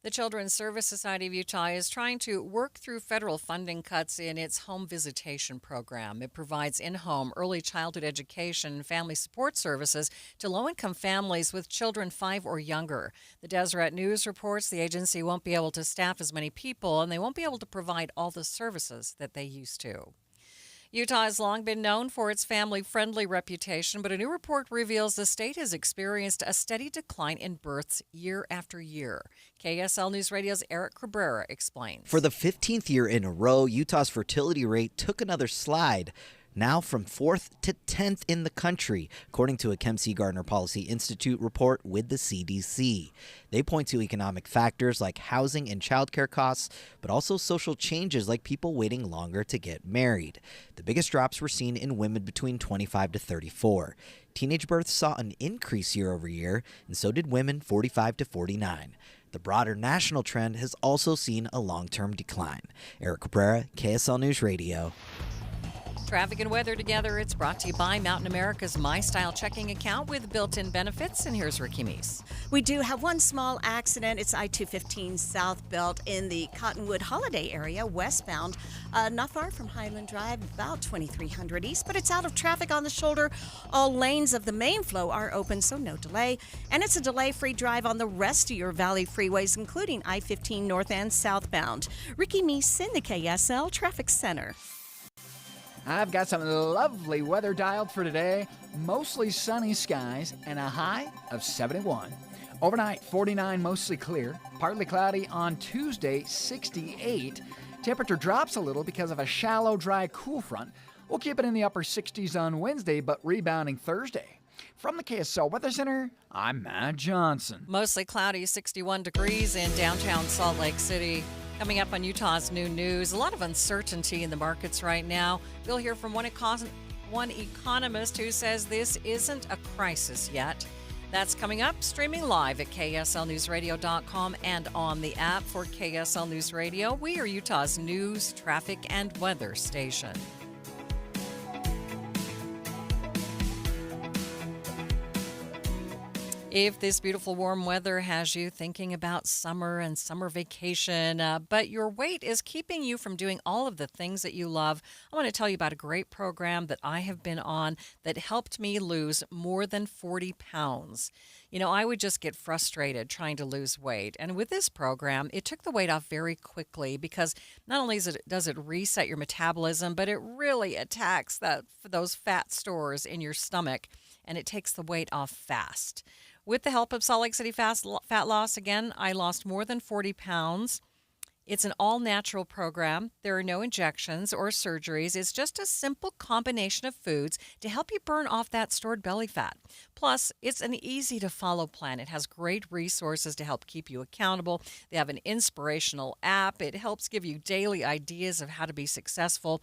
The Children's Service Society of Utah is trying to work through federal funding cuts in its home visitation program. It provides in-home early childhood education and family support services to low-income families with children 5 or younger. The Deseret News reports the agency won't be able to staff as many people, and they won't be able to provide all the services that they used to. Utah has long been known for its family-friendly reputation, but a new report reveals the state has experienced a steady decline in births year after year. KSL News Radio's Eric Cabrera explains. For the 15th year in a row, Utah's fertility rate took another slide, now from 4th to 10th in the country, according to a Kempsey Gardner Policy Institute report with the CDC. They point to economic factors like housing and childcare costs, but also social changes like people waiting longer to get married. The biggest drops were seen in women between 25 to 34. Teenage births saw an increase year over year, and so did women 45 to 49. The broader national trend has also seen a long-term decline. Eric Cabrera, KSL News Radio. Traffic and weather together. It's brought to you by Mountain America's My Style checking account with built-in benefits. And here's Ricky Meese. We do have one small accident. It's I-215 southbound in the Cottonwood Holiday area, westbound, not far from Highland Drive, about 2300 east, but it's out of traffic on the shoulder. All lanes of the main flow are open, so no delay. And it's a delay-free drive on the rest of your Valley freeways, including I-15 north and southbound. Ricky Meese in the KSL Traffic Center. I've got some lovely weather dialed for today. Mostly sunny skies and a high of 71. Overnight, 49, mostly clear. Partly cloudy on Tuesday, 68. Temperature drops a little because of a shallow, dry, cool front. We'll keep it in the upper 60s on Wednesday, but rebounding Thursday. From the KSL Weather Center, I'm Matt Johnson. Mostly cloudy, 61 degrees in downtown Salt Lake City. Coming up on Utah's New News, a lot of uncertainty in the markets right now. We'll hear from one economist who says this isn't a crisis yet. That's coming up, streaming live at KSLNewsRadio.com and on the app for KSL News Radio. We are Utah's news, traffic, and weather station. If this beautiful warm weather has you thinking about summer and summer vacation, but your weight is keeping you from doing all of the things that you love, I want to tell you about a great program that I have been on that helped me lose more than 40 pounds. You know, I would just get frustrated trying to lose weight. And with this program, it took the weight off very quickly because not only does it reset your metabolism, but it really attacks those fat stores in your stomach, and it takes the weight off fast. With the help of Salt Lake City Fat Loss, again, I lost more than 40 pounds. It's an all-natural program. There are no injections or surgeries. It's just a simple combination of foods to help you burn off that stored belly fat. Plus, it's an easy-to-follow plan. It has great resources to help keep you accountable. They have an inspirational app. It helps give you daily ideas of how to be successful.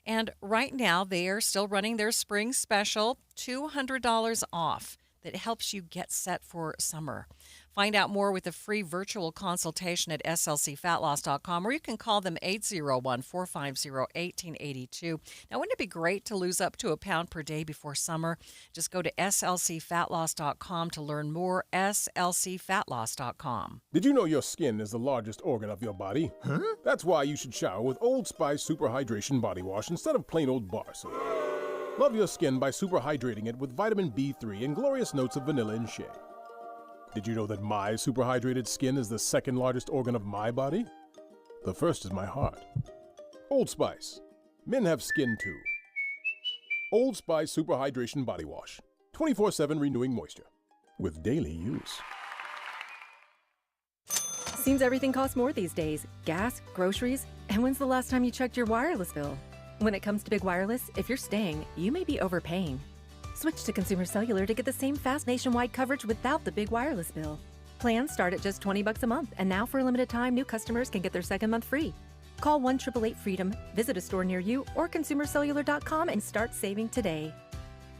And right now, they are still running their spring special, $200 off. That helps you get set for summer. Find out more with a free virtual consultation at slcfatloss.com, or you can call them 801-450-1882. Now, wouldn't it be great to lose up to a pound per day before summer? Just go to slcfatloss.com to learn more, slcfatloss.com. Did you know your skin is the largest organ of your body? Huh? That's why you should shower with Old Spice Super Hydration Body Wash instead of plain old bar soap. Love your skin by super hydrating it with vitamin B3 and glorious notes of vanilla and shea. Did you know that my super hydrated skin is the second largest organ of my body? The first is my heart. Old Spice. Men have skin too. Old Spice Super Hydration Body Wash. 24/7 renewing moisture. With daily use. Seems everything costs more these days. Gas, groceries, and when's the last time you checked your wireless bill? When it comes to big wireless, if you're staying, you may be overpaying. Switch to Consumer Cellular to get the same fast nationwide coverage without the big wireless bill. Plans start at just $20 a month, and now for a limited time, new customers can get their second month free. Call 1-888-FREEDOM, visit a store near you, or consumercellular.com and start saving today.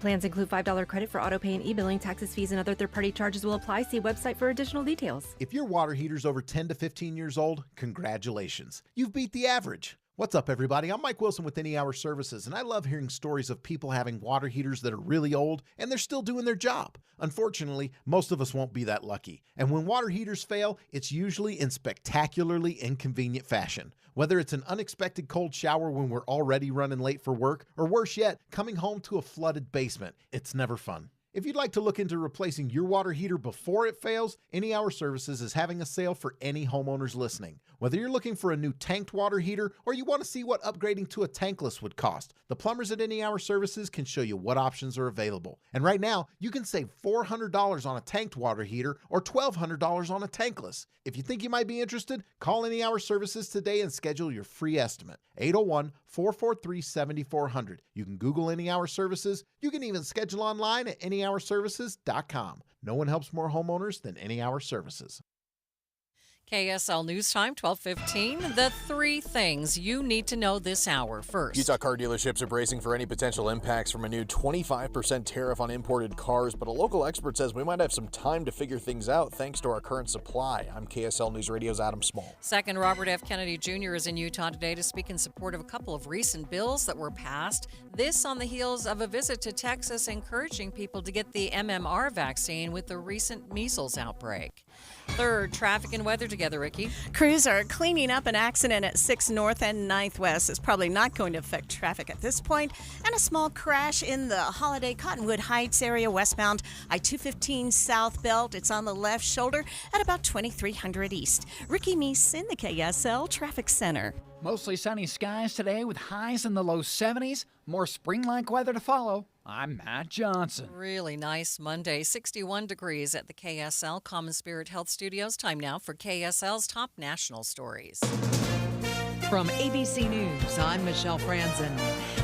Plans include $5 credit for autopay and e-billing. Taxes, fees, and other third-party charges will apply. See website for additional details. If your water heater's over 10 to 15 years old, congratulations. You've beat the average. What's up, everybody? I'm Mike Wilson with Any Hour Services, and I love hearing stories of people having water heaters that are really old and they're still doing their job. Unfortunately, most of us won't be that lucky. And when water heaters fail, it's usually in spectacularly inconvenient fashion. Whether it's an unexpected cold shower when we're already running late for work, or worse yet, coming home to a flooded basement, it's never fun. If you'd like to look into replacing your water heater before it fails, Any Hour Services is having a sale for any homeowners listening. Whether you're looking for a new tanked water heater or you want to see what upgrading to a tankless would cost, the plumbers at Any Hour Services can show you what options are available. And right now, you can save $400 on a tanked water heater or $1,200 on a tankless. If you think you might be interested, call Any Hour Services today and schedule your free estimate. 801-443-7400. You can Google Any Hour Services. You can even schedule online at anyhourservices.com. No one helps more homeowners than Any Hour Services. KSL News Time, 12:15. The three things you need to know this hour. First, Utah car dealerships are bracing for any potential impacts from a new 25% tariff on imported cars, but a local expert says we might have some time to figure things out thanks to our current supply. I'm KSL News Radio's Adam Small. Second, Robert F. Kennedy Jr. is in Utah today to speak in support of a couple of recent bills that were passed. This on the heels of a visit to Texas encouraging people to get the MMR vaccine with the recent measles outbreak. Third, traffic and weather together, Ricky. Crews are cleaning up an accident at 6 North and 9th West. It's probably not going to affect traffic at this point. And a small crash in the Holiday Cottonwood Heights area westbound I-215 South Belt. It's on the left shoulder at about 2300 East. Ricky Meese in the KSL Traffic Center. Mostly sunny skies today with highs in the low 70s. More spring-like weather to follow. I'm Matt Johnson. Really nice Monday, 61 degrees at the KSL Common Spirit Health Studios. Time now for KSL's top national stories. From ABC News, I'm Michelle Franzen.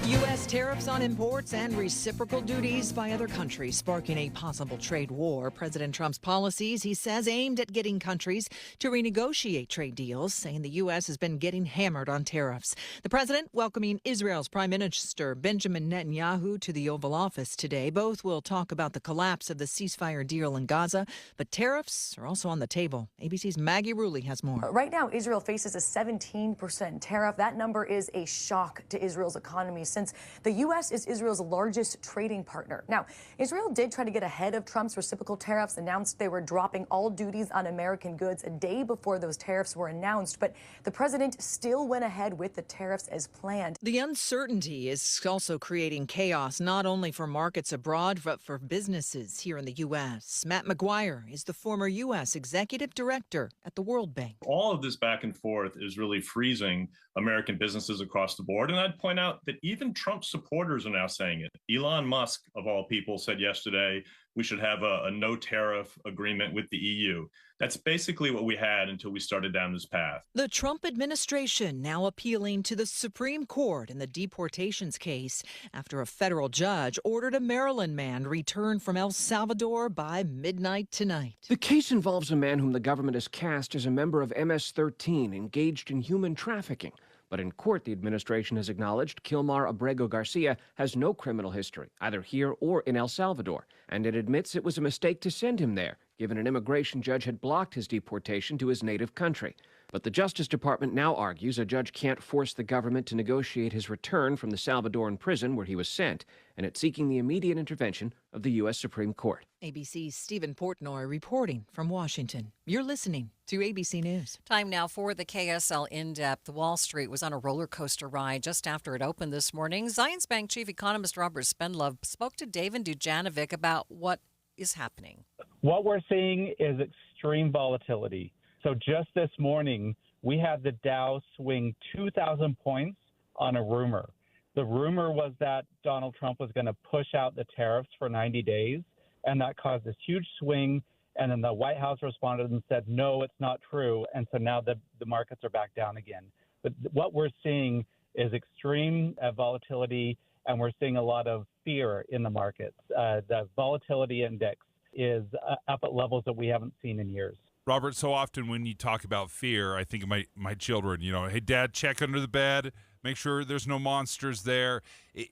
U.S. tariffs on imports and reciprocal duties by other countries sparking a possible trade war. President Trump's policies, he says, aimed at getting countries to renegotiate trade deals, saying the U.S. has been getting hammered on tariffs. The president welcoming Israel's Prime Minister Benjamin Netanyahu to the Oval Office today. Both will talk about the collapse of the ceasefire deal in Gaza, but tariffs are also on the table. ABC's Maggie Rulli has more. Right now, Israel faces a 17% tariff. That number is a shock to Israel's economy since the U.S. is Israel's largest trading partner. Now, Israel did try to get ahead of Trump's reciprocal tariffs, announced they were dropping all duties on American goods a day before those tariffs were announced, but the president still went ahead with the tariffs as planned. The uncertainty is also creating chaos, not only for markets abroad, but for businesses here in the U.S. Matt McGuire is the former U.S. executive director at the World Bank. All of this back and forth is really freezing American businesses across the board. And I'd point out that even Trump supporters are now saying it. Elon Musk, of all people, said yesterday we should have a no tariff agreement with the EU. That's basically what we had until we started down this path. The Trump administration now appealing to the Supreme Court in the deportations case after a federal judge ordered a Maryland man returned from El Salvador by midnight tonight. The case involves a man whom the government has cast as a member of MS-13 engaged in human trafficking. But in court, the administration has acknowledged Kilmar Abrego Garcia has no criminal history, either here or in El Salvador, and it admits it was a mistake to send him there, given an immigration judge had blocked his deportation to his native country. But the Justice Department now argues a judge can't force the government to negotiate his return from the Salvadoran prison where he was sent, and it's seeking the immediate intervention of the U.S. Supreme Court. ABC's Stephen Portnoy reporting from Washington. You're listening to ABC News. Time now for the KSL In-Depth. Wall Street was on a roller coaster ride just after it opened this morning. Zions Bank Chief Economist Robert Spendlove spoke to David Dujanovic about what is happening. What we're seeing is extreme volatility. So just this morning, we had the Dow swing 2,000 points on a rumor. The rumor was that Donald Trump was going to push out the tariffs for 90 days, and that caused this huge swing. And then the White House responded and said, no, it's not true. And so now the markets are back down again. But what we're seeing is extreme volatility, and we're seeing a lot of fear in the markets. The volatility index is up at levels that we haven't seen in years. Robert, so often when you talk about fear, I think of my children, hey, Dad, check under the bed, make sure there's no monsters there.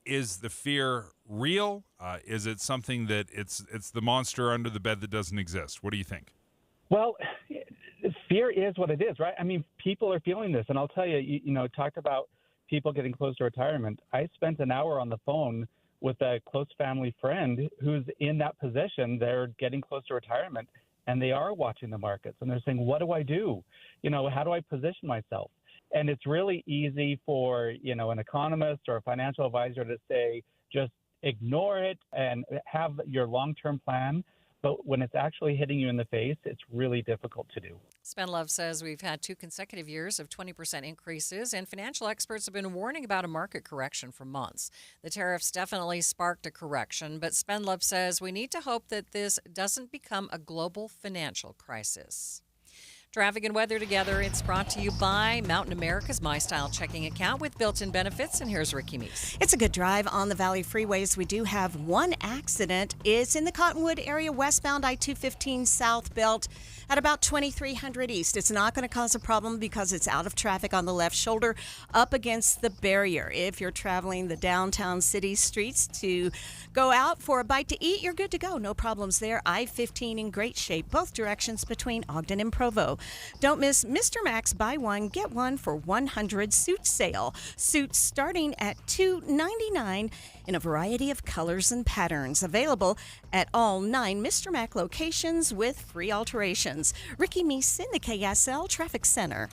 Is the fear real? Is it something that it's the monster under the bed that doesn't exist? What do you think? Well, fear is what it is, right? I mean, people are feeling this. And I'll tell you, talked about people getting close to retirement. I spent an hour on the phone with a close family friend who's in that position. They're getting close to retirement, and they are watching the markets, and they're saying, what do I do? How do I position myself? And it's really easy for, an economist or a financial advisor to say, just ignore it and have your long-term plan. But when it's actually hitting you in the face, it's really difficult to do. Spenlove says we've had 2 consecutive years of 20% increases, and financial experts have been warning about a market correction for months. The tariffs definitely sparked a correction, but Spenlove says we need to hope that this doesn't become a global financial crisis. Traffic and weather together. It's brought to you by Mountain America's My Style checking account with built-in benefits. And here's Ricky Meese. It's a good drive on the Valley freeways. We do have one accident. It's in the Cottonwood area, westbound I-215 South Belt at about 2300 East. It's not going to cause a problem because it's out of traffic on the left shoulder up against the barrier. If you're traveling the downtown city streets to go out for a bite to eat, you're good to go. No problems there. I-15 in great shape, both directions between Ogden and Provo. Don't miss Mr. Max Buy One, Get One for 100 suit sale. Suits starting at $299 in a variety of colors and patterns. Available at all 9 Mr. Mac locations with free alterations. Ricky Meese in the KSL Traffic Center.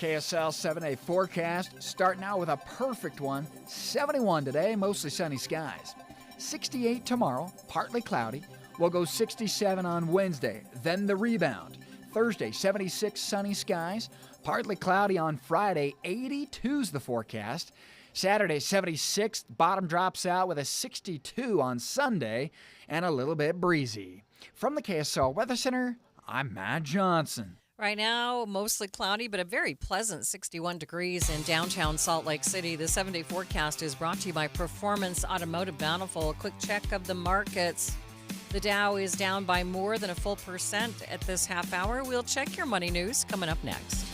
KSL 7-day forecast, starting out with a perfect one. 71 today, mostly sunny skies. 68 tomorrow, partly cloudy. We'll go 67 on Wednesday, then the rebound. Thursday, 76 sunny skies, partly cloudy on Friday, 82's the forecast. Saturday, 76, bottom drops out with a 62 on Sunday, and a little bit breezy. From the KSL Weather Center, I'm Matt Johnson. Right now, mostly cloudy, but a very pleasant 61 degrees in downtown Salt Lake City. The 7-day forecast is brought to you by Performance Automotive Bountiful. A quick check of the markets. The Dow is down by more than a full percent at this half hour. We'll check your money news coming up next.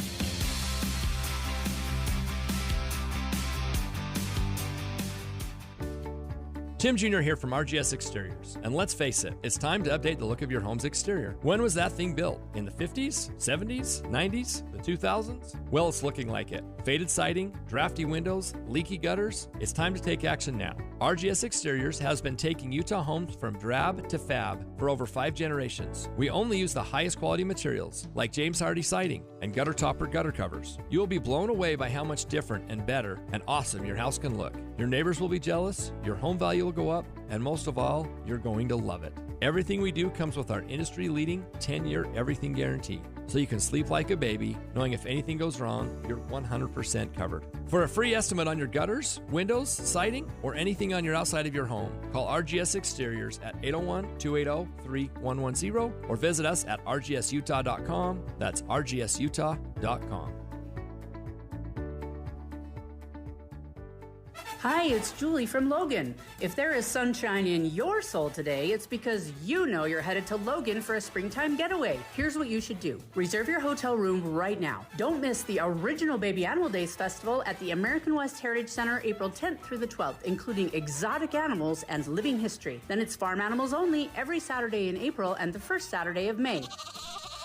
Tim Jr. here from RGS Exteriors. And let's face it, it's time to update the look of your home's exterior. When was that thing built? In the 50s, 70s, 90s, the 2000s? Well, it's looking like it. Faded siding, drafty windows, leaky gutters. It's time to take action now. RGS Exteriors has been taking Utah homes from drab to fab for over 5 generations. We only use the highest quality materials, like James Hardie siding and gutter topper gutter covers. You will be blown away by how much different and better and awesome your house can look. Your neighbors will be jealous, your home value will go up, and most of all, you're going to love it. Everything we do comes with our industry-leading 10-year everything guarantee, so you can sleep like a baby, knowing if anything goes wrong, you're 100% covered. For a free estimate on your gutters, windows, siding, or anything on your outside of your home, call RGS Exteriors at 801-280-3110 or visit us at rgsutah.com. That's rgsutah.com. Hi, it's Julie from Logan. If there is sunshine in your soul today, it's because you know you're headed to Logan for a springtime getaway. Here's what you should do. Reserve your hotel room right now. Don't miss the original Baby Animal Days Festival at the American West Heritage Center April 10th through the 12th, including exotic animals and living history. Then it's farm animals only every Saturday in April and the first Saturday of May.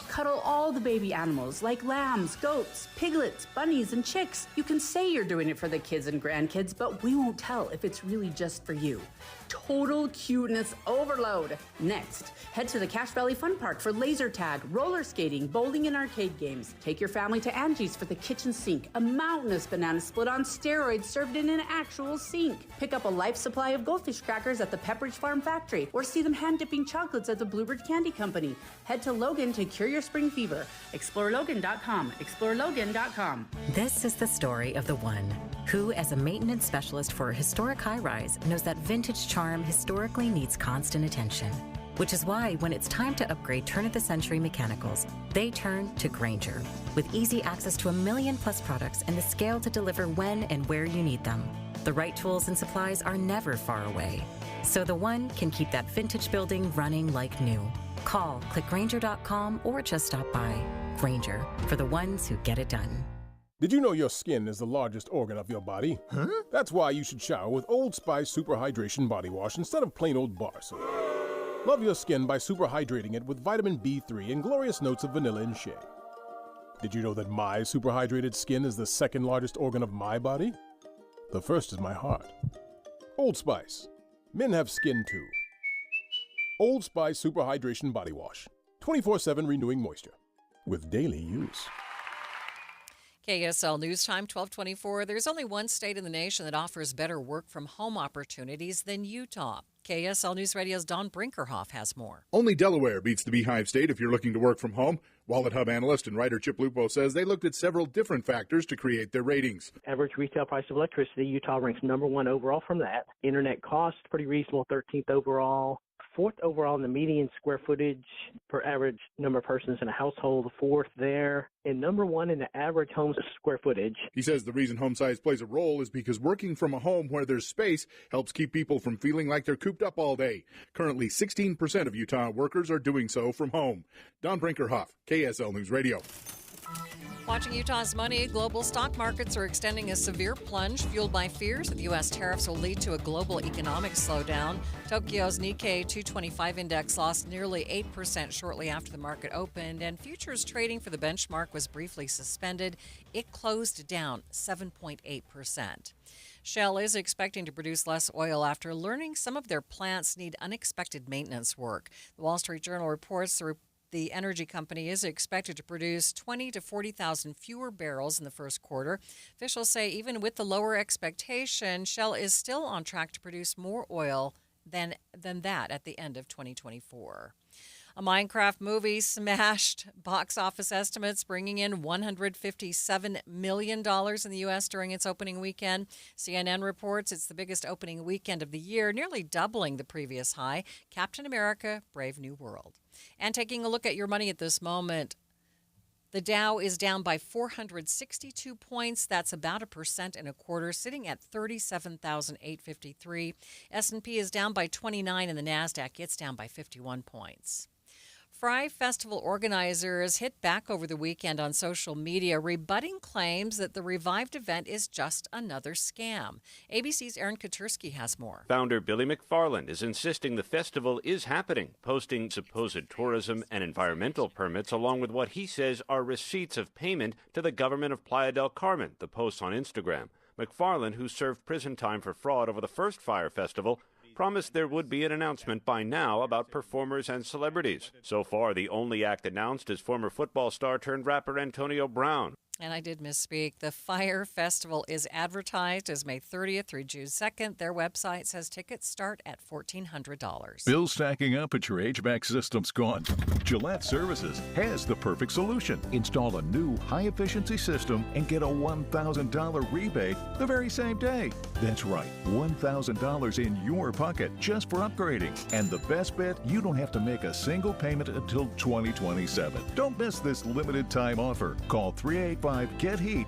Cuddle all the baby animals like lambs, goats, piglets, bunnies, and chicks. You can say you're doing it for the kids and grandkids, but we won't tell if it's really just for you. Total cuteness overload. Next, head to the Cache Valley Fun Park for laser tag, roller skating, bowling, and arcade games. Take your family to Angie's for the kitchen sink, a mountainous banana split on steroids served in an actual sink. Pick up a life supply of goldfish crackers at the Pepperidge Farm Factory, or see them hand-dipping chocolates at the Bluebird Candy Company. Head to Logan to cure your spring fever. ExploreLogan.com. ExploreLogan.com. This is the story of the one who, as a maintenance specialist for a historic high-rise, knows that vintage charm historically needs constant attention. Which is why, when it's time to upgrade turn-of-the-century mechanicals, they turn to Grainger. With easy access to 1 million-plus products and the scale to deliver when and where you need them. The right tools and supplies are never far away. So the one can keep that vintage building running like new. Call, click Grainger.com, or just stop by. Grainger, for the ones who get it done. Did you know your skin is the largest organ of your body? Huh? That's why you should shower with Old Spice Super Hydration Body Wash instead of plain old bar soap. Love your skin by super hydrating it with vitamin B3 and glorious notes of vanilla and shea. Did you know that my superhydrated skin is the second largest organ of my body? The first is my heart. Old Spice. Men have skin too. Old Spice Superhydration Body Wash. 24/7 renewing moisture. With daily use. KSL News Time, 1224. There's only one state in the nation that offers better work-from-home opportunities than Utah. KSL News Radio's Don Brinkerhoff has more. Only Delaware beats the Beehive State if you're looking to work from home. Wallet Hub analyst and writer Chip Lupo says they looked at several different factors to create their ratings. Average retail price of electricity, Utah ranks number 1 overall from that. Internet cost, pretty reasonable, 13th overall. 4th overall in the median square footage per average number of persons in a household, 4th there, and number 1 in the average home's square footage. He says the reason home size plays a role is because working from a home where there's space helps keep people from feeling like they're cooped up all day. Currently, 16% of Utah workers are doing so from home. Don Brinkerhoff, KSL News Radio. Watching Utah's money, global stock markets are extending a severe plunge fueled by fears that the U.S. tariffs will lead to a global economic slowdown. Tokyo's Nikkei 225 index lost nearly 8% shortly after the market opened, and futures trading for the benchmark was briefly suspended. It closed down 7.8%. Shell is expecting to produce less oil after learning some of their plants need unexpected maintenance work. The Wall Street Journal reports the energy company is expected to produce 20 to 40,000 fewer barrels in the first quarter. Officials say even with the lower expectation, Shell is still on track to produce more oil than that at the end of 2024. A Minecraft movie smashed box office estimates, bringing in $157 million in the U.S. during its opening weekend. CNN reports it's the biggest opening weekend of the year, nearly doubling the previous high, Captain America: Brave New World. And taking a look at your money at this moment, the Dow is down by 462 points. That's about 1.25%, sitting at 37,853. S&P is down by 29, and the NASDAQ, it's down by 51 points. Fry Festival organizers hit back over the weekend on social media, rebutting claims that the revived event is just another scam. ABC's Aaron Katursky has more. Founder Billy McFarland is insisting the festival is happening, posting supposed tourism and environmental permits along with what he says are receipts of payment to the government of Playa del Carmen, the posts on Instagram. McFarland, who served prison time for fraud over the first Fire Festival, promised there would be an announcement by now about performers and celebrities. So far, the only act announced is former football star turned rapper Antonio Brown. And I did misspeak. The Fire Festival is advertised as May 30th through June 2nd. Their website says tickets start at $1,400. Bills stacking up at your HVAC system's gone. Gillette Services has the perfect solution. Install a new high-efficiency system and get a $1,000 rebate the very same day. That's right, $1,000 in your pocket just for upgrading. And the best bet, you don't have to make a single payment until 2027. Don't miss this limited time offer. Call 385-GET-HEAT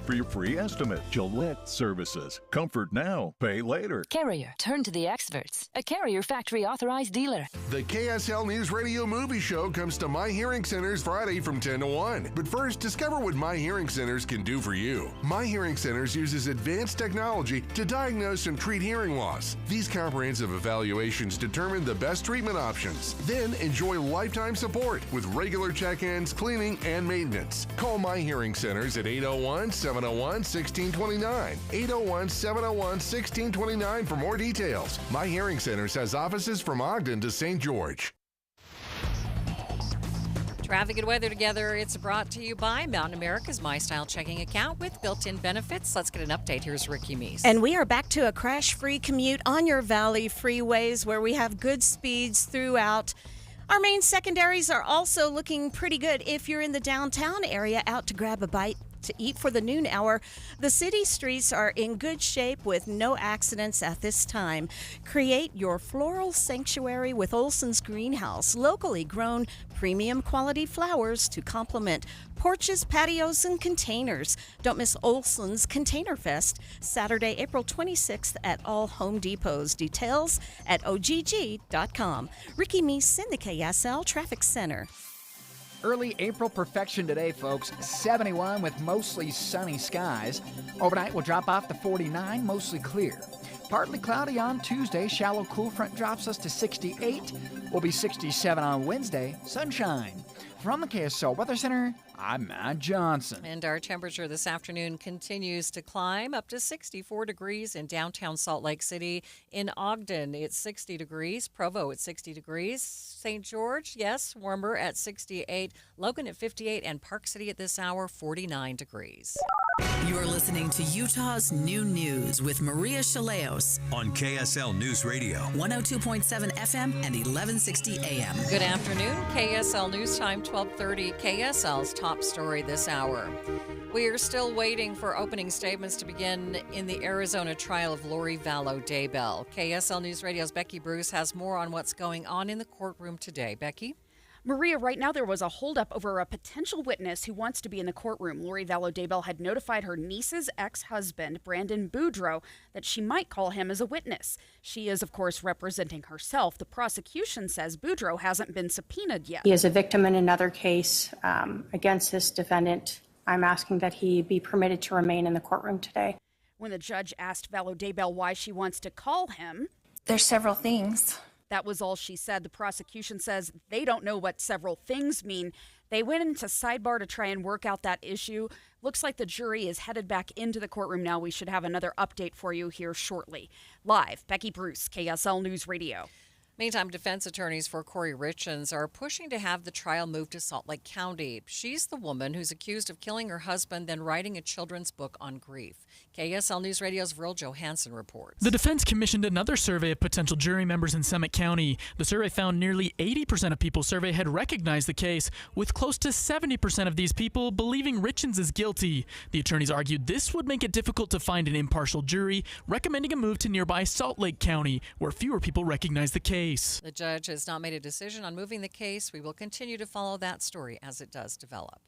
for your free estimate. Gillette Services. Comfort now, pay later. Carrier, turn to the experts. A Carrier factory authorized dealer. The KSL News Radio Movie Show comes to My Hearing Centers Friday from 10 to 1. But first, discover what My Hearing Centers can do for you. My Hearing Centers uses advanced technology to diagnose and treat hearing loss. These comprehensive evaluations determine the best treatment options. Then enjoy lifetime support with regular check-ins, cleaning, and maintenance. Call My Hearing Centers at 801-701-1629. 801-701-1629 for more details. My Hearing Centers has offices from Ogden to St. George. Traffic and weather together. It's brought to you by Mountain America's My Style checking account with built-in benefits. Let's get an update. Here's Ricky Meese. And we are back to a crash-free commute on your Valley freeways where we have good speeds throughout. Our main secondaries are also looking pretty good. If you're in the downtown area out to grab a bite to eat for the noon hour, the city streets are in good shape with no accidents at this time. Create your floral sanctuary with Olson's Greenhouse, locally grown premium quality flowers to complement porches, patios, and containers. Don't miss Olson's Container Fest, Saturday, April 26th at all Home Depots. Details at ogg.com. Ricky Meese in the KSL Traffic Center. Early April perfection today, folks. 71 with mostly sunny skies. Overnight will drop off to 49, mostly clear. Partly cloudy on Tuesday. Shallow cool front drops us to 68. Will be 67 on Wednesday. Sunshine. From the KSL Weather Center, I'm Matt Johnson. And our temperature this afternoon continues to climb up to 64 degrees in downtown Salt Lake City. In Ogden, it's 60 degrees. Provo, it's 60 degrees. St. George, yes, warmer at 68. Logan at 58. And Park City at this hour, 49 degrees. You're listening to Utah's New News with Maria Chaleos on KSL News Radio, 102.7 FM and 1160 AM. Good afternoon. KSL News Time, 1230. KSL's top story this hour. We are still waiting for opening statements to begin in the Arizona trial of Lori Vallow Daybell. KSL News Radio's Becky Bruce has more on what's going on in the courtroom today. Becky? Maria, right now there was a holdup over a potential witness who wants to be in the courtroom. Lori Vallow Daybell had notified her niece's ex-husband, Brandon Boudreaux, that she might call him as a witness. She is, of course, representing herself. The prosecution says Boudreaux hasn't been subpoenaed yet. He is a victim in another case against this defendant. I'm asking that he be permitted to remain in the courtroom today. When the judge asked Vallow Daybell why she wants to call him, there's several things. That was all she said. The prosecution says they don't know what several things mean. They went into sidebar to try and work out that issue. Looks like the jury is headed back into the courtroom now. We should have another update for you here shortly. Live, Becky Bruce, KSL News Radio. Meantime, defense attorneys for Corey Richens are pushing to have the trial moved to Salt Lake County. She's the woman who's accused of killing her husband, then writing a children's book on grief. KSL News Radio's Vril Johansson reports. The defense commissioned another survey of potential jury members in Summit County. The survey found nearly 80% of people surveyed had recognized the case, with close to 70% of these people believing Richens is guilty. The attorneys argued this would make it difficult to find an impartial jury, recommending a move to nearby Salt Lake County, where fewer people recognize the case. The judge has not made a decision on moving the case. We will continue to follow that story as it does develop.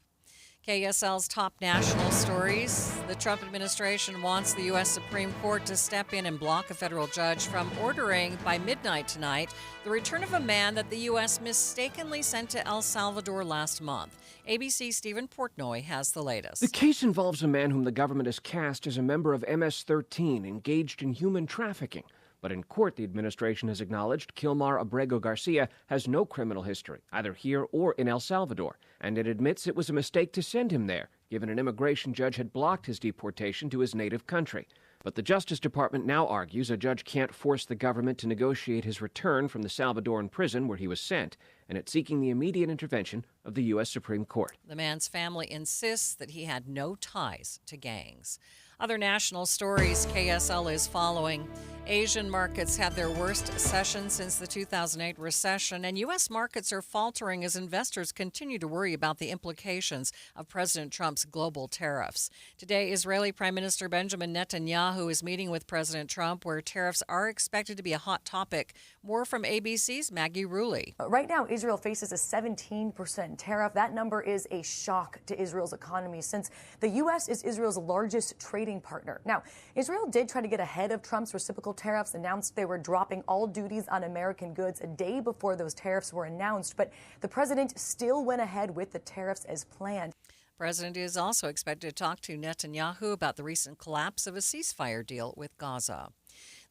KSL's top national stories. The Trump administration wants the U.S. Supreme Court to step in and block a federal judge from ordering by midnight tonight the return of a man that the U.S. mistakenly sent to El Salvador last month. ABC's Stephen Portnoy has the latest. The case involves a man whom the government has cast as a member of MS-13 engaged in human trafficking. But in court, the administration has acknowledged Kilmar Abrego Garcia has no criminal history, either here or in El Salvador, and it admits it was a mistake to send him there, given an immigration judge had blocked his deportation to his native country. But the Justice Department now argues a judge can't force the government to negotiate his return from the Salvadoran prison where he was sent, and it's seeking the immediate intervention of the U.S. Supreme Court. The man's family insists that he had no ties to gangs. Other national stories KSL is following. Asian markets had their worst session since the 2008 recession, and U.S. markets are faltering as investors continue to worry about the implications of President Trump's global tariffs. Today, Israeli Prime Minister Benjamin Netanyahu is meeting with President Trump, where tariffs are expected to be a hot topic. More from ABC's Maggie Ruley. Right now, Israel faces a 17% tariff. That number is a shock to Israel's economy since the U.S. is Israel's largest trading partner. Now, Israel did try to get ahead of Trump's reciprocal tariffs, announced they were dropping all duties on American goods a day before those tariffs were announced, but the president still went ahead with the tariffs as planned. The president is also expected to talk to Netanyahu about the recent collapse of a ceasefire deal with Gaza.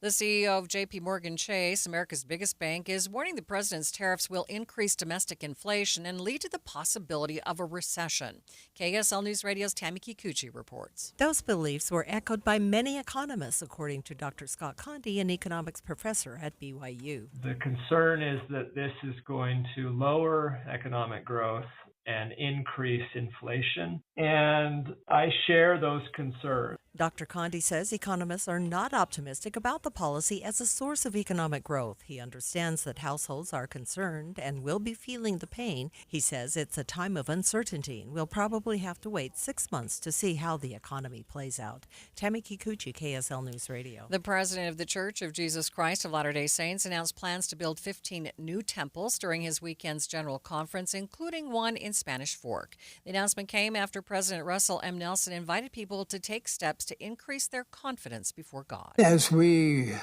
The CEO of J.P. Morgan Chase, America's biggest bank, is warning the president's tariffs will increase domestic inflation and lead to the possibility of a recession. KSL News Radio's Tammy Kikuchi reports. Those beliefs were echoed by many economists, according to Dr. Scott Conde, an economics professor at BYU. The concern is that this is going to lower economic growth and increase inflation, and I share those concerns. Dr. Conde says economists are not optimistic about the policy as a source of economic growth. He understands that households are concerned and will be feeling the pain. He says it's a time of uncertainty and we'll probably have to wait 6 months to see how the economy plays out. Tammy Kikuchi, KSL News Radio. The president of the Church of Jesus Christ of Latter-day Saints announced plans to build 15 new temples during his weekend's general conference, including one in Spanish Fork. The announcement came after President Russell M. Nelson invited people to take steps to increase their confidence before God. As we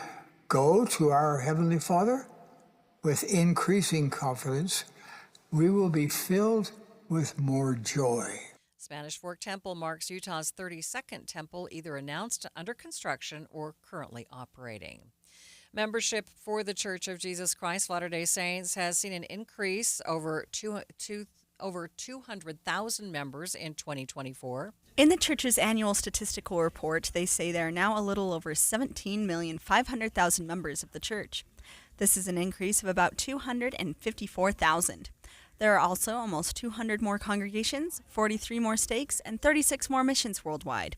go to our Heavenly Father with increasing confidence, we will be filled with more joy. Spanish Fork Temple marks Utah's 32nd temple, either announced, under construction, or currently operating. Membership for the Church of Jesus Christ of Latter-day Saints has seen an increase over over 200,000 members in 2024. In the church's annual statistical report, they say there are now a little over 17,500,000 members of the church. This is an increase of about 254,000. There are also almost 200 more congregations, 43 more stakes, and 36 more missions worldwide.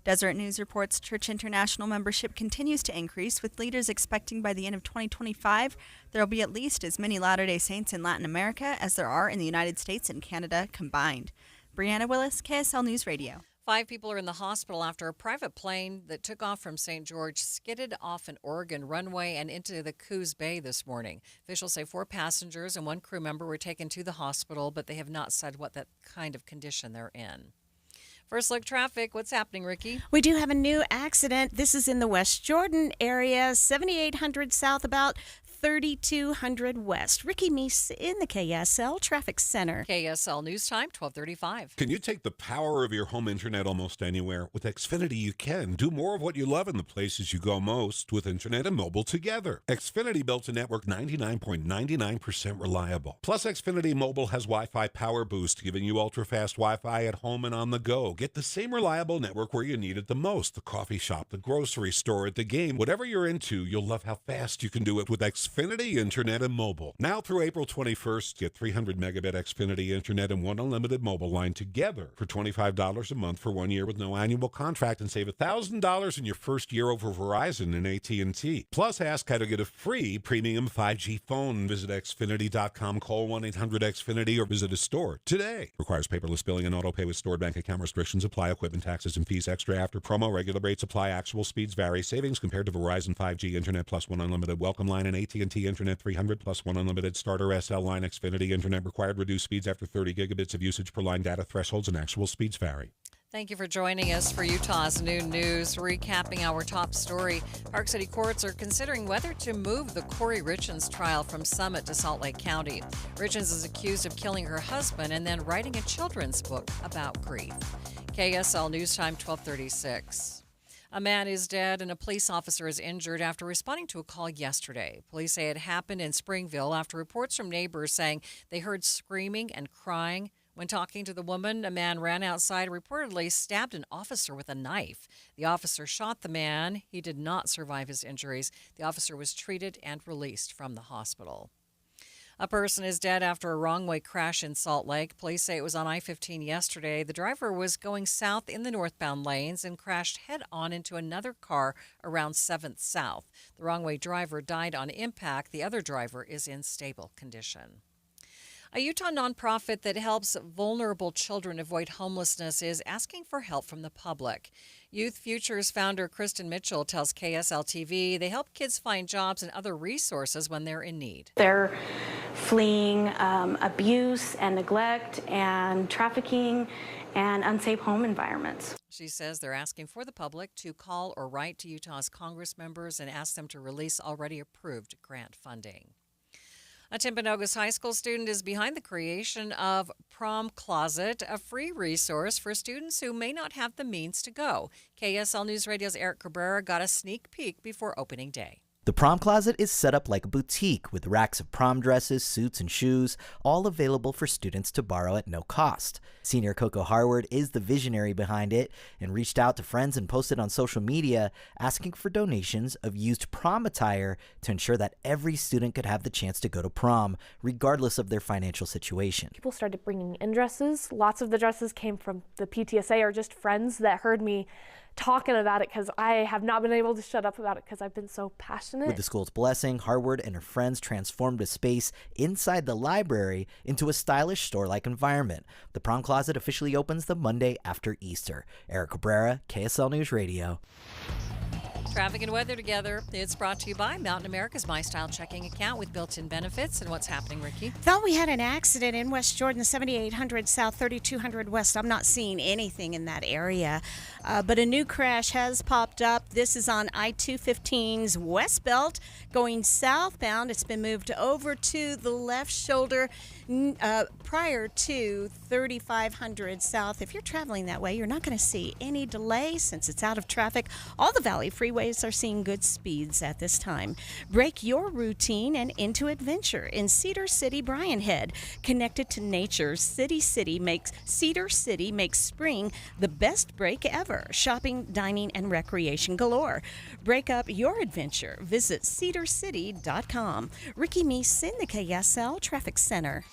Deseret News reports Church International membership continues to increase, with leaders expecting by the end of 2025 there will be at least as many Latter-day Saints in Latin America as there are in the United States and Canada combined. Brianna Willis, KSL News Radio. 5 people are in the hospital after a private plane that took off from St. George skidded off an Oregon runway and into the Coos Bay this morning. Officials say 4 passengers and 1 crew member were taken to the hospital, but they have not said what that kind of condition they're in. First look traffic. What's happening, Ricky? We do have a new accident. This is in the West Jordan area, 7800 south, about 3200 west. Ricky Meese in the KSL Traffic Center. KSL News Time, 12:35. Can you take the power of your home internet almost anywhere? With Xfinity, you can. Do more of what you love in the places you go most with internet and mobile together. Xfinity built a network 99.99% reliable. Plus, Xfinity Mobile has Wi-Fi Power Boost, giving you ultra-fast Wi-Fi at home and on the go. Get the same reliable network where you need it the most. The coffee shop, the grocery store, at the game. Whatever you're into, you'll love how fast you can do it with Xfinity Internet and Mobile. Now through April 21st, get 300 megabit Xfinity Internet and 1 unlimited mobile line together for $25 a month for 1 year with no annual contract, and save $1,000 in your first year over Verizon and AT&T. Plus, ask how to get a free premium 5G phone. Visit Xfinity.com, call 1-800-XFINITY, or visit a store today. Requires paperless billing and auto pay with stored bank account. Restrictions apply. Equipment taxes and fees extra after promo. Regular rates apply. Actual speeds vary. Savings compared to Verizon 5G Internet plus 1 unlimited welcome line and AT&T Internet 300 plus 1 unlimited starter SL line. Xfinity Internet required. Reduced speeds after 30 gigabits of usage per line. Data thresholds and actual speeds vary. Thank you for joining us for Utah's Noon News. Recapping our top story, Park City courts are considering whether to move the Corey Richens trial from Summit to Salt Lake County. Richens is accused of killing her husband and then writing a children's book about grief. KSL News Time, 12:36. A man is dead and a police officer is injured after responding to a call yesterday. Police say it happened in Springville after reports from neighbors saying they heard screaming and crying. When talking to the woman, a man ran outside and reportedly stabbed an officer with a knife. The officer shot the man. He did not survive his injuries. The officer was treated and released from the hospital. A person is dead after a wrong-way crash in Salt Lake. Police say it was on I-15 yesterday. The driver was going south in the northbound lanes and crashed head-on into another car around 7th South. The wrong-way driver died on impact. The other driver is in stable condition. A Utah nonprofit that helps vulnerable children avoid homelessness is asking for help from the public. Youth Futures founder Kristen Mitchell tells KSL-TV they help kids find jobs and other resources when they're in need. They're fleeing abuse and neglect and trafficking and unsafe home environments. She says they're asking for the public to call or write to Utah's Congress members and ask them to release already approved grant funding. A Timpanogos High School student is behind the creation of Prom Closet, a free resource for students who may not have the means to go. KSL News Radio's Eric Cabrera got a sneak peek before opening day. The prom closet is set up like a boutique with racks of prom dresses, suits, and shoes, all available for students to borrow at no cost. Senior Coco Harward is the visionary behind it and reached out to friends and posted on social media asking for donations of used prom attire to ensure that every student could have the chance to go to prom, regardless of their financial situation. People started bringing in dresses. Lots of the dresses came from the PTSA or just friends that heard me talking about it because I have not been able to shut up about it because I've been so passionate. With the school's blessing, Harward and her friends transformed a space inside the library into a stylish store-like environment. The prom closet officially opens the Monday after Easter. Eric Cabrera, KSL News Radio. Traffic and weather together. It's brought to you by Mountain America's My Style checking account with built-in benefits. And what's happening, Ricky? Thought we had an accident in West Jordan, 7800 South, 3200 West. I'm not seeing anything in that area, but a new crash has popped up. This is on I-215's West Belt going southbound. It's been moved over to the left shoulder prior to 3500 South. If you're traveling that way, you're not going to see any delay since it's out of traffic. All the Valley Freeway freeways are seeing good speeds at this time. Break your routine and into adventure in Cedar City, Bryan Head. Connected to nature, Cedar City makes spring the best break ever. Shopping, dining, and recreation galore. Break up your adventure. Visit cedarcity.com. Ricky Meese in the KSL Traffic Center.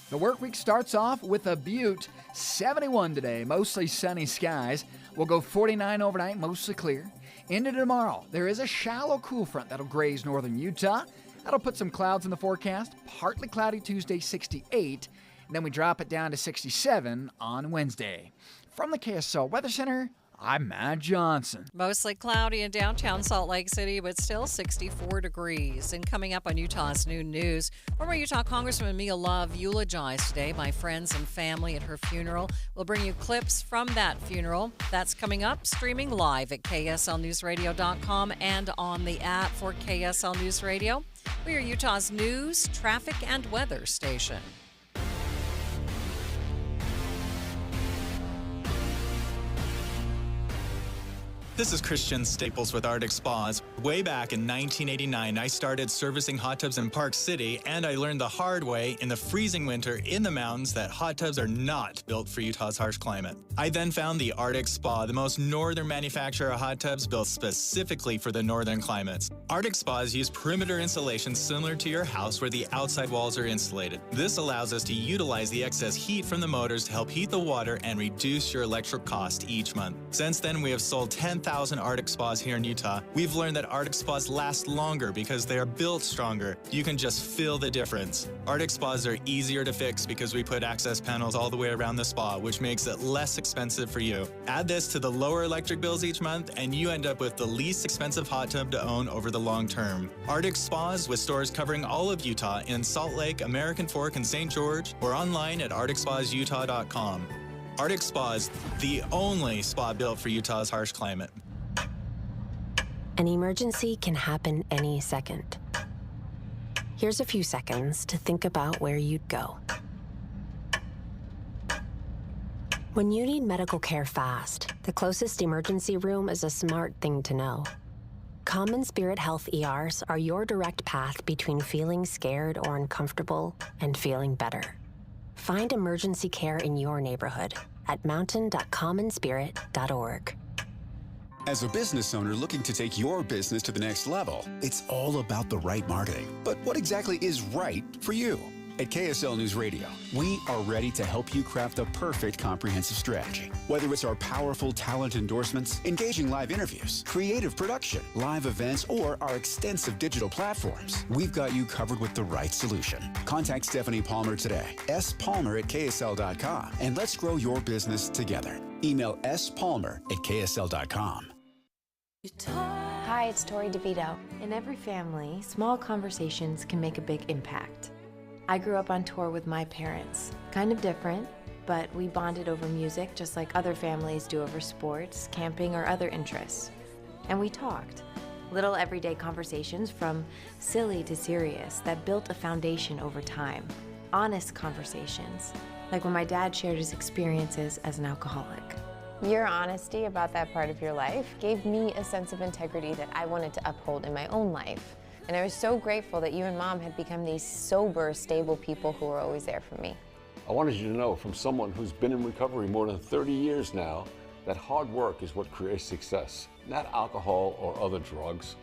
The work week starts off with a Butte, 71 today, mostly sunny skies. We'll go 49 overnight, mostly clear. Into tomorrow, there is a shallow cool front that'll graze northern Utah. That'll put some clouds in the forecast. Partly cloudy Tuesday, 68. And then we drop it down to 67 on Wednesday. From the KSL Weather Center, I'm Matt Johnson. Mostly cloudy in downtown Salt Lake City, but still 64 degrees. And coming up on Utah's Noon News, former Utah Congresswoman Mia Love eulogized today by friends and family at her funeral. We'll bring you clips from that funeral. That's coming up, streaming live at KSLNewsRadio.com and on the app for KSL News Radio. We are Utah's news, traffic, and weather station. This is Christian Staples with Arctic Spas. Way back in 1989, I started servicing hot tubs in Park City, and I learned the hard way in the freezing winter in the mountains that hot tubs are not built for Utah's harsh climate. I then found the Arctic Spa, the most northern manufacturer of hot tubs built specifically for the northern climates. Arctic Spas use perimeter insulation similar to your house where the outside walls are insulated. This allows us to utilize the excess heat from the motors to help heat the water and reduce your electric cost each month. Since then, we have sold 10,000 Arctic Spas here in Utah. We've learned that Arctic Spas last longer because they are built stronger. You can just feel the difference. Arctic Spas are easier to fix because we put access panels all the way around the spa, which makes it less expensive for you. Add this to the lower electric bills each month, and you end up with the least expensive hot tub to own over the long term. Arctic Spas, with stores covering all of Utah in Salt Lake, American Fork, and St. George, or online at arcticspasutah.com. Arctic Spas, the only spa built for Utah's harsh climate. An emergency can happen any second. Here's a few seconds to think about where you'd go. When you need medical care fast, the closest emergency room is a smart thing to know. Common Spirit Health ERs are your direct path between feeling scared or uncomfortable and feeling better. Find emergency care in your neighborhood at mountain.commonspirit.org. As a business owner looking to take your business to the next level, it's all about the right marketing. But what exactly is right for you? At KSL News Radio, we are ready to help you craft the perfect comprehensive strategy. Whether it's our powerful talent endorsements, engaging live interviews, creative production, live events, or our extensive digital platforms, we've got you covered with the right solution. Contact Stephanie Palmer today, spalmer@ksl.com, and let's grow your business together. Email spalmer@ksl.com. Hi, it's Tori DeVito. In every family, small conversations can make a big impact. I grew up on tour with my parents. Kind of different, but we bonded over music just like other families do over sports, camping, or other interests. And we talked. Little everyday conversations from silly to serious that built a foundation over time. Honest conversations, like when my dad shared his experiences as an alcoholic. Your honesty about that part of your life gave me a sense of integrity that I wanted to uphold in my own life. And I was so grateful that you and Mom had become these sober, stable people who were always there for me. I wanted you to know from someone who's been in recovery more than 30 years now that hard work is what creates success, not alcohol or other drugs,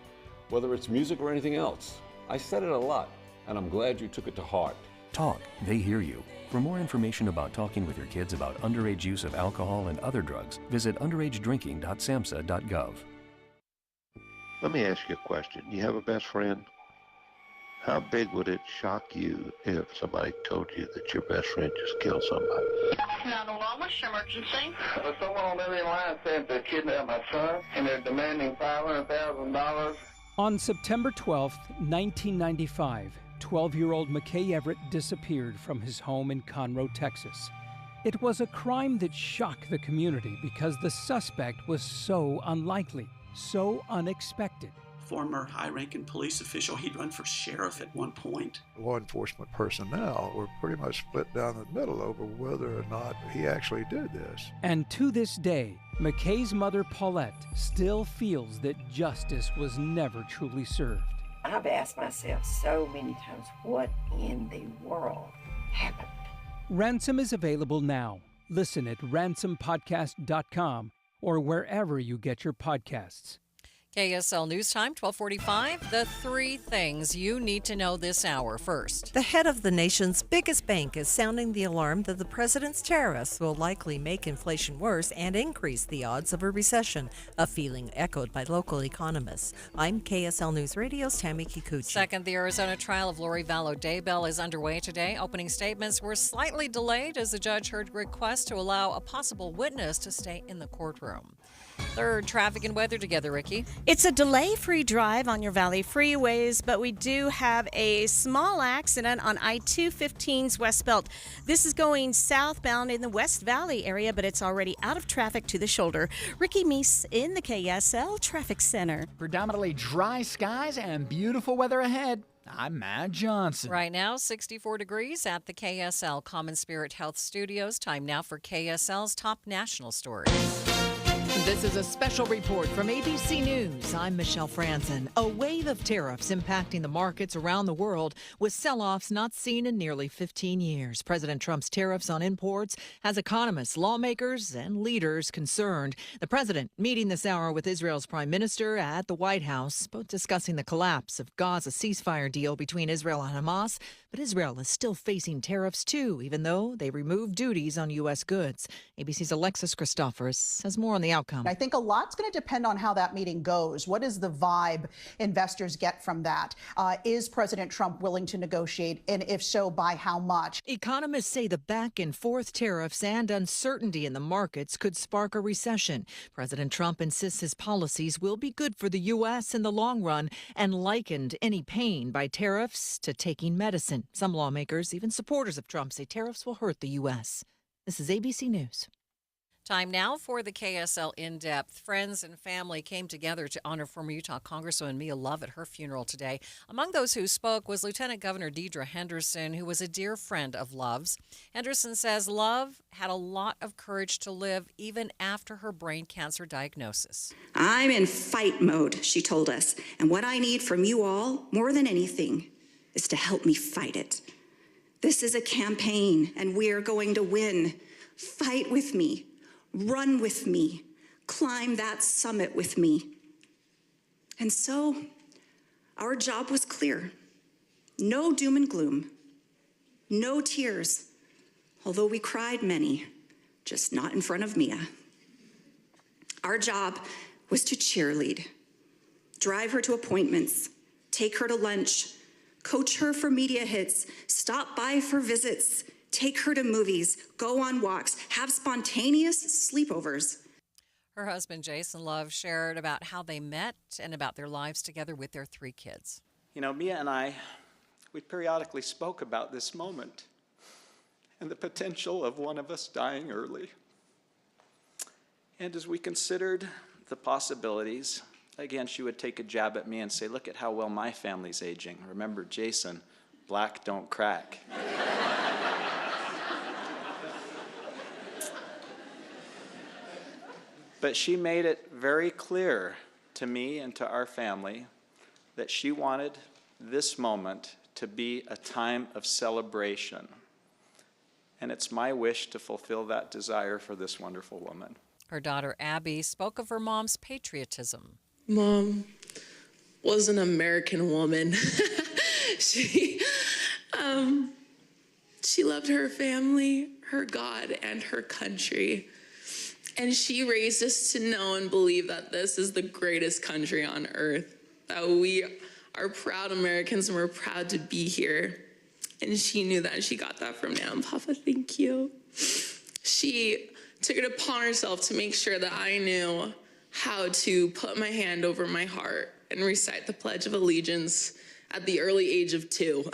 whether it's music or anything else. I said it a lot, and I'm glad you took it to heart. Talk, they hear you. For more information about talking with your kids about underage use of alcohol and other drugs, visit underagedrinking.samhsa.gov. Let me ask you a question. You have a best friend? How big would it shock you if somebody told you that your best friend just killed somebody? 911, what's your emergency? There's someone on every line saying they kidnapped my son, and they're demanding $500,000. On September 12th, 1995, 12-year-old McKay Everett disappeared from his home in Conroe, Texas. It was a crime that shocked the community because the suspect was so unlikely, so unexpected. former high-ranking police official. He'd run for sheriff at one point. Law enforcement personnel were pretty much split down the middle over whether or not he actually did this. And to this day, McKay's mother, Paulette, still feels that justice was never truly served. I've asked myself so many times, what in the world happened? Ransom is available now. Listen at ransompodcast.com or wherever you get your podcasts. KSL News Time, 1245. The three things you need to know this hour. First, the head of the nation's biggest bank is sounding the alarm that the president's tariffs will likely make inflation worse and increase the odds of a recession, a feeling echoed by local economists. I'm KSL News Radio's Tammy Kikuchi. Second, the Arizona trial of Lori Vallow Daybell is underway today. Opening statements were slightly delayed as the judge heard requests to allow a possible witness to stay in the courtroom. Third, traffic and weather together, Ricky. It's a delay-free drive on your Valley freeways, but we do have a small accident on I-215's West Belt. This is going southbound in the West Valley area, but it's already out of traffic to the shoulder. Ricky Meese in the KSL Traffic Center. Predominantly dry skies and beautiful weather ahead. I'm Matt Johnson. Right now, 64 degrees at the KSL Common Spirit Health Studios. Time now for KSL's top national stories. This is a special report from ABC News. I'm Michelle Franzen. A wave of tariffs impacting the markets around the world with sell-offs not seen in nearly 15 years. President Trump's tariffs on imports has economists, lawmakers, and leaders concerned. The president meeting this hour with Israel's prime minister at the White House, both discussing the collapse of Gaza ceasefire deal between Israel and Hamas. But Israel is still facing tariffs, too, even though they removed duties on U.S. goods. ABC's Alexis Christophorus has more on the outcome. I think a lot's going to depend on how that meeting goes. What is the vibe investors get from that? Is President Trump willing to negotiate? And if so, by how much? Economists say the back and forth tariffs and uncertainty in the markets could spark a recession. President Trump insists his policies will be good for the U.S. in the long run and likened any pain by tariffs to taking medicine. Some lawmakers, even supporters of Trump, say tariffs will hurt the U.S. This is ABC News. Time now for the KSL In-Depth. Friends and family came together to honor former Utah Congresswoman Mia Love at her funeral today. Among those who spoke was Lieutenant Governor Deidre Henderson, who was a dear friend of Love's. Henderson says Love had a lot of courage to live even after her brain cancer diagnosis. I'm in fight mode, she told us, and what I need from you all, more than anything, is to help me fight it. This is a campaign, and we are going to win. Fight with me. Run with me, climb that summit with me. And so our job was clear. No doom and gloom, no tears, although we cried many, just not in front of Mia. Our job was to cheerlead, drive her to appointments, take her to lunch, coach her for media hits, stop by for visits, take her to movies, go on walks, have spontaneous sleepovers. Her husband, Jason Love, shared about how they met and about their lives together with their 3 kids. You know, Mia and I, we periodically spoke about this moment and the potential of one of us dying early. And as we considered the possibilities, again, she would take a jab at me and say, look at how well my family's aging. Remember, Jason, black don't crack. But she made it very clear to me and to our family that she wanted this moment to be a time of celebration. And it's my wish to fulfill that desire for this wonderful woman. Her daughter, Abby, spoke of her mom's patriotism. Mom was an American woman. She loved her family, her God, and her country. And she raised us to know and believe that this is the greatest country on earth, that we are proud Americans and we're proud to be here. And she knew that, and she got that from Nan. Papa, thank you. She took it upon herself to make sure that I knew how to put my hand over my heart and recite the Pledge of Allegiance at the early age of 2.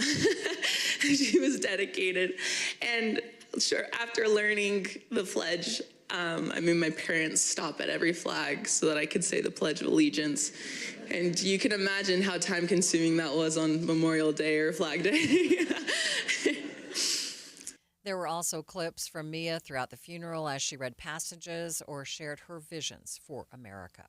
She was dedicated. And sure, after learning the pledge, my parents stop at every flag so that I could say the Pledge of Allegiance. And you can imagine how time-consuming that was on Memorial Day or Flag Day. There were also clips from Mia throughout the funeral as she read passages or shared her visions for America.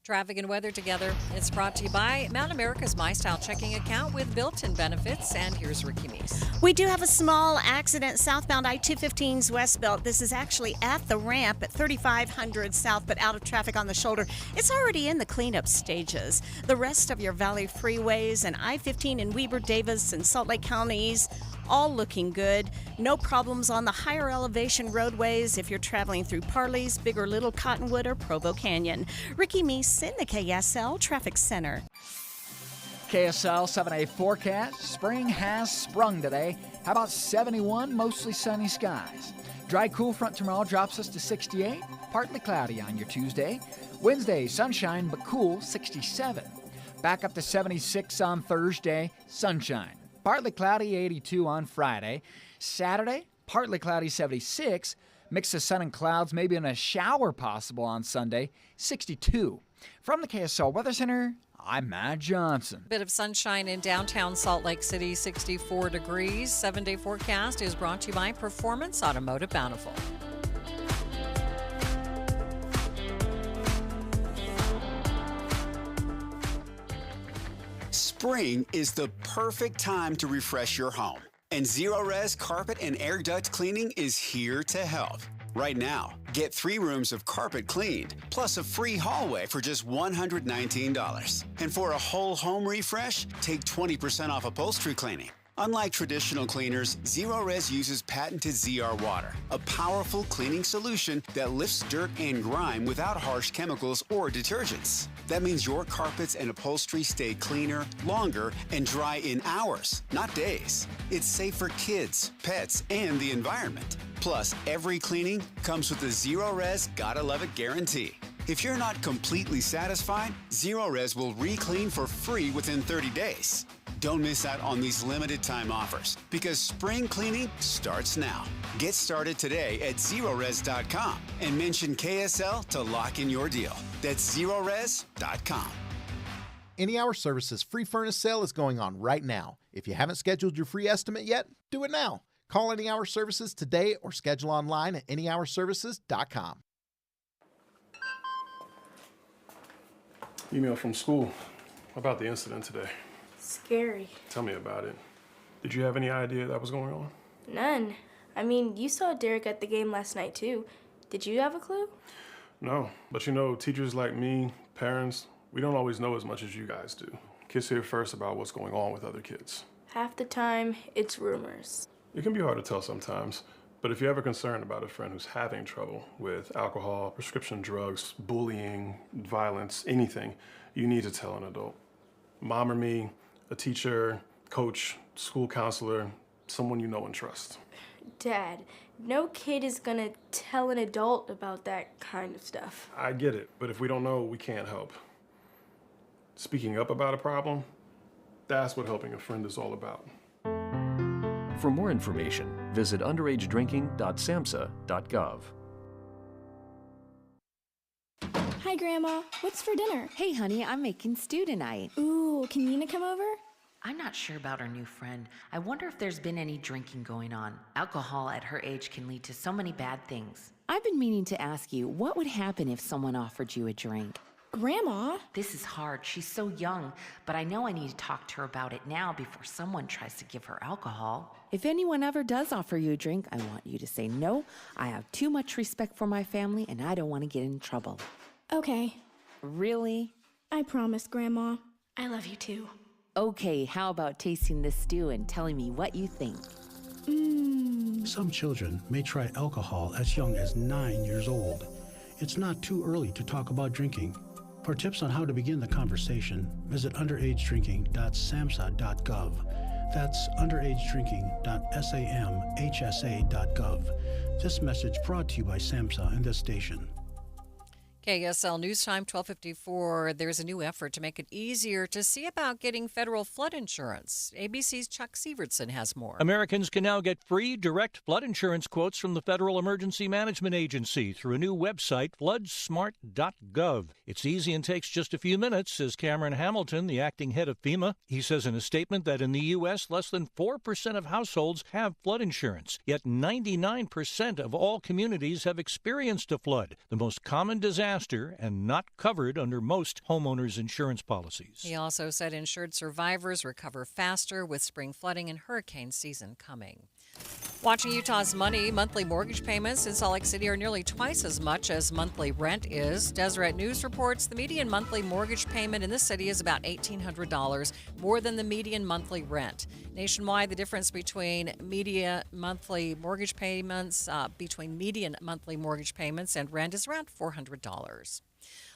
Traffic and weather together. It's brought to you by Mount America's MyStyle checking account with built-in benefits. And here's Ricky Meese. We do have a small accident southbound I-215's westbound. This is actually at the ramp at 3500 south, but out of traffic on the shoulder. It's already in the cleanup stages. The rest of your Valley freeways and I-15 in Weber, Davis, and Salt Lake counties, all looking good. No problems on the higher elevation roadways if you're traveling through Parley's, Big or Little Cottonwood, or Provo Canyon. Ricky Meese in the KSL Traffic Center. KSL 7-day forecast. Spring has sprung today. How about 71, mostly sunny skies? Dry, cool front tomorrow drops us to 68. Partly cloudy on your Tuesday. Wednesday, sunshine but cool, 67. Back up to 76 on Thursday, sunshine. Partly cloudy, 82 on Friday. Saturday, partly cloudy, 76. Mix of sun and clouds, maybe in a shower possible on Sunday, 62. From the KSL Weather Center, I'm Matt Johnson. Bit of sunshine in downtown Salt Lake City, 64 degrees. 7-day forecast is brought to you by Performance Automotive Bountiful. Spring is the perfect time to refresh your home. And Zero Res Carpet and Air Duct Cleaning is here to help. Right now, get 3 rooms of carpet cleaned, plus a free hallway for just $119. And for a whole home refresh, take 20% off upholstery cleaning. Unlike traditional cleaners, Zero Res uses patented ZR water, a powerful cleaning solution that lifts dirt and grime without harsh chemicals or detergents. That means your carpets and upholstery stay cleaner, longer, and dry in hours, not days. It's safe for kids, pets, and the environment. Plus, every cleaning comes with the Zero Res Gotta Love It guarantee. If you're not completely satisfied, Zero Res will re-clean for free within 30 days. Don't miss out on these limited time offers because spring cleaning starts now. Get started today at zerores.com and mention KSL to lock in your deal. That's zerores.com. Any Hour Services free furnace sale is going on right now. If you haven't scheduled your free estimate yet, do it now. Call Any Hour Services today or schedule online at anyhourservices.com. Email from school about the incident today. Scary. Tell me about it. Did you have any idea that was going on? None. I mean, you saw Derek at the game last night too. Did you have a clue? No, but you know, teachers like me, parents, we don't always know as much as you guys do. Kids hear first about what's going on with other kids. Half the time, it's rumors. It can be hard to tell sometimes, but if you're ever concerned about a friend who's having trouble with alcohol, prescription drugs, bullying, violence, anything, you need to tell an adult. Mom or me, a teacher, coach, school counselor, someone you know and trust. Dad, no kid is gonna tell an adult about that kind of stuff. I get it, but if we don't know, we can't help. Speaking up about a problem, that's what helping a friend is all about. For more information, visit underagedrinking.samhsa.gov. Hi, Grandma. What's for dinner? Hey, honey, I'm making stew tonight. Ooh, can Nina come over? I'm not sure about our new friend. I wonder if there's been any drinking going on. Alcohol at her age can lead to so many bad things. I've been meaning to ask you, what would happen if someone offered you a drink? Grandma? This is hard. She's so young, but I know I need to talk to her about it now before someone tries to give her alcohol. If anyone ever does offer you a drink, I want you to say no. I have too much respect for my family, and I don't want to get in trouble. Okay. Really? I promise, Grandma. I love you too. Okay, how about tasting this stew and telling me what you think? Some children may try alcohol as young as 9 years old. It's not too early to talk about drinking. For tips on how to begin the conversation, visit underagedrinking.samhsa.gov. That's underagedrinking.samhsa.gov. This message brought to you by SAMHSA and this station. KSL News Time, 12:54. There's a new effort to make it easier to see about getting federal flood insurance. ABC's Chuck Sievertson has more. Americans can now get free direct flood insurance quotes from the Federal Emergency Management Agency through a new website, floodsmart.gov. It's easy and takes just a few minutes, says Cameron Hamilton, the acting head of FEMA. He says in a statement that in the U.S., less than 4% of households have flood insurance, yet 99% of all communities have experienced a flood, the most common disaster and not covered under most homeowners' insurance policies. He also said insured survivors recover faster with spring flooding and hurricane season coming. Watching Utah's monthly mortgage payments in Salt Lake City are nearly twice as much as monthly rent is. Deseret News reports the median monthly mortgage payment in the city is about $1,800, more than the median monthly rent. Nationwide, the difference between median monthly mortgage payments and rent is around $400.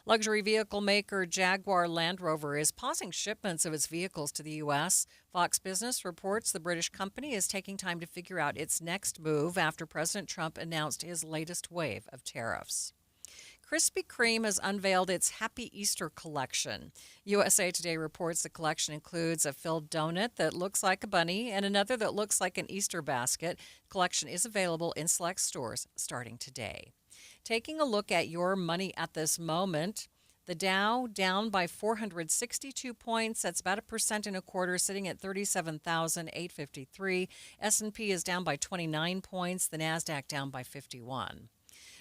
Luxury vehicle maker Jaguar Land Rover is pausing shipments of its vehicles to the U.S. Fox Business reports the British company is taking time to figure out its next move after President Trump announced his latest wave of tariffs. Krispy Kreme has unveiled its Happy Easter collection. USA Today reports the collection includes a filled donut that looks like a bunny and another that looks like an Easter basket. The collection is available in select stores starting today. Taking a look at your money at this moment, the Dow down by 462 points. That's about 1.25%, sitting at 37,853. S&P is down by 29 points. The NASDAQ down by 51.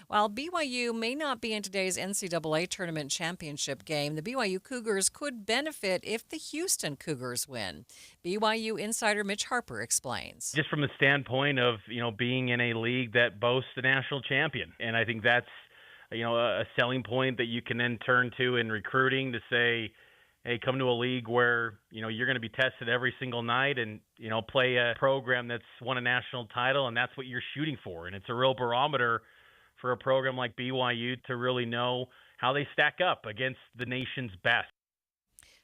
While BYU may not be in today's NCAA tournament championship game, the BYU Cougars could benefit if the Houston Cougars win. BYU insider Mitch Harper explains. Just from the standpoint of, being in a league that boasts a national champion. And I think that's, a selling point that you can then turn to in recruiting to say, hey, come to a league where, you're going to be tested every single night and, play a program that's won a national title, and that's what you're shooting for. And it's a real barometer for a program like BYU to really know how they stack up against the nation's best.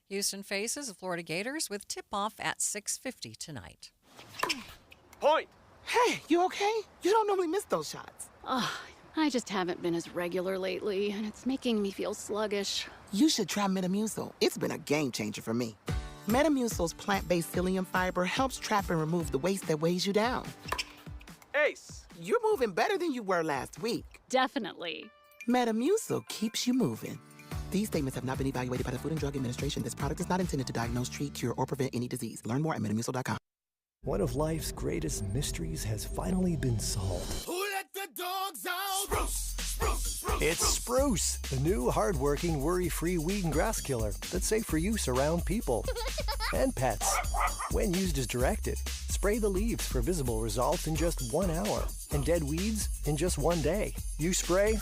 Houston faces the Florida Gators with tip-off at 6:50 tonight. Point! Hey, you okay? You don't normally miss those shots. I just haven't been as regular lately, and it's making me feel sluggish. You should try Metamucil. It's been a game changer for me. Metamucil's plant-based psyllium fiber helps trap and remove the waste that weighs you down. Ace, you're moving better than you were last week. Definitely. Metamucil keeps you moving. These statements have not been evaluated by the Food and Drug Administration. This product is not intended to diagnose, treat, cure, or prevent any disease. Learn more at metamucil.com. One of life's greatest mysteries has finally been solved. Who let the dogs out? Spruce, spruce, spruce. It's Spruce, the new hard-working, worry-free weed and grass killer that's safe for use around people and pets. When used as directed, spray the leaves for visible results in just 1 hour and dead weeds in just 1 day. You spray,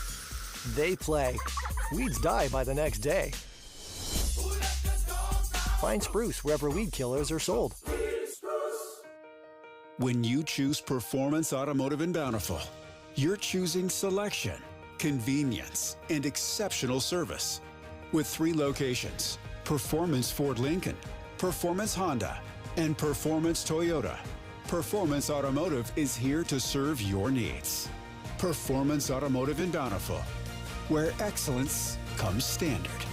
they play. Weeds die by the next day. Find Spruce wherever weed killers are sold. When you choose Performance Automotive in Bountiful, you're choosing selection, convenience, and exceptional service. With 3 locations, Performance Ford Lincoln, Performance Honda, and Performance Toyota, Performance Automotive is here to serve your needs. Performance Automotive in Bountiful, where excellence comes standard.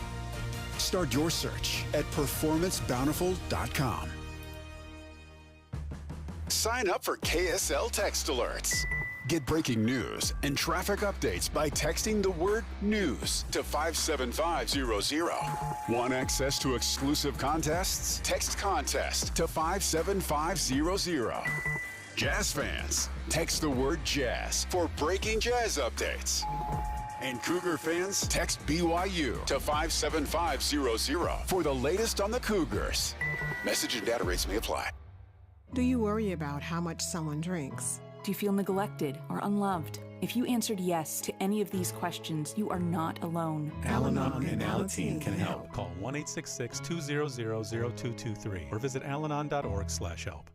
Start your search at performancebountiful.com. Sign up for KSL Text Alerts. Get breaking news and traffic updates by texting the word news to 57500. Want access to exclusive contests? Text contest to 57500. Jazz fans, text the word jazz for breaking jazz updates. And Cougar fans, text BYU to 57500 for the latest on the Cougars. Message and data rates may apply. Do you worry about how much someone drinks? Do you feel neglected or unloved? If you answered yes to any of these questions, you are not alone. Al-Anon and Alateen can help. Call 1-866-200-0223 or visit alanon.org/help.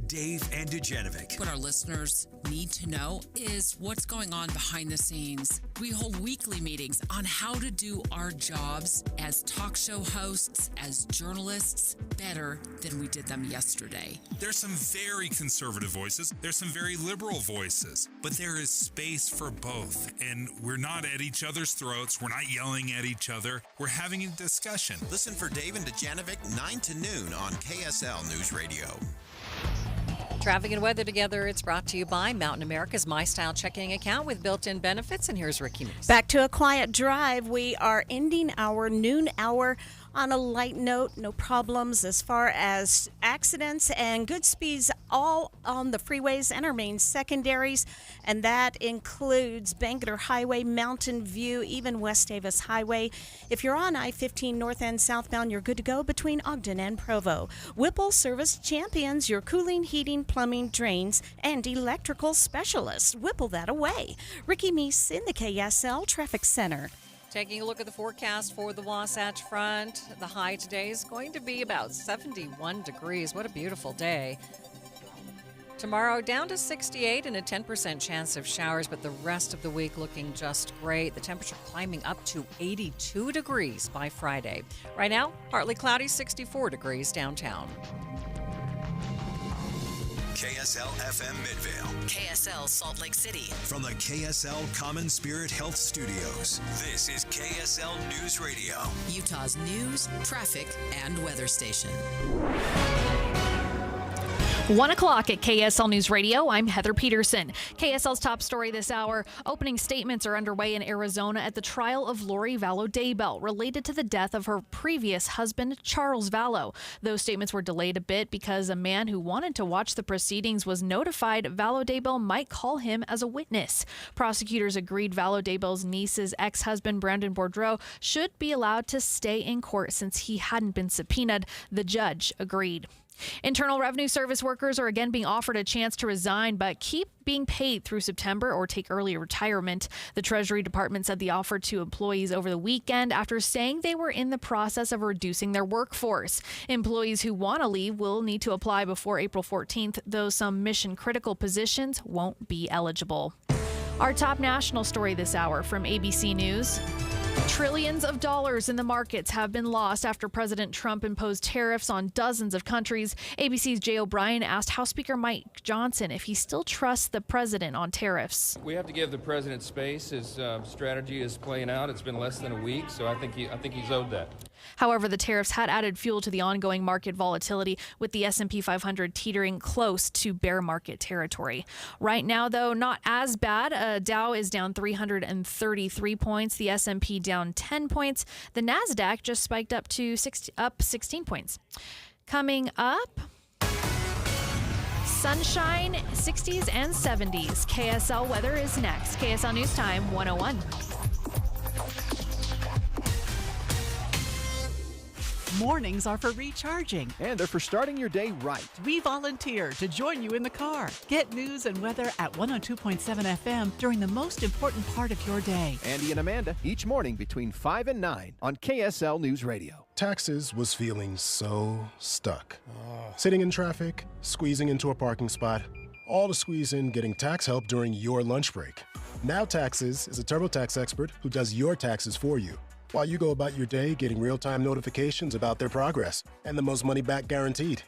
Dave and Dujanovic. What our listeners need to know is what's going on behind the scenes. We hold weekly meetings on how to do our jobs as talk show hosts, as journalists, better than we did them yesterday. There's some very conservative voices. There's some very liberal voices. But there is space for both. And we're not at each other's throats. We're not yelling at each other. We're having a discussion. Listen for Dave and Dujanovic 9 to noon on KSL News Radio. Traffic and weather together. It's brought to you by Mountain America's My Style checking account with built-in benefits. And here's Ricky Meese. Back to a quiet drive. We are ending our noon hour on a light note. No problems as far as accidents and good speeds all on the freeways and our main secondaries. And that includes Bangor Highway, Mountain View, even West Davis Highway. If you're on I-15 north and southbound, you're good to go between Ogden and Provo. Whipple Service Champions, your cooling, heating, plumbing, drains, and electrical specialists. Whipple that away. Ricky Meese in the KSL Traffic Center. Taking a look at the forecast for the Wasatch Front, the high today is going to be about 71 degrees. What a beautiful day. Tomorrow down to 68 and a 10% chance of showers, but the rest of the week looking just great. The temperature climbing up to 82 degrees by Friday. Right now, partly cloudy, 64 degrees downtown. KSL FM Midvale. KSL Salt Lake City. From the KSL Common Spirit Health Studios, this is KSL News Radio. Utah's news, traffic, and weather station. 1 o'clock at KSL News Radio. I'm Heather Peterson. KSL's top story this hour. Opening statements are underway in Arizona at the trial of Lori Vallow Daybell related to the death of her previous husband, Charles Vallow. Those statements were delayed a bit because a man who wanted to watch the proceedings was notified Vallow Daybell might call him as a witness. Prosecutors agreed Vallow Daybell's niece's ex-husband, Brandon Boudreau, should be allowed to stay in court since he hadn't been subpoenaed. The judge agreed. Internal Revenue Service workers are again being offered a chance to resign, but keep being paid through September or take early retirement. The Treasury Department said the offer to employees over the weekend after saying they were in the process of reducing their workforce. Employees who want to leave will need to apply before April 14th, though some mission-critical positions won't be eligible. Our top national story this hour from ABC News. Trillions of dollars in the markets have been lost after President Trump imposed tariffs on dozens of countries. ABC's Jay O'Brien asked House Speaker Mike Johnson if he still trusts the president on tariffs. We have to give the president space. His strategy is playing out. It's been less than a week, so I think he's owed that. However, the tariffs had added fuel to the ongoing market volatility, with the S&P 500 teetering close to bear market territory. Right now, though, not as bad. Dow is down 333 points. The S&P down 10 points. The NASDAQ just spiked up 16 points. Coming up, sunshine, 60s and 70s. KSL weather is next. KSL News Time 101. Mornings are for recharging. And they're for starting your day right. We volunteer to join you in the car. Get news and weather at 102.7 FM during the most important part of your day. Andy and Amanda, each morning between 5 and 9 on KSL News Radio. Taxes was feeling so stuck. Sitting in traffic, squeezing into a parking spot, all to squeeze in getting tax help during your lunch break. Now Taxes is a TurboTax expert who does your taxes for you, while you go about your day getting real-time notifications about their progress and the most money back guaranteed.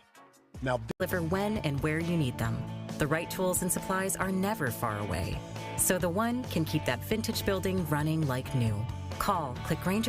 Now deliver when and where you need them. The right tools and supplies are never far away, so the one can keep that vintage building running like new. Call, click Grainger